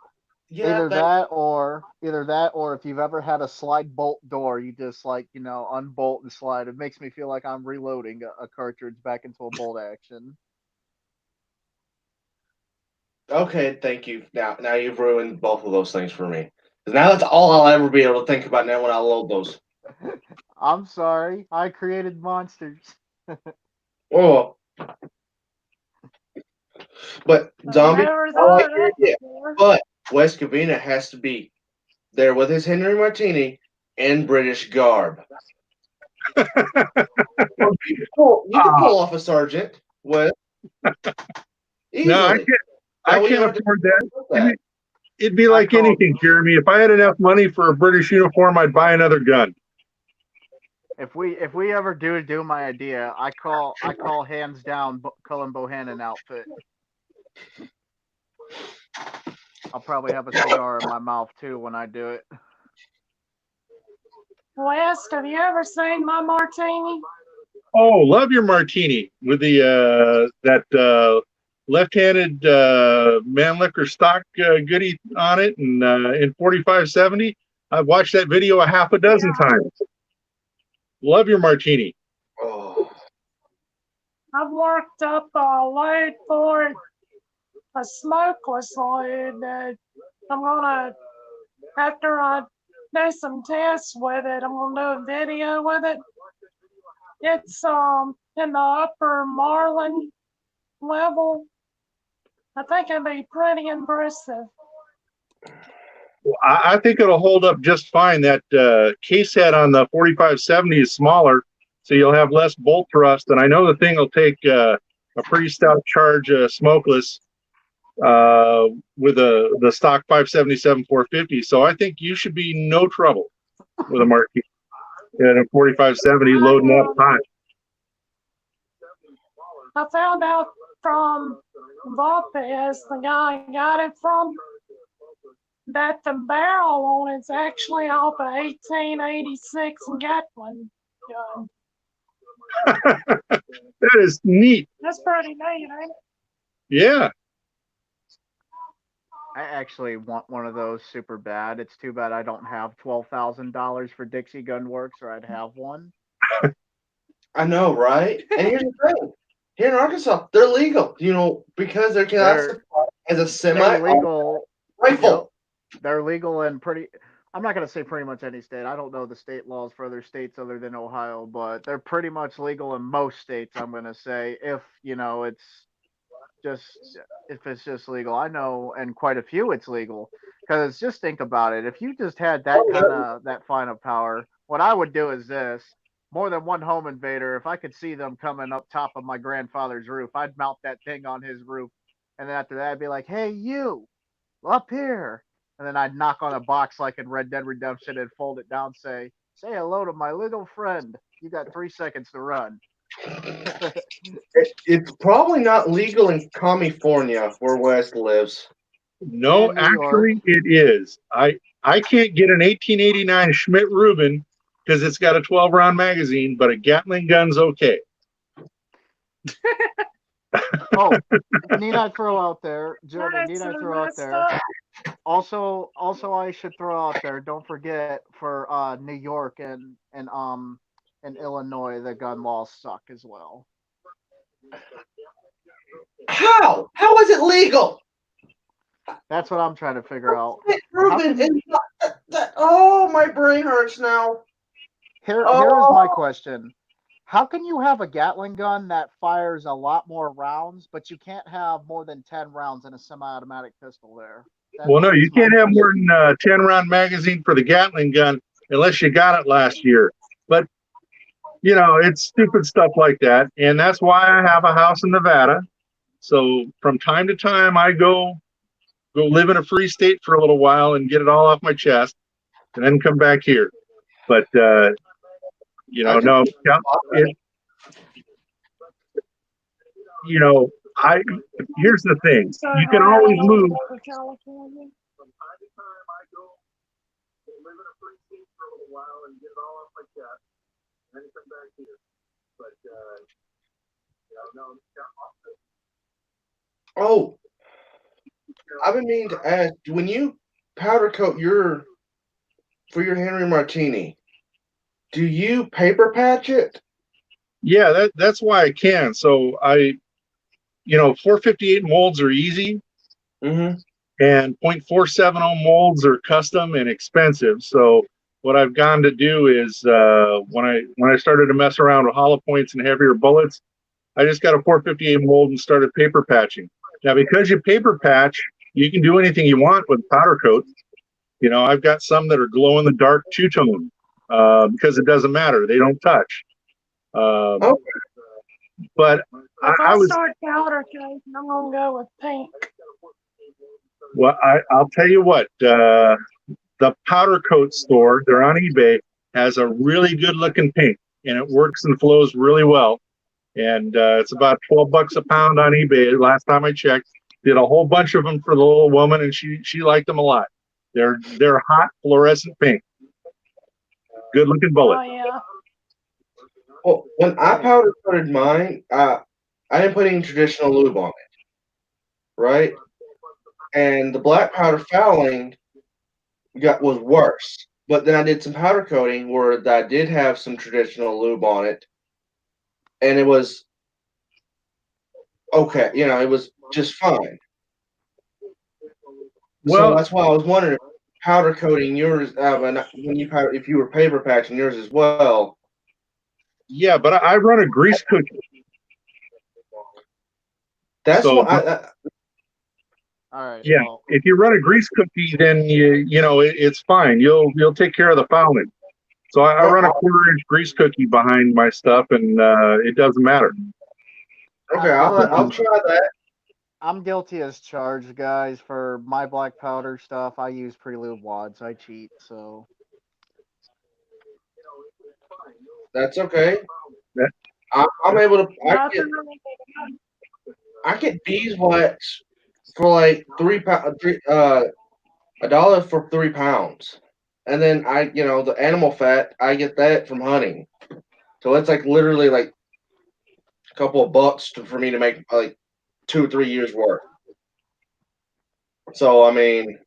yeah, either that or if you've ever had a slide bolt door, you just like unbolt and slide. It makes me feel like I'm reloading a cartridge back into a bolt action. okay, thank you. Now you've ruined both of those things for me. 'Cause now that's all I'll ever be able to think about now when I load those. I'm sorry, I created monsters. Oh, but I zombie, never I like thought of your that idea. before. But West Covina has to be there with his Henry Martini in British garb. You can ah, pull off a sergeant. What? no, Easily. I That way you can't don't have to afford that. do that. It'd be I like call anything, Jeremy. If I had enough money for a British uniform, I'd buy another gun. if we ever do my idea, I call hands down Cullen Bohannon outfit. I'll probably have a cigar in my mouth too when I do it. West, have you ever seen my martini? Oh, love your martini with the that left-handed man liquor stock goodie on it, and in 4570. I've watched that video a half a dozen Yeah. times. Love your martini. Oh. I've worked up a load for it, a smokeless load that I'm gonna, after I do some tests with it, I'm gonna do a video with it. It's in the upper Marlin level. I think it'd be pretty impressive. I think it'll hold up just fine. That case head on the 4570 is smaller, so you'll have less bolt thrust. And I know the thing will take a pretty stout charge smokeless with the stock 577 450. So I think you should be no trouble with a marquee and a 4570 loading up hot. I found out from Valpez, the guy I got it from, that the barrel on it's actually off a 1886 Gatling gun. That is neat. That's pretty neat, ain't it? Yeah. I actually want one of those super bad. It's too bad I don't have $12,000 for Dixie Gun Works, or I'd have one. I know, right? And here's the thing. Here in Arkansas, they're legal, because they're classified as a They're semi-automatic legal. rifle. Yep, they're legal in pretty. I'm not gonna say pretty much any state. I don't know the state laws for other states other than Ohio, but they're pretty much legal in most states. I'm gonna say if just if it's just legal. I know, and quite a few it's legal. Because just think about it. If you just had that Oh, kind of that fine of power, what I would do is this: more than one home invader. If I could see them coming up top of my grandfather's roof, I'd mount that thing on his roof, and then after that, I'd be like, "Hey, you up here!" And then I'd knock on a box like in Red Dead Redemption and fold it down, say hello to my little friend. You got 3 seconds to run. it's probably not legal in California where West lives. No, And New York. actually, it is. I can't get an 1889 Schmidt Rubin because it's got a 12-round magazine, but a Gatling gun's okay. Oh, need I throw out there, Jeremy? That's Need I so throw out messed there? up. Also, I should throw out there. Don't forget for New York and Illinois, the gun laws suck as well. How? How is it legal? That's what I'm trying to figure out. Ruben, can- oh, my brain hurts now. Here is my Oh, question. How can you have a Gatling gun that fires a lot more rounds, but you can't have more than 10 rounds in a semi-automatic pistol there? Well, no, you Is my can't have more question. than 10 round magazine for the Gatling gun unless you got it last year. But it's stupid stuff like that, and that's why I have a house in Nevada. So from time to time, I go live in a free state for a little while and get it all off my chest, and then come back here. But I can no, it, I here's the thing: So you can I always don't move. go to California. From time to time, I go live in a free state for a little while and get it all off my chest, and then come back here. But no. Oh, I've been meaning to ask, when you powder coat for your Henry Martini, do you paper patch it? Yeah, that's why I can. So 458 molds are easy, Mm-hmm. and .470 molds are custom and expensive. So what I've gone to do is when I started to mess around with hollow points and heavier bullets, I just got a 458 mold and started paper patching. Now, because you paper patch, you can do anything you want with powder coat. I've got some that are glow in the dark two tone because it doesn't matter; they don't touch. Oh, But If I I was start powder coating, I'm gonna go with pink. well. I'll tell you what. The powder coat store, they're on eBay, has a really good looking pink, and it works and flows really well. And it's about $12 a pound on eBay. Last time I checked, did a whole bunch of them for the little woman, and she liked them a lot. They're hot fluorescent pink, good looking bullet. Oh yeah. well, when I powder coated mine, I didn't put any traditional lube on it, right? And the black powder fouling was worse. But then I did some powder coating where I did have some traditional lube on it, and it was okay. It was just fine. So Well, that's why I was wondering, powder coating yours, if you were paper patching yours as well. yeah, but I run a grease cookie, That's so what All right. yeah. Well, If you run a grease cookie, then it's fine. You'll take care of the fouling. So I run a I, 1/4 inch grease cookie behind my stuff, and it doesn't matter. okay. I'm I'll try that. I'm guilty as charged, guys. For my black powder stuff, I use pre-lube wads. I cheat, so That's okay. That- I'm able to. Nothing really good. I get beeswax for like $1 for 3 pounds, and then the animal fat, I get that from hunting. So it's like literally like a couple of bucks for me to make like 2 or 3 years worth. So I mean,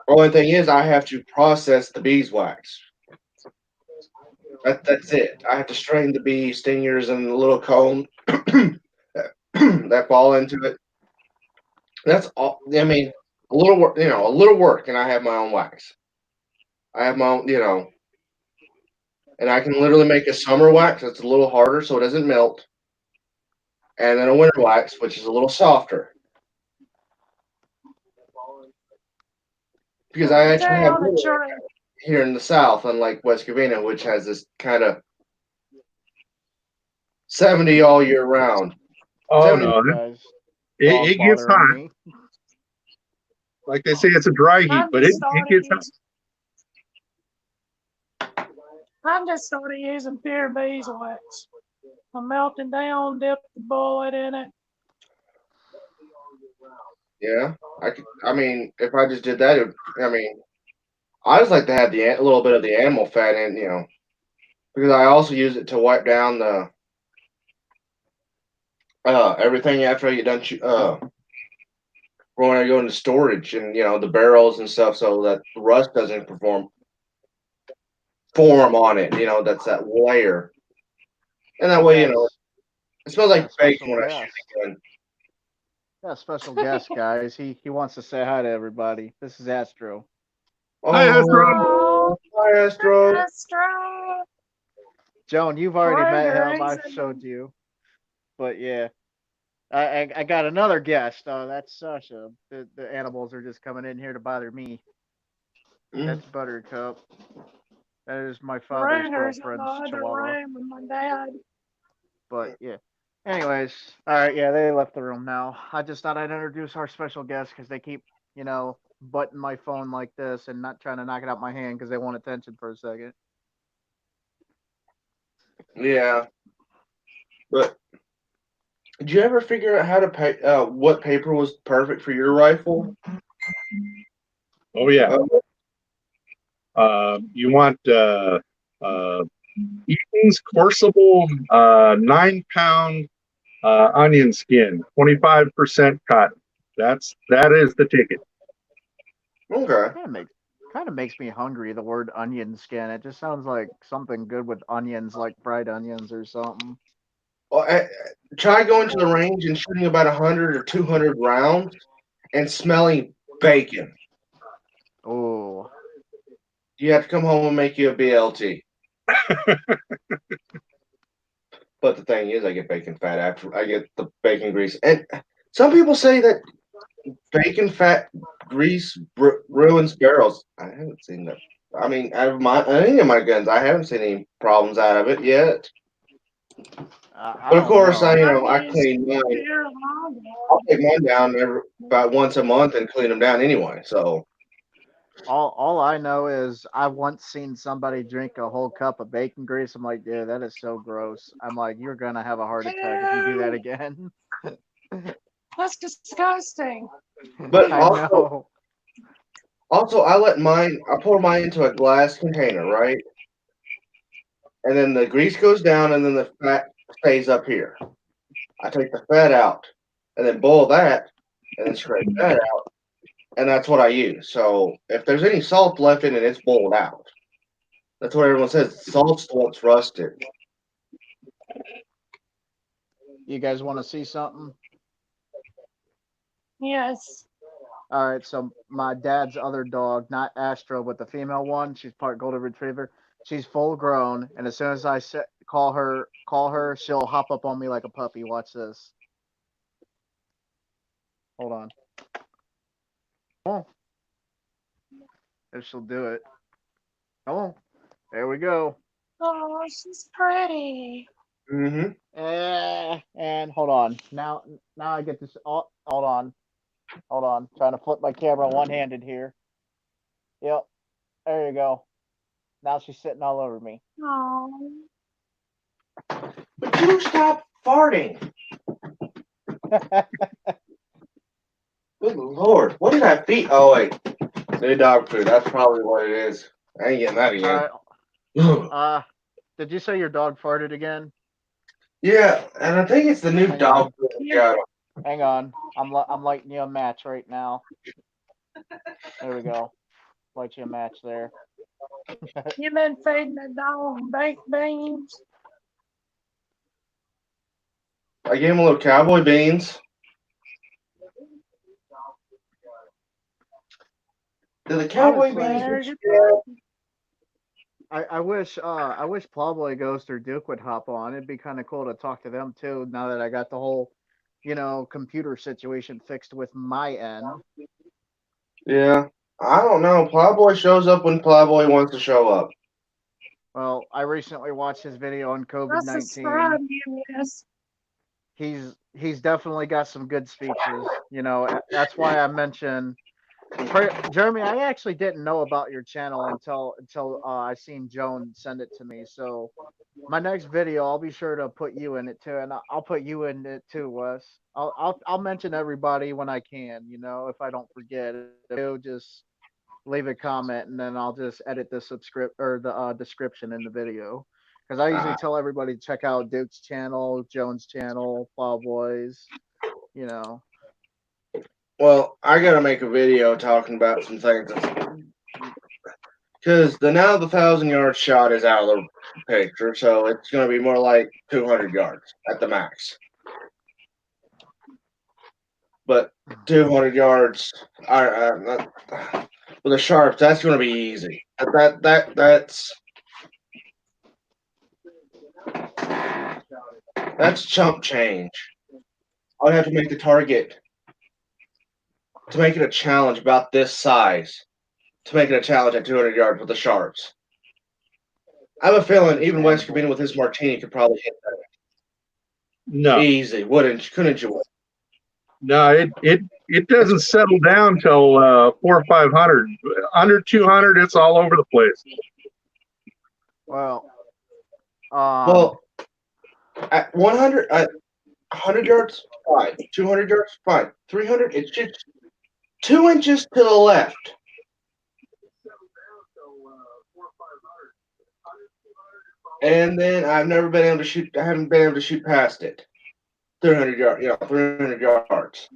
only thing is I have to process the beeswax. That's it. I have to strain the bee stingers and the little cone that fall into it. That's all. I mean, a little work. A little work, and I have my own wax. I have my own. And I can literally make a summer wax that's a little harder so it doesn't melt, and then a winter wax which is a little softer. Because I To actually tell have you the winter truth, here in the South, unlike West Covina, which has this kind of 70 all year round. Oh 70. no, guys, dog it gets bothering hot. me. Like they say, it's a dry heat, I've but just it started gets hot. using I've just started using pure beeswax. I melt it down, dip the bullet in it. Yeah, I could. I mean, if I just did that, I just like to have a little bit of the animal fat in, because I also use it to wipe down the everything after I get done when I go into storage and the barrels and stuff, so that rust doesn't form on it. That's that layer, and that way Yeah, it smells yeah, like bacon special when I shoot gas. a gun. Got a special guest, guys. He wants to say hi to everybody. This is Astro. Hi, Astro. Oh, Hi, Astro. Astro. Joan, you've already met Roger, him. he's I've in showed you. But yeah, I got another guest. That's Sasha. The animals are just coming in here to bother me. That's Buttercup. That is my father's Roger's in the girlfriend's other chihuahua. room with my dad. But yeah. Anyways, all right. Yeah, they left the room now. I just thought I'd introduce our special guest because they keep, butting my phone like this and not trying to knock it out my hand because they want attention for a second. Yeah, but did you ever figure out how to pay? What paper was perfect for your rifle? Oh yeah. You want Eaton's Courseable 9-pound onion skin, 25% cotton. That is the ticket. Okay. Kind of makes me hungry. The word onion skin. It just sounds like something good with onions, like fried onions or something. Well, try going to the range and shooting about 100 or 200 rounds and smelling bacon. Oh, You have to come home and make you a BLT. But the thing is, I get bacon fat after I get the bacon grease. And some people say that bacon fat grease ruins barrels. I haven't seen that. I mean, out of any of my guns, I haven't seen any problems out of it yet. I But of don't course, know. I clean mine. I'll take mine down about once a month and clean them down anyway. So All I know is I once seen somebody drink a whole cup of bacon grease. I'm like, yeah, that is so gross. I'm like, you're gonna have a heart attack if you do that again. That's disgusting. But I know. also, I pour mine into a glass container, right? And then the grease goes down, and then the fat stays up here. I take the fat out, and then boil that, and then scrape that out, and that's what I use. So if there's any salt left in it, it's boiled out. That's what everyone says. Salt's what's rusted. You guys want to see something? Yes. All right, so my dad's other dog, not Astro, but the female one, she's part golden retriever. She's full grown, and as soon as I call her, she'll hop up on me like a puppy. Watch this. Hold on. Come on. If she'll do it. Come on. There we go. Oh, she's pretty. Mm-hmm. And hold on. Now I get this. Oh, hold on. Hold on. Trying to flip my camera one-handed here. Yep. There you go. Now she's sitting all over me. Oh. But you stop farting. Good Lord. What did I feed? Oh, wait. New dog food. That's probably what it is. I ain't getting that again. Did you say your dog farted again? Yeah, and I think it's the new Hang dog on. food we got. Hang on. I'm lighting you a match right now. There we go. Light you a match there. You been feeding the dog baked beans? I gave him a little cowboy beans. Do the cowboy Honestly, beans? I wish Plowboy Ghost or Duke would hop on. It'd be kind of cool to talk to them too. Now that I got the whole, computer situation fixed with my end. Yeah. I don't know. Plowboy shows up when Plowboy wants to show up. Well, I recently watched his video on I COVID-19. subscribe you, yes. He's definitely got some good speeches. That's why I mentioned Jeremy. I actually didn't know about your channel until I seen Joan send it to me. So my next video, I'll be sure to put you in it too, and I'll put you in it too, Wes. I'll mention everybody when I can. If I don't forget, just leave a comment, and then I'll just edit the description in the video. Because I usually tell everybody to check out Duke's channel, Jones' channel, Plowboys. Well, I gotta make a video talking about some things. Because the 1,000-yard shot is out of the picture, so it's gonna be more like 200 yards at the max. but 200 yards with the sharps, that's going to be easy. That's chump change. I'd have to make the target to make it a challenge about this size. To make it a challenge at 200 yards with the sharps. I have a feeling even Wes Covina with his martini could probably hit that. No, Easy, couldn't you? no, it doesn't settle down till 400 or 500. Under 200, it's all over the place. Well, Well, at 100 yards, fine. 200 yards, fine. 300, it's just 2 inches to the left. And then I've never been able to shoot. I haven't been able to shoot past it. 300 yards. 300 yards.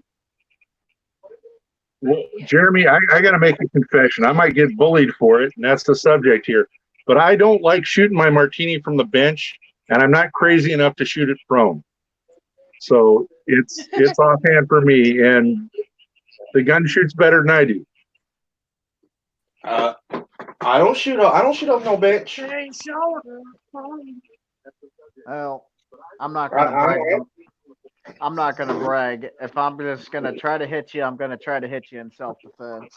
Well, Jeremy, I got to make a confession. I might get bullied for it, and that's the subject here. But I don't like shooting my martini from the bench, and I'm not crazy enough to shoot it prone. So it's offhand for me, and the gun shoots better than I do. I don't shoot off no bench. Hey, shoulder. well, I'm not gonna brag. I'm not gonna brag. If I'm just gonna try to hit you, I'm gonna try to hit you in self-defense.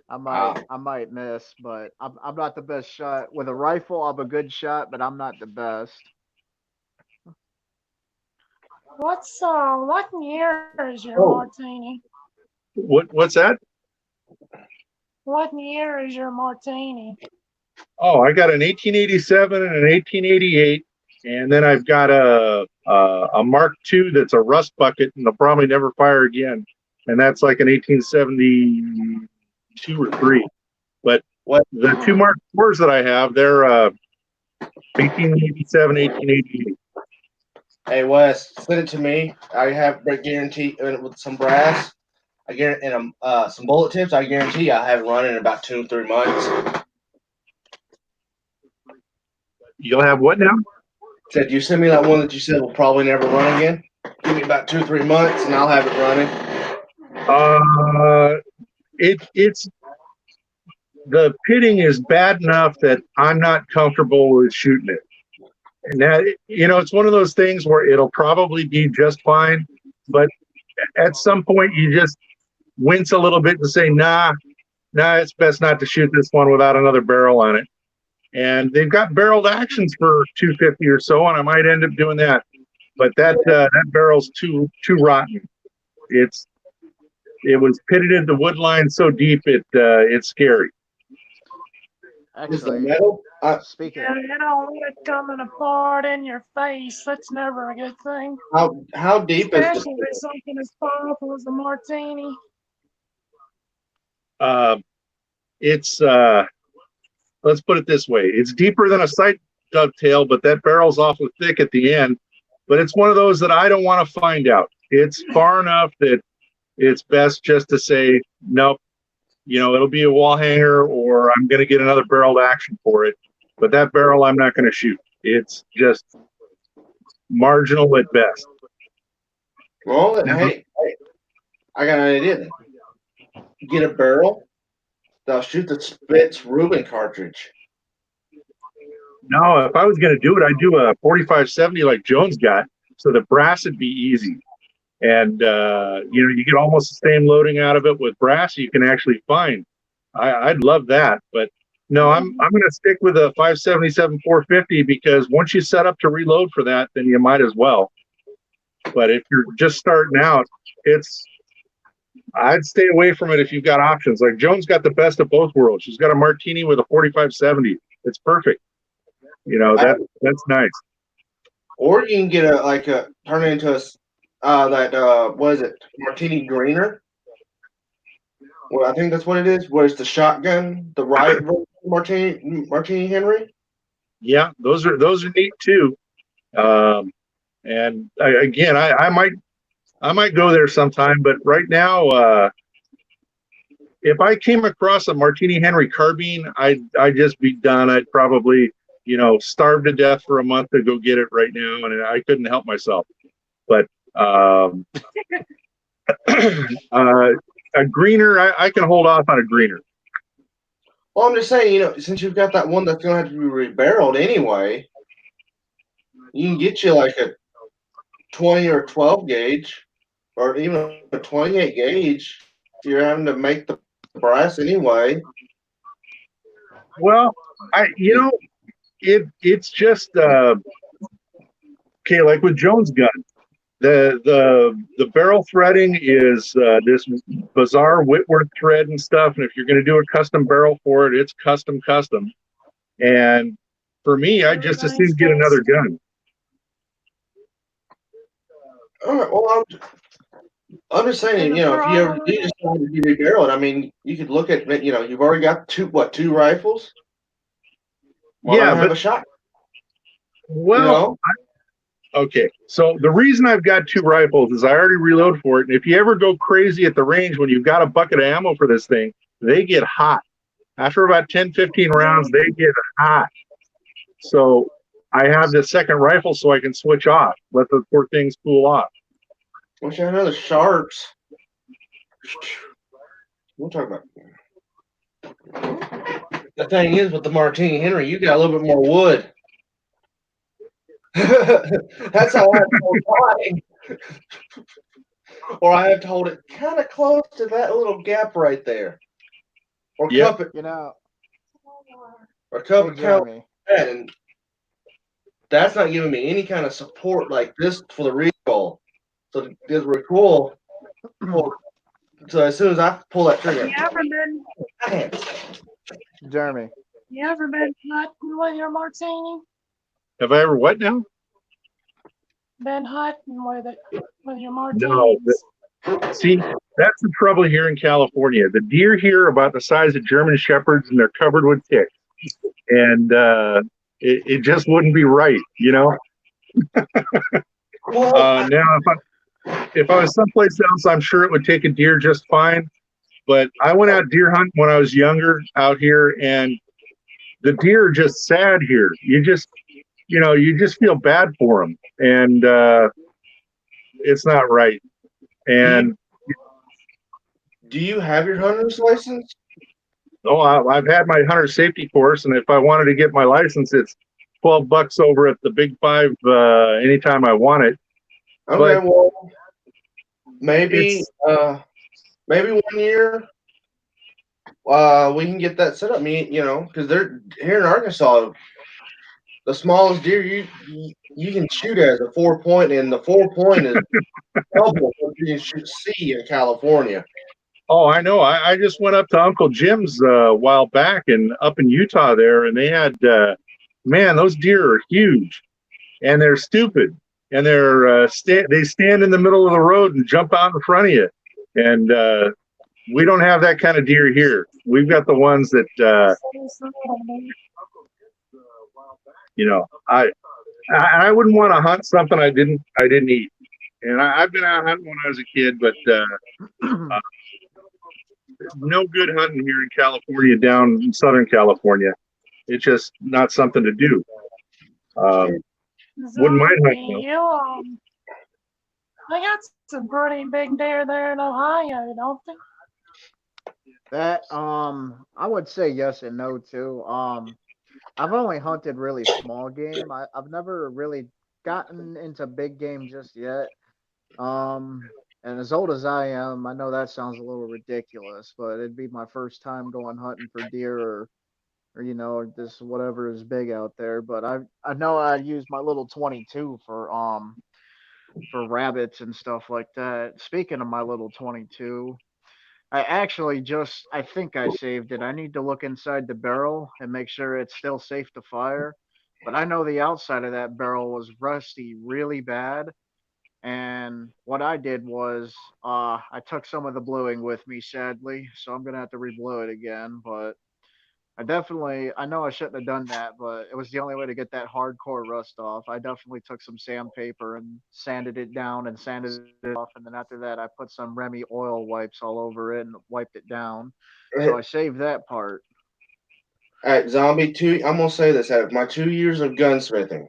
I might miss, but I'm not the best shot. With a rifle, I'm a good shot, but I'm not the best. What year is your Oh. martini? What's that? What year is your martini? Oh, I got an 1887 and an 1888, and then I've got a Mark II that's a rust bucket, and they'll probably never fire again, and that's like an 1872 or 3. But the 2 Mark IVs that I have, they're 1887, 1888. Hey Wes, send it to me. I have a guarantee with some brass. I guarantee and some bullet tips. I guarantee I'll have it running in about 2-3 months. You'll have what now? Said you send me that one that you said will probably never run again. Give me about 2-3 months, and I'll have it running. It's the pitting is bad enough that I'm not comfortable with shooting it. And that, it's one of those things where it'll probably be just fine, but at some point you just wince a little bit and say, nah, it's best not to shoot this one without another barrel on it. And they've got barreled actions for 250 or so, and I might end up doing that. But that barrel's too rotten. It was pitted into wood line so deep it's scary. Actually, speaking. Yeah, you don't want it coming apart in your face. That's never a good thing. How deep is Especially with something as powerful as a martini. It's let's put it this way: it's deeper than a sight dovetail, but that barrel's awfully thick at the end. But it's one of those that I don't want to find out. It's far enough that it's best just to say nope. It'll be a wall hanger, or I'm going to get another barreled action for it. But that barrel, I'm not going to shoot. It's just marginal at best. Well, hey, I got an idea then. Get a barrel. They'll shoot the Spitz Rubin cartridge. No, if I was going to do it, I'd do a 4570 like Jones got, so the brass would be easy. And, you get almost the same loading out of it with brass you can actually find. I'd love that. But no, I'm going to stick with a 577 450 because once you set up to reload for that, then you might as well. But if you're just starting out, I'd stay away from it if you've got options. Like Jones got the best of both worlds. She's got a martini with a 4570. It's perfect. That's nice. Or you can get turn it into what is it? Martini Greener. Well, I think that's what it is. Where it's the shotgun, the riot Martini Henry. Yeah, those are neat too. And I might go there sometime, but right now, if I came across a Martini Henry carbine, I'd just be done. I'd probably, starve to death for a month to go get it right now, and I couldn't help myself. But Um, a greener, I can hold off on a greener. Well, I'm just saying, since you've got that one that's going to have to be rebarreled anyway, you can get you like a 20 or 12 gauge, or even a 28 gauge. You're having to make the brass anyway. Well, it's just okay. Like with Jones' gun, the barrel threading is this bizarre Whitworth thread and stuff. And if you're going to do a custom barrel for it, it's custom. And for me, I just as soon get another gun. All right. Well, I'm just saying, if you ever do decide to rebarrel it, I mean, you could look at, you've already got two rifles. Why not have a shot? Well, okay. So the reason I've got two rifles is I already reload for it. And if you ever go crazy at the range when you've got a bucket of ammo for this thing, they get hot. After about 10, 15 rounds, they get hot. So I have the second rifle so I can switch off, let the poor things cool off. Wish I had another sharps. We'll talk about the thing is with the Martini Henry, you got a little bit more wood. That's how I have to hold mine. Or I have to hold it kind of close to that little gap right there. Or cup it. Or cup it count that, and that's not giving me any kind of support like this for the recoil. So this recoil, so as soon as I pull that trigger, Jeremy, you ever been hunting with your Martini? Have I ever what now? Been hunting with it, with your Martinis? No. See, that's the trouble here in California. The deer here are about the size of German Shepherds, and they're covered with ticks. And it just wouldn't be right, Now, if I was someplace else, I'm sure it would take a deer just fine. But I went out deer hunting when I was younger out here, and the deer are just sad here. You just feel bad for them, and it's not right. And do you have your hunter's license? Oh, I've had my hunter safety course, and if I wanted to get my license, it's $12 over at the Big Five anytime I want it. Okay, well, maybe 1 year we can get that set up. Because they're here in Arkansas, the smallest deer you can shoot as a 4-point, and the 4-point is double what you can see in California. Oh, I know. I just went up to Uncle Jim's a while back and up in Utah there, and they had, man, those deer are huge, and they're stupid, and they stand in the middle of the road and jump out in front of you, and we don't have that kind of deer here. We've got the ones that, I wouldn't want to hunt something I didn't eat, and I've been out hunting when I was a kid, but. No good hunting here in California, down in Southern California. It's just not something to do. Wouldn't mind hunting. I got some pretty big deer there in Ohio, don't they? That I would say yes and no too. I've only hunted really small game. I've never really gotten into big game just yet. And as old as I am, I know that sounds a little ridiculous, but it'd be my first time going hunting for deer or this whatever is big out there. But I know I'd use my little 22 for rabbits and stuff like that. Speaking of my little 22, I think I saved it. I need to look inside the barrel and make sure it's still safe to fire. But I know the outside of that barrel was rusty really bad. And what I did was I took some of the bluing with me, sadly, so I'm gonna have to reblue it again. But I know I shouldn't have done that, but it was the only way to get that hardcore rust off. I definitely took some sandpaper and sanded it down and sanded it off, and then after that I put some Remy oil wipes all over it and wiped it down. So I saved that part. At Zombie 2, I'm gonna say this: out of my 2 years of gunsmithing,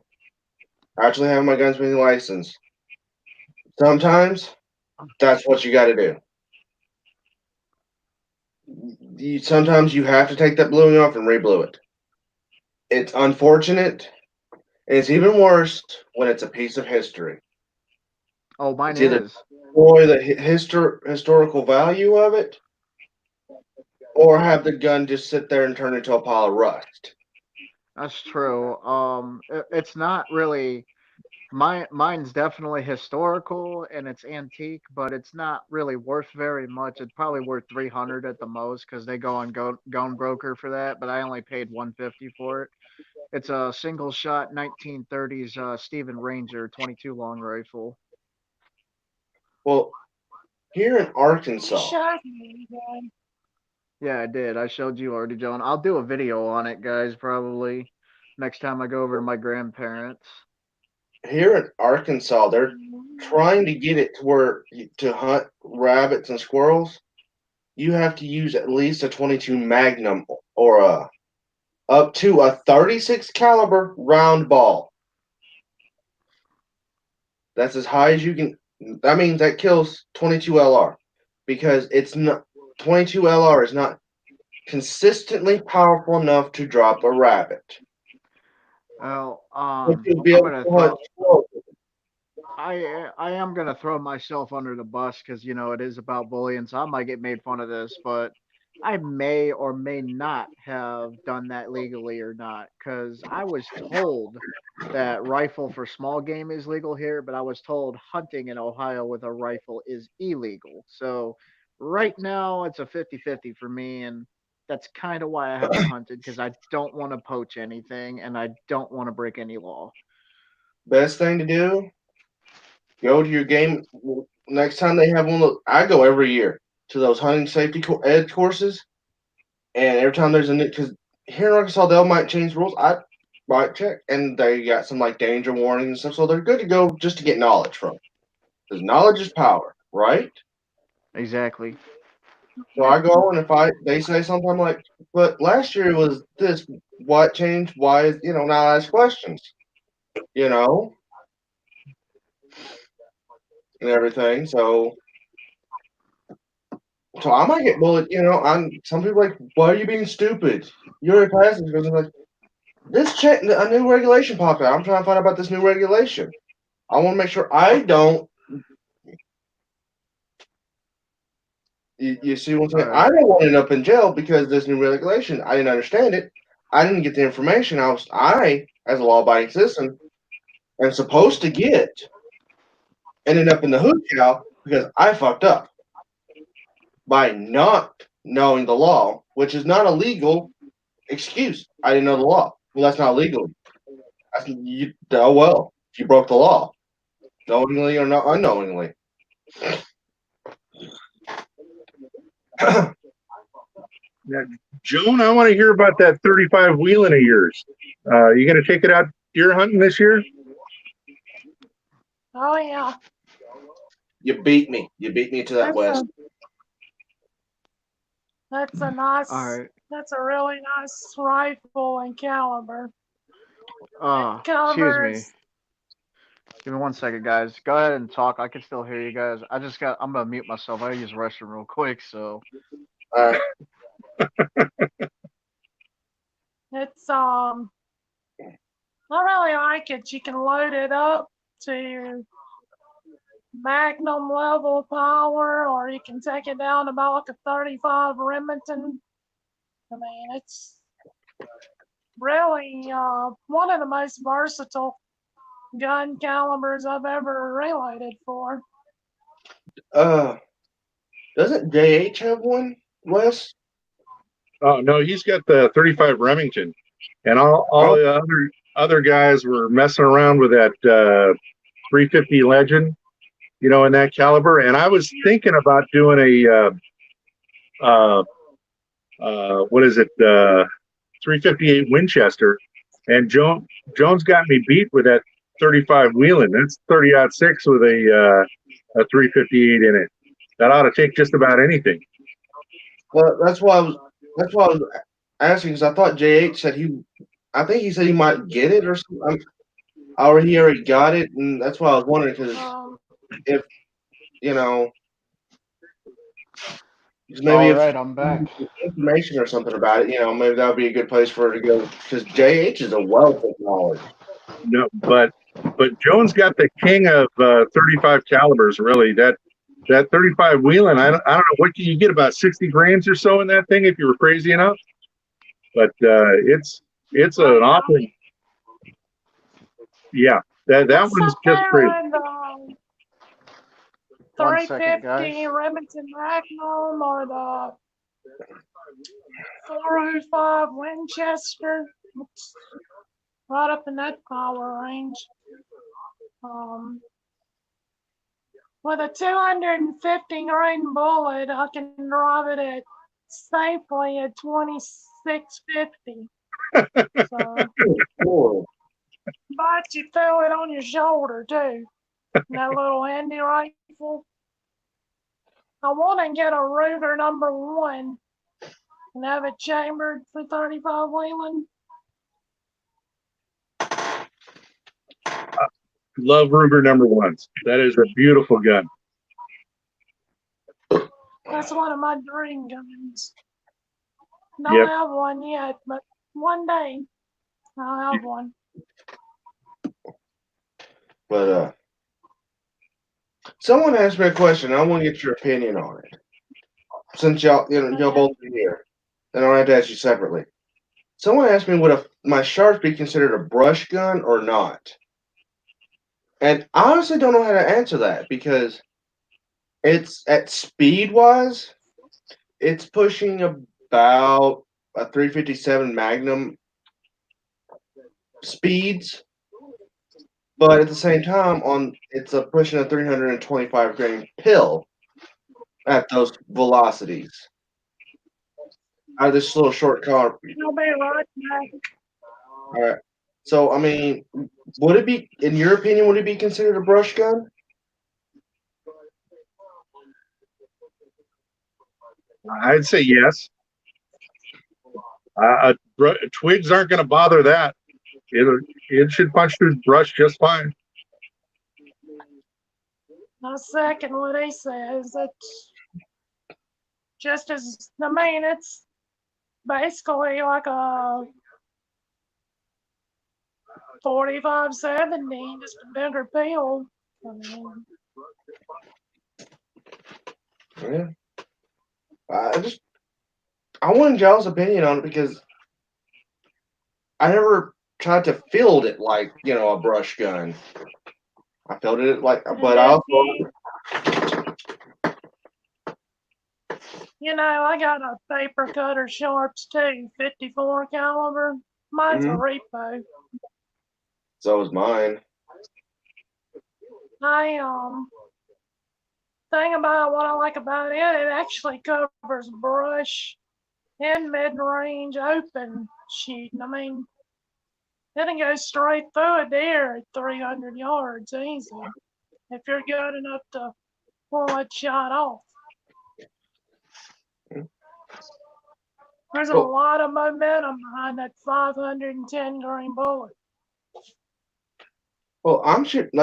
I actually have my gunsmithing license. Sometimes that's what you got to do. Sometimes you have to take that bluing off and re-blue it. It's unfortunate. And it's even worse when it's a piece of history. Oh, mine It's either is. destroy the historical value of it, or have the gun just sit there and turn into a pile of rust. That's true. It's not really mine's definitely historical and it's antique, but it's not really worth very much. It's probably worth 300 at the most because they go on Gone Broker for that. But I only paid 150 for it. It's a single shot 1930s Stephen Ranger 22 long rifle. Well, here in Arkansas, Shut me, again. Yeah, I did. I showed you already, John. I'll do a video on it, guys. Probably next time I go over to my grandparents. they're trying to get it to where to hunt rabbits and squirrels, you have to use at least a 22 Magnum or up to a 36 caliber round ball. That's as high as you can. That means that kills 22 LR because it's not 22 LR is not consistently powerful enough to drop a rabbit. Well, But you'll be I'm able gonna to throw. hunt squirrels. I am gonna throw myself under the bus because it is about bullying, so I might get made fun of this, but I may or may not have done that legally or not because I was told that rifle for small game is legal here, but I was told hunting in Ohio with a rifle is illegal. So right now it's a 50-50 for me, and that's kind of why I haven't hunted because I don't want to poach anything and I don't want to break any law. Best thing to do, go to your game. Next time they have one, I go every year to those hunting safety ed courses. And every time there's a new, because here in Arkansas, they might change rules. I might check, and they got some like danger warnings and stuff. So they're good to go just to get knowledge from. Because knowledge is power, right? Exactly. So I go, and if they say something, I'm like, but last year it was this. What changed? Why is now I ask questions, you know, and everything. So I might get bullied. I'm some people are like, why are you being stupid? You're a passage because I'm like, a new regulation popped out. I'm trying to find out about this new regulation. I want to make sure I don't. You see what I'm saying? All I right. don't want to end up in jail because of this new regulation. I didn't understand it. I didn't get the information. I as a law-abiding citizen, am supposed to get. Ended up in the hood cow because I fucked up by not knowing the law, which is not a legal excuse. I didn't know the law. Well, that's not legal. Oh well, you broke the law, knowingly or not unknowingly. Now, Joan, I want to hear about that 35 wheeling of yours. You going to take it out deer hunting this year? Oh yeah, You beat me. You beat me to that that's west. a that's a All nice, right. that's a really nice rifle and caliber. It Excuse me. covers. Give me 1 second, guys. Go ahead and talk. I can still hear you guys. I'm gonna mute myself. I gotta use the restroom real quick. So. Uh, It's I really like it. You can load it up to your Magnum level power, or you can take it down to about like a 35 Remington. I mean, it's really one of the most versatile gun calibers I've ever reloaded for. doesn't JH have one, Wes? Oh no, he's got the 35 Remington, and all Oh, the other guys were messing around with that 350 Legend, in that caliber. And I was thinking about doing what is it, 358 Winchester, and Jones got me beat with that 35 Wheeling. That's 30-06 with a 358 in it. That ought to take just about anything. well, that's why I was asking because I thought JH said I think he said he might get it or something, or he already got it, and that's why I was wondering because Um, if you know, All maybe if right, I'm back. information or something about it, maybe that would be a good place for her to go because JH is a wealth of knowledge. No, but Jones got the king of 35 calibers. Really, that 35 Wheeling. I don't know what can you get, about 60 grains or so in that thing if you were crazy enough. But it's an awful. Yeah, that It's one's up just there crazy. with the 1 second, 350 guys. Remington Magnum or the 405 Winchester. It's right up in that power range. With a 250 grain bullet, I can drive it at safely at 2650. So, Cool. but you throw it on your shoulder too. And that little handy rifle. I want to get a Ruger #1 and have it chambered for 35 Wheeling. Love Ruger #1s. That is a beautiful gun. That's one of my dream guns. Don't Yep. have one yet, but one day I'll have one. But someone asked me a question. I want to get your opinion on it. Since y'all both are here, and I'll have to ask you separately. Someone asked me would my Sharp be considered a brush gun or not, and I honestly don't know how to answer that because it's at speed wise, it's pushing about a 357 Magnum speeds, but at the same time, it's pushing a 325 grain pill at those velocities. Out of this little short car. I'll be right back. All right. So I mean, would it be, in your opinion, would it be considered a brush gun? I'd say yes. Twigs aren't going to bother that. It should punch through brush just fine. I second what he says. It's just as, I mean, it's basically like a 45-70, just a bigger pill. I mean, Yeah. I wanted y'all's opinion on it because I never tried to field it like a brush gun. I fielded it like, but I also. I got a paper cutter Sharps too, 54 caliber. Mine's a repo. So was mine. Thing about what I like about it, it actually covers brush and mid-range open shooting. I mean, it can go straight through a deer at 300 yards easy if you're good enough to pull that shot off. There's a lot of momentum behind that 510 grain bullet. Well, I'm shooting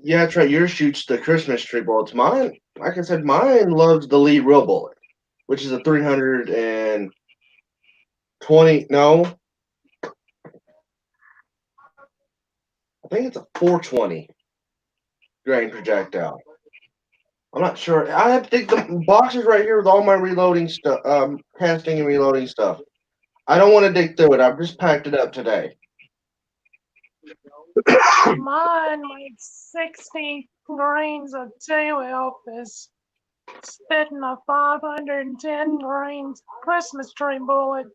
yeah, that's right. Yours shoots the Christmas tree bullets. Mine, like I said, mine loves the Lee real bullet, which is a 320. No, I think it's a 420 grain projectile. I'm not sure. I have to take the boxes right here with all my reloading stuff, casting and reloading stuff. I don't want to dig through it. I've just packed it up today. Mine with 60 grains of 2-elf is spitting a 510 grains Christmas tree bullet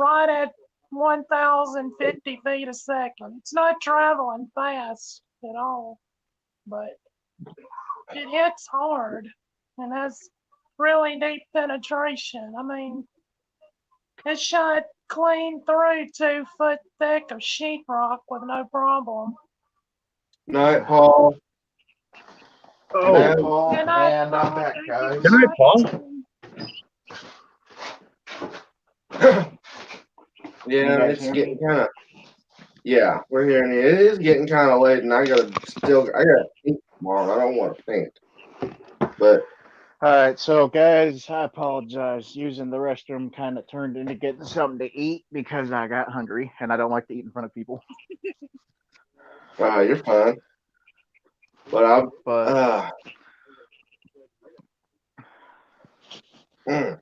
right at 1,050 feet a second. It's not traveling fast at all, but it hits hard and has really deep penetration. I mean, it shot clean through 2 foot thick of sheetrock with no problem. Night, Paul. Good night, Paul. And I'm back, guys. Good night, Paul. Yeah, it's getting kind of. Yeah, we're here, and it is getting kind of late, and I gotta paint tomorrow. I don't want to paint, but All right, so guys, I apologize. Using the restroom kind of turned into getting something to eat because I got hungry and I don't like to eat in front of people. you're fine. But I'm But mm,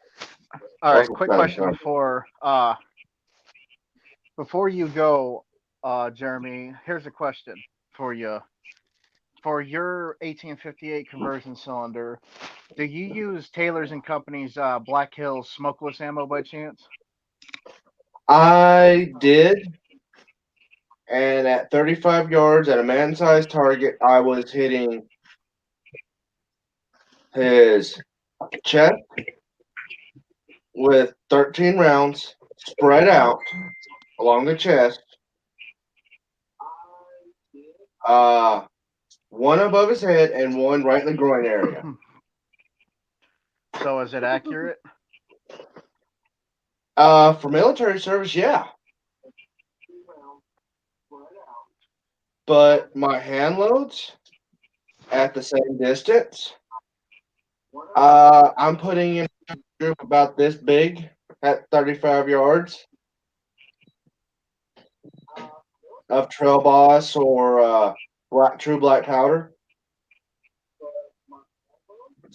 all right, also quick kind of question fun. before you go, Jeremy. Here's a question for you. For your 1858 conversion cylinder, do you use Taylor's and Company's Black Hills smokeless ammo by chance? I did, and at 35 yards at a man-sized target, I was hitting his chest with 13 rounds spread out along the chest. One above his head and one right in the groin area. So is it accurate? For military service, yeah. But my hand loads at the same distance. I'm putting in a group about this big at 35 yards of Trail Boss or True Black Powder.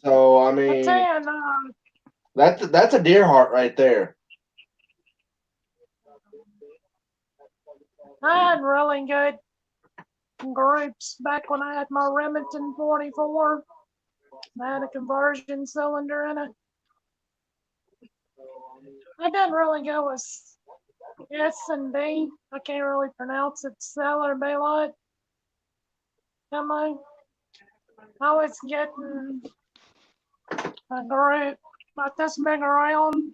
So I I mean, tell you, that's a deer heart right there. I had really good groups back when I had my Remington 44. I had a conversion cylinder in it. I didn't really go with S&B. I can't really pronounce it. Cellar Baylot. Am I? I was getting a group about this big around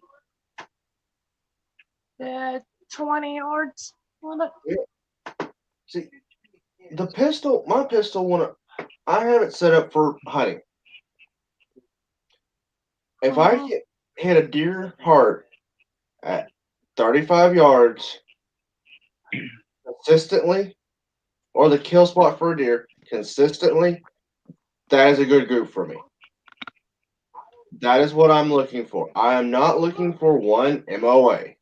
at 20 yards with it. See, my pistol, when I have it set up for hunting. If I hit a deer heart at 35 yards consistently, or the kill spot for a deer consistently, that is a good group for me. That is what I'm looking for. I am not looking for one MOA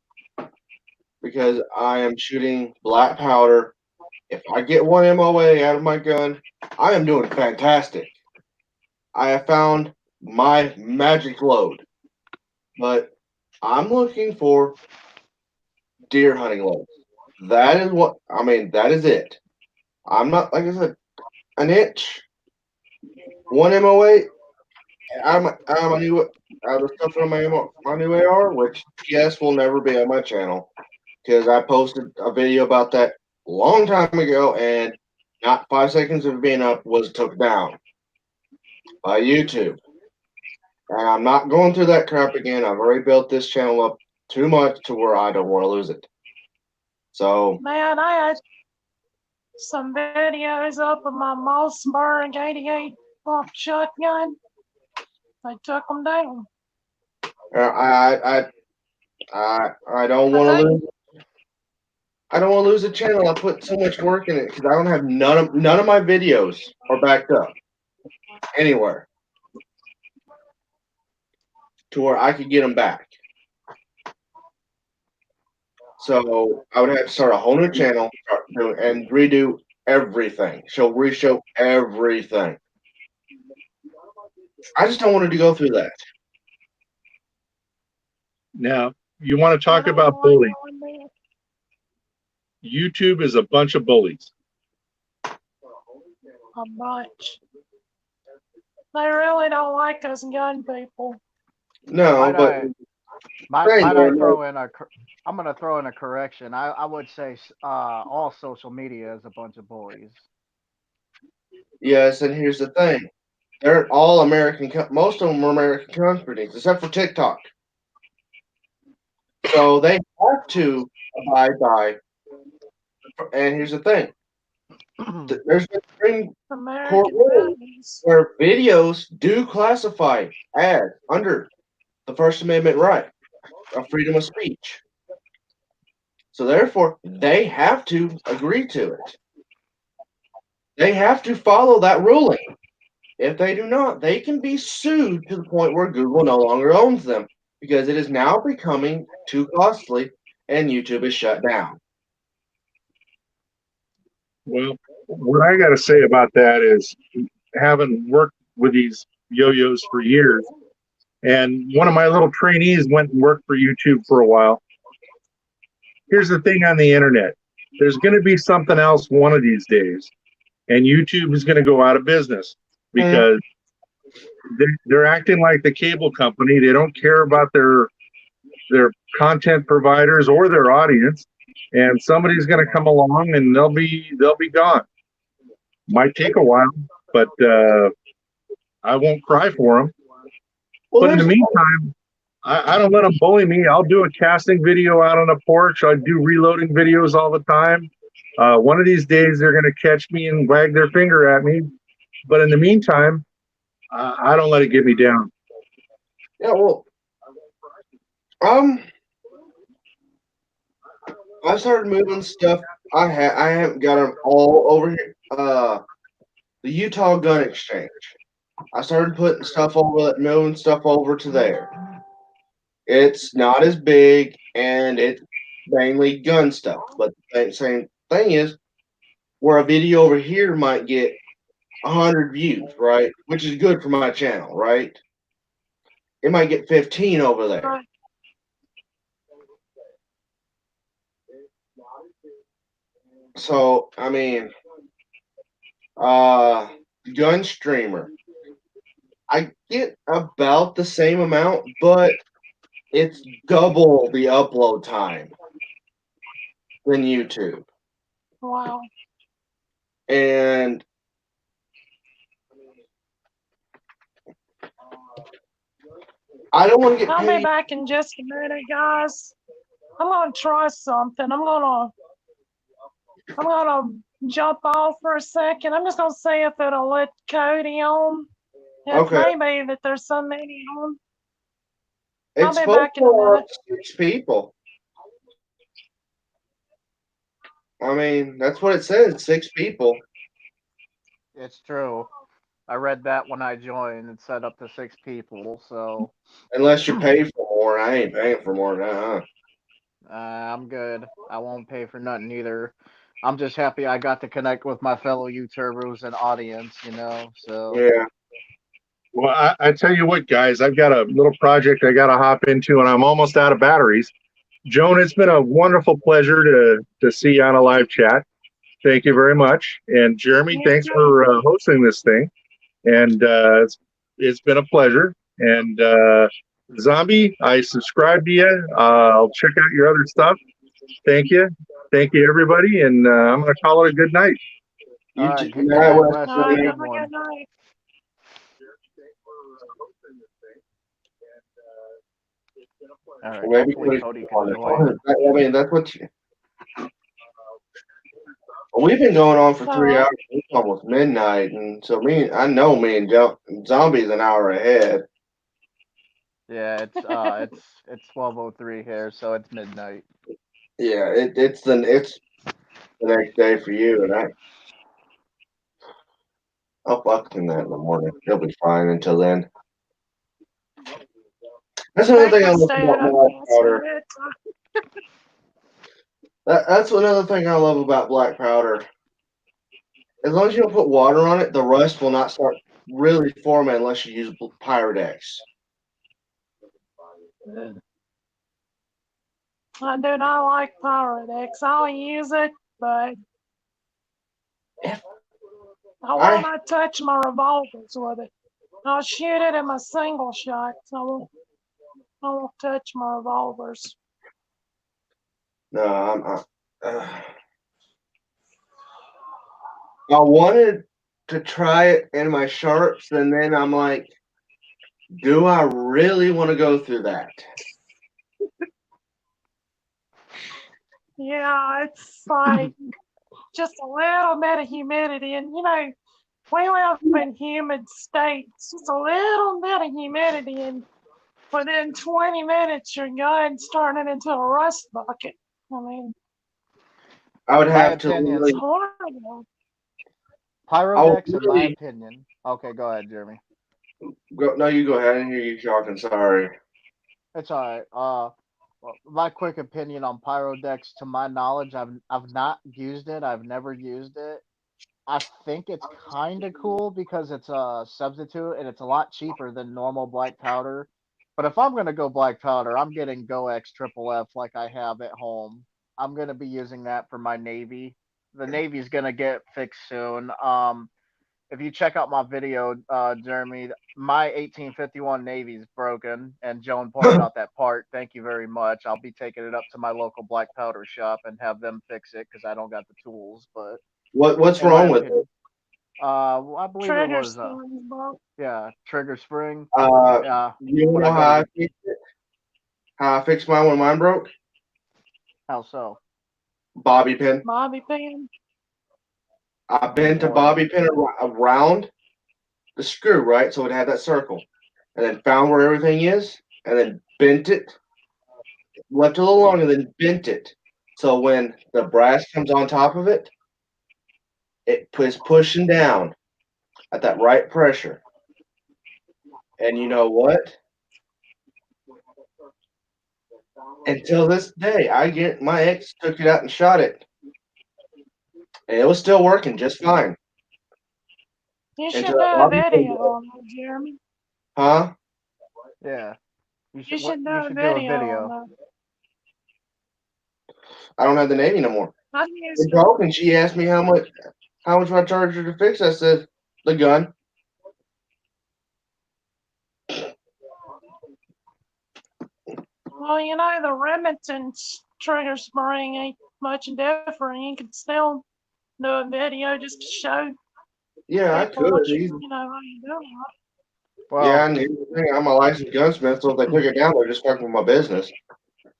because I am shooting black powder. If I get one MOA out of my gun, I am doing fantastic. I have found my magic load, but I'm looking for deer hunting loads. That is what I mean. That is it. I'm not, like I said, an inch, one MOA out of my new out of the stuff on my new AR, which PS will never be on my channel because I posted a video about that a long time ago, and not 5 seconds of it being up was took down by YouTube. And I'm not going through that crap again. I've already built this channel up too much to where I don't want to lose it. So Man, I had some videos up of my Mossberg 88 pump shotgun. I took them down. I don't want to lose. I don't want to lose a channel. I put so much work in it because I don't have none of my videos are backed up anywhere to where I could get them back. So I would have to start a whole new channel and redo everything. Reshow everything. I just don't want to go through that. Now, you want to talk about bullying. YouTube is a bunch of bullies. A bunch. They really don't like us gun people. No, might I throw in I'm going to throw in a correction. I would say all social media is a bunch of bullies. yes, and here's the thing. They're all American. Most of them are American companies, except for TikTok. So they have to abide by. And here's the thing. There's a Supreme Court rule where videos do classify as under the First Amendment right of freedom of speech. So therefore, they have to agree to it. They have to follow that ruling. If they do not, they can be sued to the point where Google no longer owns them because it is now becoming too costly and YouTube is shut down. Well, what I got to say about that is, having worked with these yo-yos for years, and one of my little trainees went and worked for YouTube for a while. Here's the thing on the internet. There's going to be something else one of these days, and YouTube is going to go out of business because they're acting like the cable company. They don't care about their content providers or their audience, and somebody's going to come along and they'll be gone. Might take a while, but I won't cry for them. Well, But in the there's meantime, I don't let them bully me. I'll do a casting video out on a porch. I do reloading videos all the time. One of these days, they're going to catch me and wag their finger at me. But in the meantime, I don't let it get me down. yeah. Well, I started moving stuff. I haven't got them all over here. The Utah Gun Exchange. I started putting stuff over, moving stuff over to there. It's not as big, and it's mainly gun stuff. But the same thing is, where a video over here might get 100 views, right? Which is good for my channel, right? It might get 15 over there. Right. So, I mean, gun streamer. I get about the same amount, but it's double the upload time than YouTube. Wow. And I don't want to get I'll be paid. back in just a minute, guys. I'm gonna try something. I'm gonna jump off for a second. I'm just gonna see if it'll let Cody on. It Okay. may be that there's so many on. It's I'll be supposed back to in a allow minute. 6 people. I mean, that's what it says, 6 people. It's true. I read that when I joined. It set up to 6 people, so Unless you pay for more. I ain't paying for more than that. I'm good. I won't pay for nothing either. I'm just happy I got to connect with my fellow YouTubers and audience, so. Yeah. Well, I tell you what, guys, I've got a little project I got to hop into, and I'm almost out of batteries. Joan, it's been a wonderful pleasure to see you on a live chat. Thank you very much. And Jeremy, You thanks too. for hosting this thing. And it's been a pleasure. And Zombie, I subscribe to you. I'll check out your other stuff. Thank you. Thank you, everybody. And I'm going to call it a good night. You All too. right, Good good night, night, Wes. Wes. All Have a right, good have a one. good night. All right, Well, maybe hopefully Cody Cody on can it. join. I mean, that's what you. We've been going on for 3 hours. It's almost midnight, and so I know me and Zombie's an hour ahead. Yeah, it's 12:03 here, so it's midnight. Yeah, it's the next day for you, and I'll fuck him that in the morning. He'll be fine until then. That's another thing I love about Black Powder. That's another thing I love about Black Powder. As long as you don't put water on it, the rust will not start really forming unless you use Pyrex. I do not like Pyrex. I'll use it, but I will not touch my revolvers with it. I'll shoot it in my single shots. I won't touch my revolvers. No, I wanted to try it in my sharps, and then I'm like, do I really want to go through that? Yeah, it's like just a little bit of humidity. And, we live in humid states. Just a little bit of humidity. And within 20 minutes, your gun's turning into a rust bucket. I mean, I would My have to opinion, It's literally. horrible. I would Pyrodex, in my really opinion. Okay, go ahead, Jeremy. go. No, you go ahead. I didn't hear you talking. Sorry. It's all right. Well, my quick opinion on Pyrodex, to my knowledge, I've not used it. I've never used it. I think it's kind of cool because it's a substitute and it's a lot cheaper than normal black powder. But if I'm gonna go black powder, I'm getting Go X Triple F like I have at home. I'm gonna be using that for my Navy. The Navy's gonna get fixed soon. If you check out my video, Jeremy, my 1851 Navy's broken, and Joan pointed out that part. Thank you very much. I'll be taking it up to my local black powder shop and have them fix it because I don't got the tools. But What's in my wrong with opinion, well, I believe it Trigger was spins broke. yeah, trigger spring. it? You When know I go how to I fixed it? How I fixed mine when mine broke? how so? Bobby pin. Bobby pin. I bent a Or bobby pin around the screw, right? So it had that circle, and then found where everything is, and then bent it, left it a little longer, and then bent it. So when the brass comes on top of it, it is pushing down at that right pressure. And you know what? Until this day, I get my ex took it out and shot it, and it was still working just fine. You Until should do that a bobby pin video broke. on that, Jeremy. Huh? yeah, You should do you a should do a video on video. that. I don't have the Navy no more. I've In used it. talking, she asked me how much I charged her to fix. I said the gun. Well, you know, the Remington's trigger spring ain't much different. You can still do a video just to show Yeah, I people could. what Easy. you know, how you do it. Yeah, Well, and the thing, I'm a licensed gunsmith, so if they took it down, they're just fucking with my business.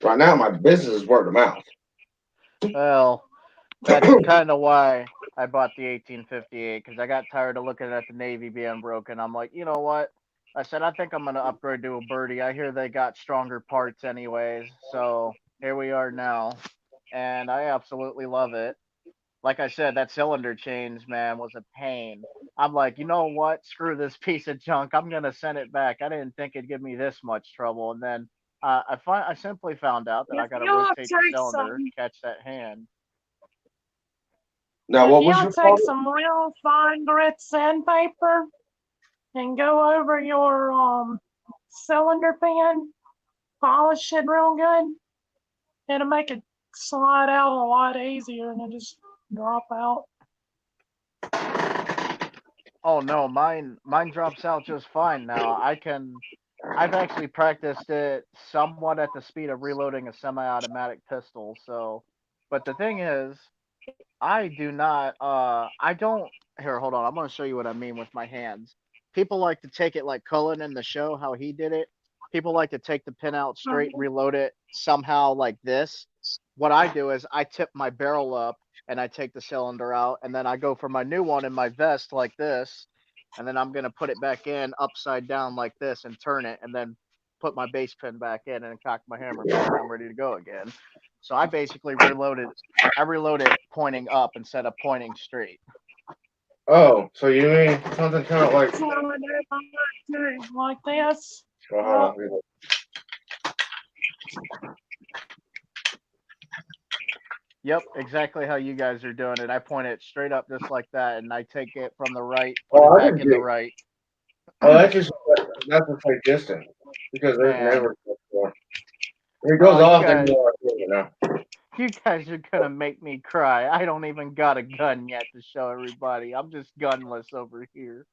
Right now, my business is word of mouth. well, that's kind of why I bought the 1858 because I got tired of looking at the Navy being broken. I'm like, you know what? I said I think I'm gonna upgrade to a Birdie. I hear they got stronger parts anyways. So here we are now, and I absolutely love it. Like I said, that cylinder change, man, was a pain. I'm like, you know what? Screw this piece of junk. I'm gonna send it back. I didn't think it'd give me this much trouble, and then I simply found out that I If gotta you'll rotate the take cylinder, some, catch that hand. Now, if what was you'll your take problem? some real fine grit sandpaper and go over your cylinder pin, polish it real good, it'll make it slide out a lot easier and it just drop out. Oh no, mine drops out just fine now. I've actually practiced it somewhat at the speed of reloading a semi-automatic pistol. So, but the thing is, I do not. I don't. Here, hold on. I'm gonna show you what I mean with my hands. People like to take it like Cullen in the show, how he did it. People like to take the pin out straight, reload it somehow like this. What I do is I tip my barrel up and I take the cylinder out, and then I go for my new one in my vest like this, and then I'm gonna put it back in upside down like this and turn it, and then put my base pin back in and cock my hammer back. I'm ready to go again. So I basically reloaded. I reload it pointing up instead of pointing straight. Oh, so you mean something kind of like? That's what I do like this. Oh, hold on. Yep, exactly how you guys are doing it. I point it straight up just like that, and I take it from the right, put it Oh, I back didn't in the do. right. Oh, that's a fake distance because there's Man, never. It goes oh, off, then you know. you guys are gonna make me cry. I don't even got a gun yet to show everybody. I'm just gunless over here.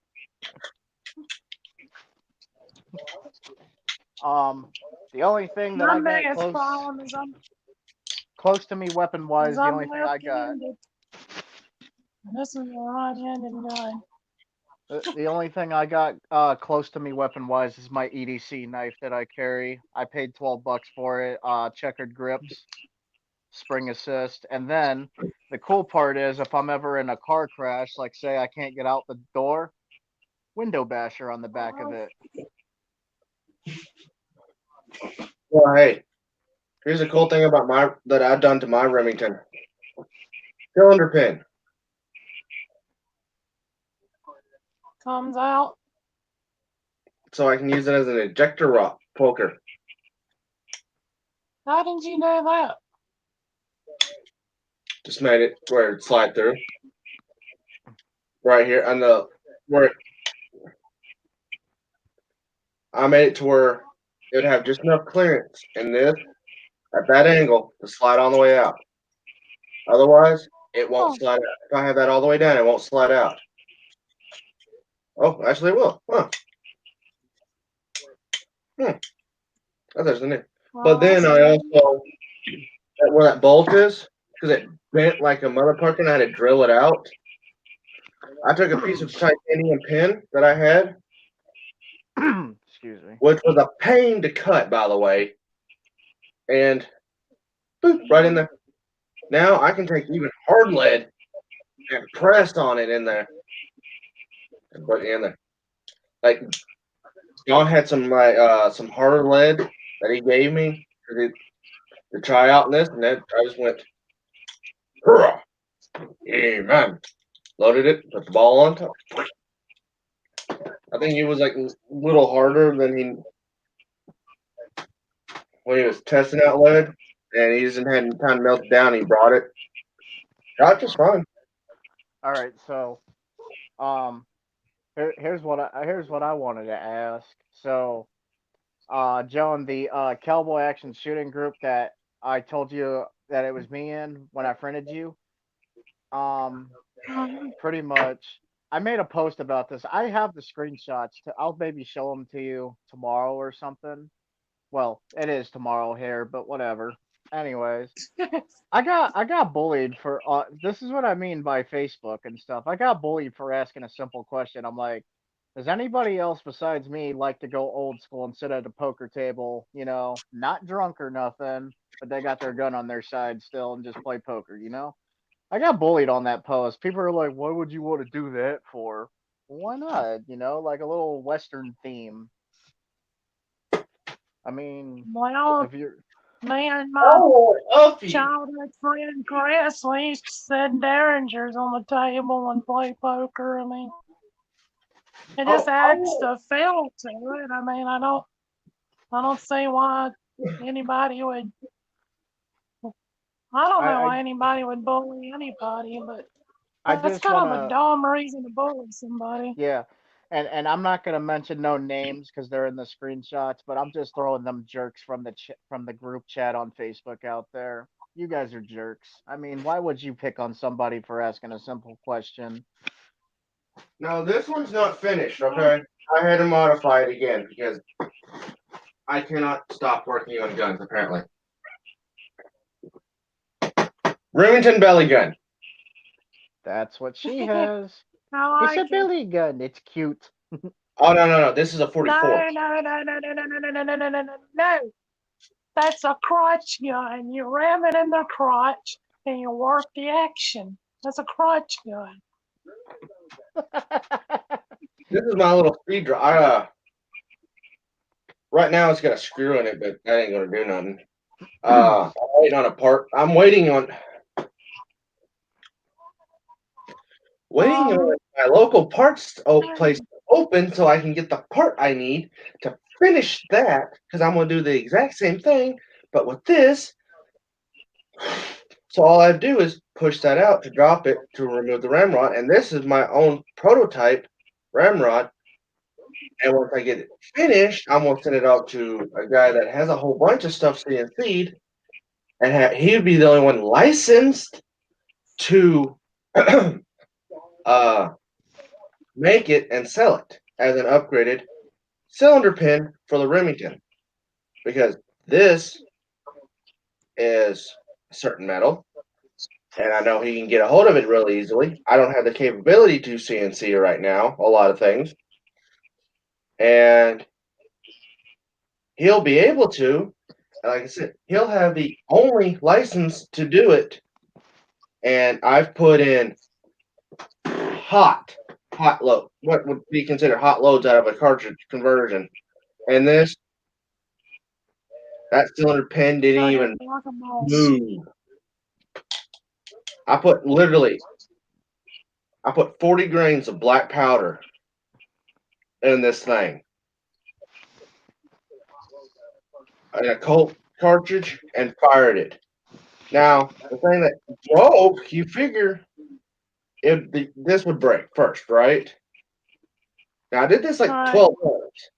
Um, the only thing that My I got biggest problem close to me weapon is wise, the I'm only thing I got left-handed. This is a right-handed gun. the only thing I got close to me weapon wise is my EDC knife that I carry. I paid $12 for it. Checkered grips, spring assist, and then the cool part is if I'm ever in a car crash, like say I can't get out the door, window basher on the back of it. Well, hey, here's the cool thing about my that I've done to my Remington. cylinder pin. Comes out. So I can use it as an ejector rock poker. How did you know that? Just made it where it slide through. Right here on the where I made it to where it would have just enough clearance in this at that angle to slide on the way out. Otherwise, it won't Oh, slide out. If I have that all the way down, it won't slide out. Oh, actually, it will. Huh. That's interesting. But well, then that's I good. also, where that bolt is, because it bent like a motherfucker and I had to drill it out. I took a piece of titanium pin that I had, Excuse me. which was a pain to cut, by the way, and boop, right in there. Now I can take even hard lead and press on it in there and put it in there. Like John had some harder lead that he gave me to try out in this, and then I just went, hurrah, amen. Loaded it, put the ball on top. I think he was like a little harder than when he was testing out lead, and he just hadn't time to melt it down. He brought it. Got just fine. All right, so um, here's what I wanted to ask. So, Joan, the Cowboy Action Shooting Group that I told you that it was me in when I friended you, um, Mhm. pretty much. I made a post about this. I have the screenshots. I'll maybe show them to you tomorrow or something. Well, it is tomorrow here, but whatever. Anyways, I got bullied for this is what I mean by Facebook and stuff. I got bullied for asking a simple question. I'm like, does anybody else besides me like to go old school and sit at a poker table, not drunk or nothing, but they got their gun on their side still and just play poker? I got bullied on that post. People are like, "What would you want to do that for?" Why not? Like a little Western theme. I mean, Well, if you're me and my Oh, Uffy. childhood friend Chris, we used to set derringers on the table and play poker. I mean, it just adds the feel to it. I mean, I don't see why anybody would. I don't I, know I, why anybody would bully anybody, but I that's just kind of a wanna, dumb reason to bully somebody. yeah, and I'm not gonna mention no names because they're in the screenshots, but I'm just throwing them jerks from the group chat on Facebook out there. You guys are jerks. I mean, why would you pick on somebody for asking a simple question? No, this one's not finished, okay? I had to modify it again because I cannot stop working on guns, apparently. Remington belly gun. That's what she has. I It's like a it. Billy gun. It's cute. Oh, no. This is a 44. No. That's a crotch gun. You ram it in the crotch and you work the action. That's a crotch gun. This is my little speed drive. Right now it's got a screw in it, but that ain't gonna do nothing. I'm waiting on a part. I'm waiting on Um, my local parts place to open so I can get the part I need to finish that because I'm gonna do the exact same thing, but with this. So all I do is push that out to drop it to remove the ramrod, and this is my own prototype ramrod. And once I get it finished, I'm gonna send it out to a guy that has a whole bunch of stuff CNC'd, and he would be the only one licensed to make it and sell it as an upgraded cylinder pin for the Remington, because this is a certain metal, and I know he can get a hold of it really easily. I don't have the capability to CNC right now, a lot of things, and he'll be able to. Like I said, he'll have the only license to do it, and I've put in hot load. What would be considered hot loads out of a cartridge conversion, and that cylinder pin didn't I even got guacamoles. move. I put 40 grains of black powder in this thing, in a Colt cartridge, and fired it. Now, the thing that broke, you figure this would break first, right? Now, I did this like Right. 12 times.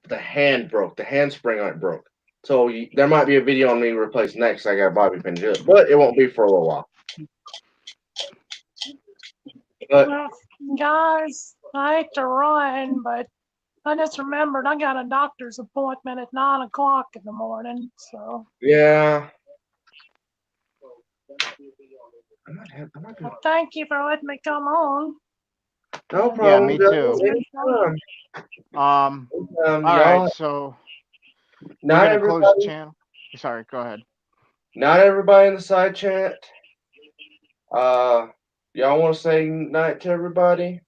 The hand broke. The handspring on it broke. So there might be a video on me replacing that because I got a bobby pin to do it, but it won't be for a little while. But Well, guys, I hate to run, but I just remembered I got a doctor's appointment at 9 o'clock in the morning. So yeah, I'm not gonna, thank you for letting me come on. no And, Yeah, problem. me it's too. been fun. All right, Y'all, so we're not gonna close the everybody, channel. Sorry, go ahead. not everybody in the side chat. Y'all want to say night to everybody?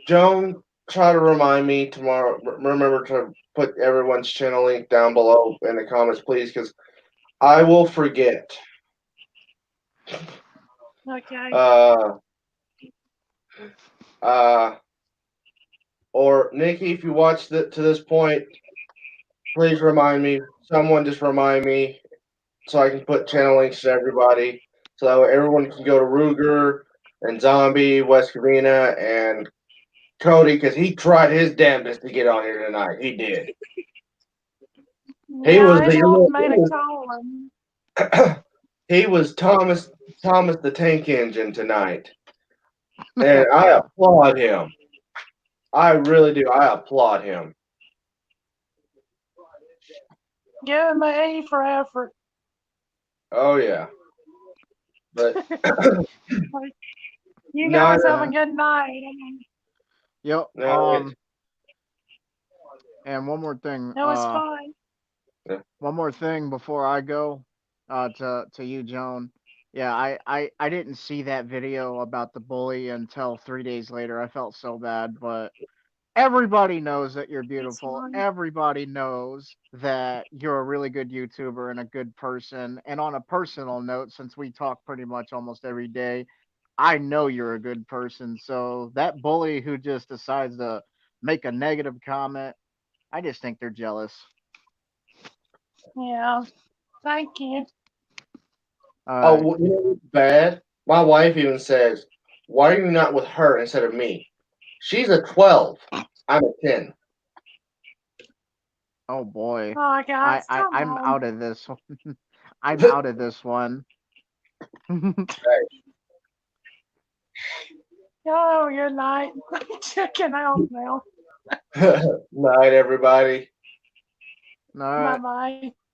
Joan, try to remind me tomorrow. Remember to put everyone's channel link down below in the comments, please, because I will forget. Okay. Or Nikki, if you watched it to this point, please remind me. Someone just remind me so I can put channel links to everybody, so that way everyone can go to Ruger and Zombie, West Covina, and Cody, because he tried his damnedest to get on here tonight. He did. He Yeah, was I helped made a call. he was Thomas the Tank Engine tonight, and I Yeah. applaud him. I really do. I applaud him. Give him an A for effort. Oh yeah, but You no, guys have a no, good night. Yep. no. And one more thing. It was fun. One more thing before I go. To you, Joan. Yeah, I didn't see that video about the bully until 3 days later. I felt so bad, but everybody knows that you're It's beautiful. fun. Everybody knows that you're a really good YouTuber and a good person. And on a personal note, since we talk pretty much almost every day, I know you're a good person. So that bully who just decides to make a negative comment, I just think they're jealous. Yeah. Thank you. Oh, Uh, well, you know what's bad? My wife even says, "Why are you not with her instead of me?" She's a 12. I'm a 10. oh boy, Oh, guys, come I'm on. out of this one. I'm out of this one. Oh, good night. Checking out now. Night, everybody. All right. Bye bye.